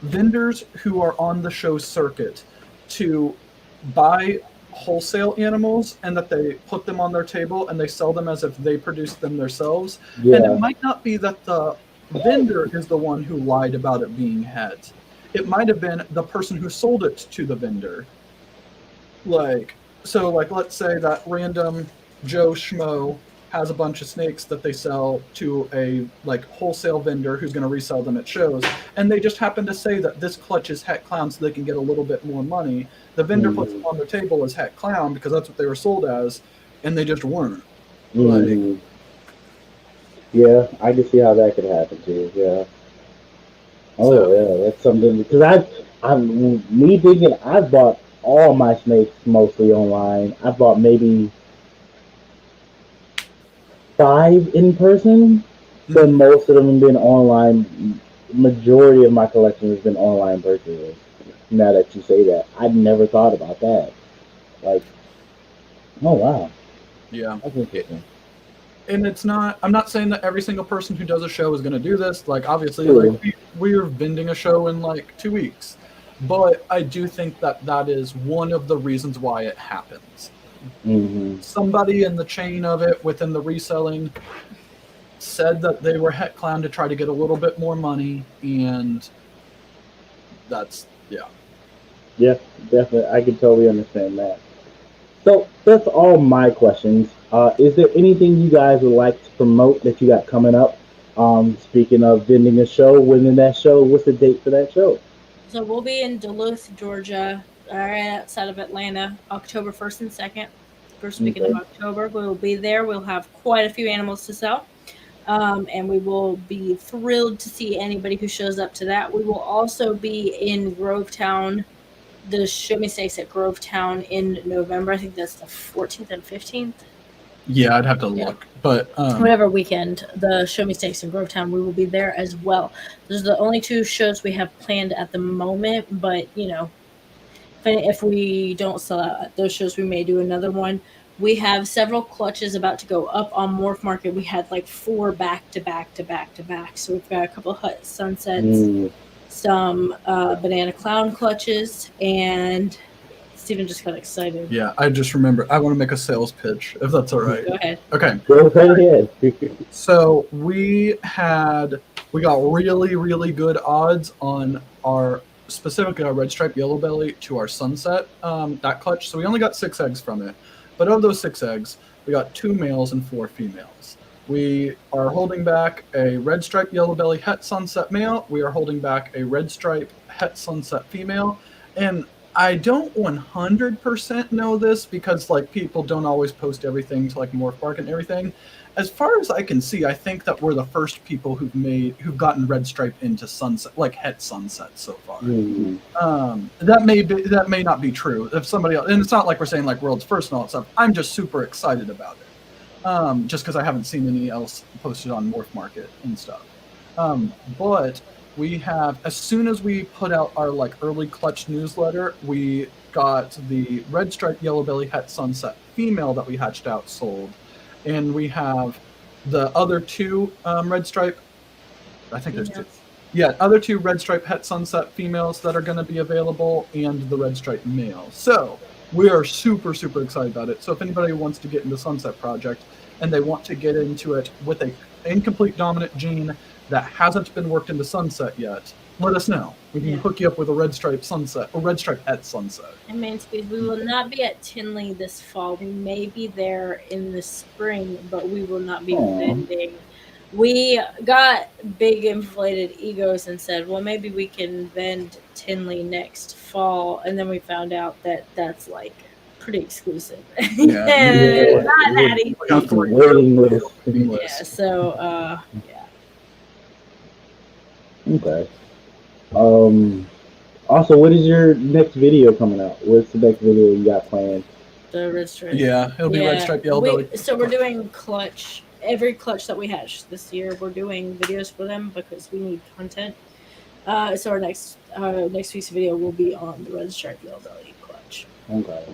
vendors who are on the show circuit to buy wholesale animals and that they put them on their table and they sell them as if they produced them themselves. And it Yeah. might not be that the vendor is the one who lied about it being het. It might have been the person who sold it to the vendor. Like, so like let's say that random Joe Schmo has a bunch of snakes that they sell to a like wholesale vendor who's going to resell them at shows, and they just happen to say that this clutch is het clown so they can get a little bit more money. The vendor puts them on their table as het clown because that's what they were sold as, and they just weren't. Like, Mhm. Yeah, I can see how that could happen too. Yeah. Oh so yeah, that's something because I'm me thinking I've bought all my snakes mostly online. I bought maybe 5 in person, but most of them have been online. Majority of my collection has been online purchases. Now that you say that, I'd never thought about that. Like, oh wow, yeah. that's interesting. And it's not, I'm not saying that every single person who does a show is going to do this. Like, obviously, like True. we're vending a show in like 2 weeks, but I do think that that is one of the reasons why it happens. Hmm. Somebody in the chain of it within the reselling said that they were het clown to try to get a little bit more money, and that's yeah. Yeah, definitely. I can totally understand that. So that's all my questions. Is there anything you guys would like to promote that you got coming up? Speaking of vending a show, winning that show, what's the date for that show? So we'll be in Duluth, Georgia, right outside of Atlanta, October 1st and 2nd. First weekend of Okay. October. We will be there. We'll have quite a few animals to sell. And we will be thrilled to see anybody who shows up to that. We will also be in Grovetown, the Show Me Snakes at Grovetown in November. I think that's the 14th and 15th. Yeah, I'd have to Yeah. look, but Whatever weekend, the Show Me Snakes in Grovetown, we will be there as well. Those are the only 2 shows we have planned at the moment, but if we don't sell out at those shows, we may do another one. We have several clutches about to go up on Morph Market. We had like 4 back to back to back to back. So we've got a couple of Hut Sunsets, Mm, some Banana Clown clutches, and Steven just got excited. Yeah, I just remember. I want to make a sales pitch, if that's all right. Go ahead. Okay. Go ahead. So we got really, really good odds on specifically our red stripe yellow belly to our sunset that clutch. So we only got 6 eggs from it, but of those 6 eggs, we got 2 males and 4 females. We are holding back a red stripe yellow belly het sunset male. We are holding back a red stripe het sunset female, and I don't 100% know this because like people don't always post everything to like Morph Bark and everything. As far as I can see, I think that we're the first people who've gotten red stripe into sunset, like het sunset so far. That may not be true. If somebody else, and it's not like we're saying like world's first and all that stuff. I'm just super excited about it, just because I haven't seen any else posted on Morph Market and stuff. But we have, as soon as we put out our like early clutch newsletter, we got the red stripe yellow belly het sunset female that we hatched out sold. And we have the other 2 red stripe, I think there's 2. Yeah, other 2 red stripe het sunset females that are going to be available, and the red stripe male. So we are super, super excited about it. So if anybody wants to get into Sunset Project and they want to get into it with a incomplete dominant gene that hasn't been worked into sunset yet, let us know. We can hook you up with a red stripe sunset or red stripe at sunset. And main speed, we will not be at Tinley this fall. We may be there in the spring, but we will not be vending. We got big inflated egos and said, well, maybe we can vend Tinley next fall. And then we found out that that's like pretty exclusive. Yeah. Not that easy. Waiting list. Yeah, so, yeah. Okay. Also, what is your next video coming out? What's the next video you got planned? The red stripe. Yeah, it'll be red stripe yellow belly. So we're doing clutch. Every clutch that we hatch this year, we're doing videos for them because we need content. So our next week's video will be on the red stripe yellow belly clutch. Okay.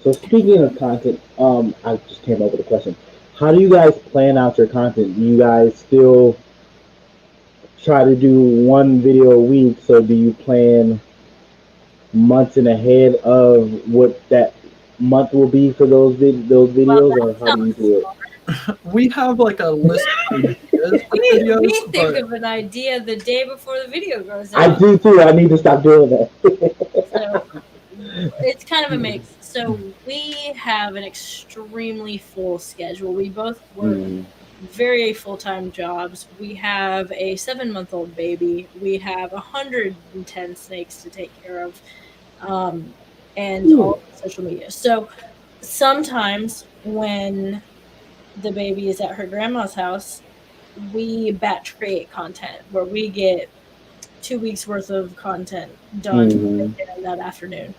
So speaking of content, I just came up with a question. How do you guys plan out your content? Do you guys still try to do 1 video a week? So do you plan months in ahead of what that month will be for those videos, or how do you do it? We have like a list of ideas for videos. We think of an idea the day before the video goes out. I do too. I need to stop doing that. So it's kind of a mix. So we have an extremely full schedule. We both work very full-time jobs. We have a 7-month-old baby. We have 110 snakes to take care of, and all social media. So sometimes when the baby is at her grandma's house, we batch create content where we get 2 weeks worth of content done that afternoon.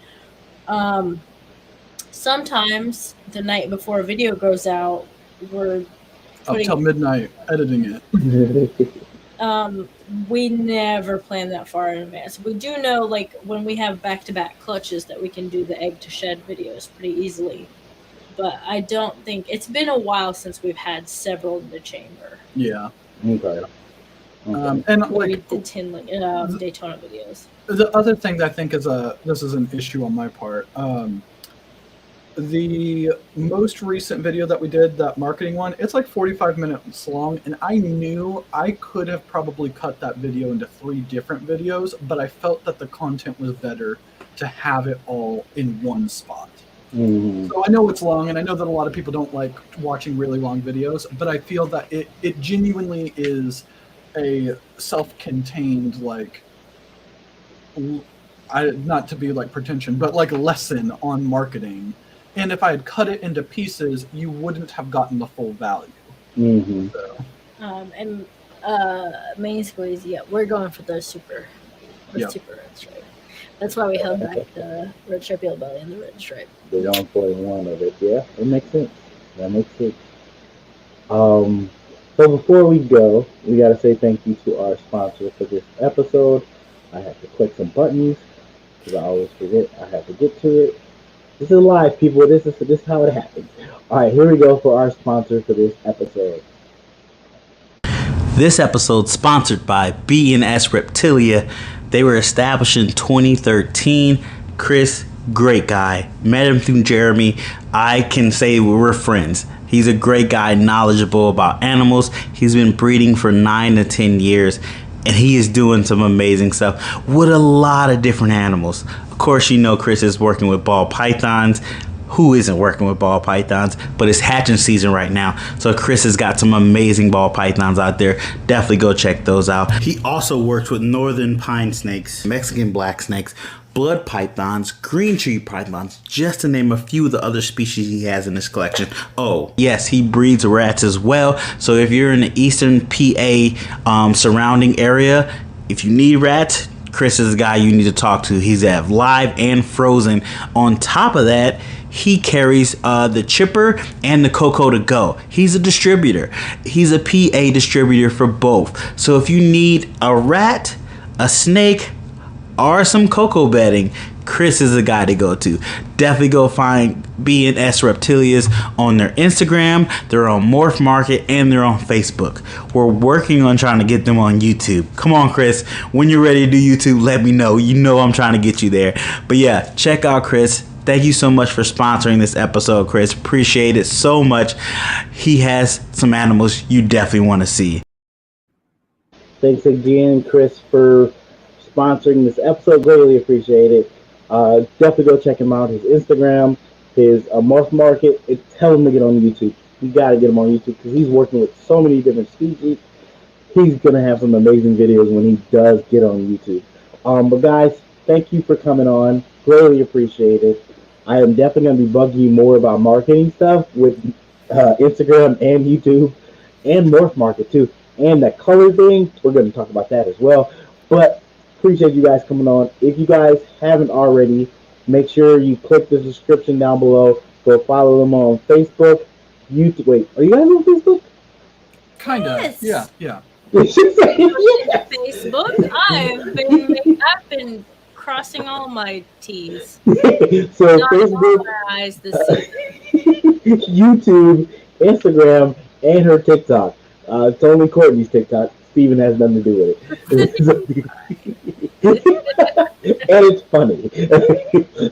Sometimes the night before a video goes out, we're up till midnight editing it. We never plan that far in advance. We do know, like, when we have back-to-back clutches, that we can do the egg to shed videos pretty easily. But I don't think it's been a while since we've had several in the chamber. Yeah. Okay. And like we did Daytona videos. The other thing that I think is this is an issue on my part. The most recent video that we did, that marketing one, it's like 45 minutes long, and I knew I could have probably cut that video into 3 different videos, but I felt that the content was better to have it all in one spot. So I know it's long, and I know that a lot of people don't like watching really long videos, but I feel that it genuinely is a self-contained, like, not to be like pretension, but like lesson on marketing. And if I had cut it into pieces, you wouldn't have gotten the full value. So. And main squeeze, we're going for the super red stripe. That's why we held back the red stripe yellow belly and the red stripe. They're on 41 of it. Yeah, it makes sense. That makes sense. So before we go, we got to say thank you to our sponsor for this episode. I have to click some buttons because I always forget. I have to get to it. This is live, people. This is how it happens. All right, here we go for our sponsor for this episode. This episode sponsored by B&S Reptilia. They were established in 2013. Chris, great guy. Met him through Jeremy. I can say we're friends. He's a great guy, knowledgeable about animals. He's been breeding for 9 to 10 years, and he is doing some amazing stuff with a lot of different animals. Of course, you know Chris is working with ball pythons. Who isn't working with ball pythons? But it's hatching season right now, so Chris has got some amazing ball pythons out there. Definitely go check those out. He also works with northern pine snakes, Mexican black snakes, blood pythons, green tree pythons, just to name a few of the other species he has in his collection. Oh, yes, he breeds rats as well. So if you're in the eastern PA surrounding area, if you need rats, Chris is the guy you need to talk to. He's have live and frozen. On top of that, he carries the chipper and the cocoa to go. He's a distributor. He's a PA distributor for both. So if you need a rat, a snake, or some cocoa bedding, Chris is the guy to go to. Definitely go find B&S Reptilias on their Instagram. They're on Morph Market and they're on Facebook. We're working on trying to get them on YouTube. Come on, Chris. When you're ready to do YouTube, let me know. You know I'm trying to get you there. But yeah, check out Chris. Thank you so much for sponsoring this episode, Chris. Appreciate it so much. He has some animals you definitely want to see. Thanks again, Chris, for sponsoring this episode. Greatly appreciate it. Definitely go check him out. His Instagram, his Morph Market. Tell him to get on YouTube. You got to get him on YouTube because he's working with so many different species. He's going to have some amazing videos when he does get on YouTube. But guys, thank you for coming on. Greatly appreciate it. I am definitely going to be bugging you more about marketing stuff with Instagram and YouTube and Morph Market too. And that color thing, we're going to talk about that as well. But appreciate you guys coming on. If you guys haven't already, make sure you click the description down below. Go follow them on Facebook, YouTube. Wait, are you guys on Facebook? Kind of. Yes. Yeah. Facebook. I've been crossing all my T's. So Not Facebook, all my I's this season. YouTube, Instagram, and her TikTok. It's only Courtney's TikTok. Steven has nothing to do with it. And it's funny.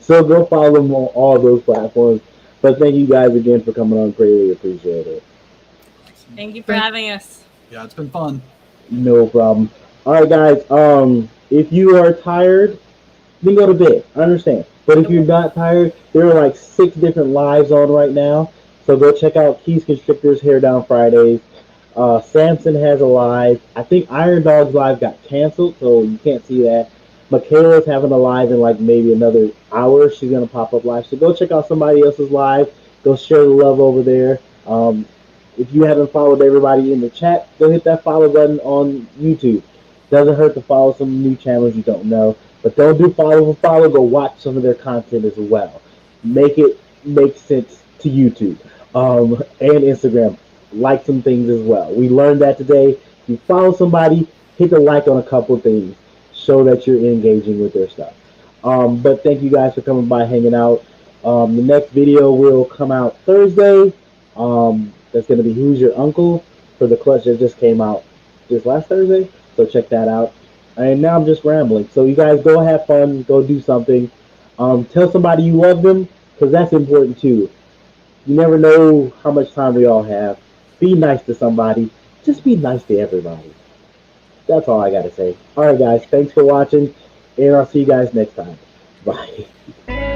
So go follow them on all those platforms. But thank you guys again for coming on. Greatly appreciate it. Thank you for having us. Yeah, it's been fun. No problem. All right, guys. If you are tired, then go to bed. I understand. But if you're not tired, there are like 6 different lives on right now. So go check out Keys Constrictors Hair Down Fridays. Samson has a live. I think Iron Dog's live got canceled, so you can't see that. Michaela's having a live in like maybe another hour. She's going to pop up live. So go check out somebody else's live. Go share the love over there. If you haven't followed everybody in the chat, go hit that follow button on YouTube. Doesn't hurt to follow some new channels you don't know. But don't do follow for follow. Go watch some of their content as well. Make it make sense to YouTube and Instagram. Like some things as well. We learned that today. If you follow somebody, hit the like on a couple of things. Show that you're engaging with their stuff. But thank you guys for coming by, hanging out. The next video will come out Thursday. That's going to be Who's Your Uncle for the clutch that just came out this last Thursday. So check that out. And now I'm just rambling. So you guys go have fun. Go do something. Tell somebody you love them because that's important too. You never know how much time we all have. Be nice to somebody. Just be nice to everybody. That's all I got to say. All right, guys. Thanks for watching. And I'll see you guys next time. Bye.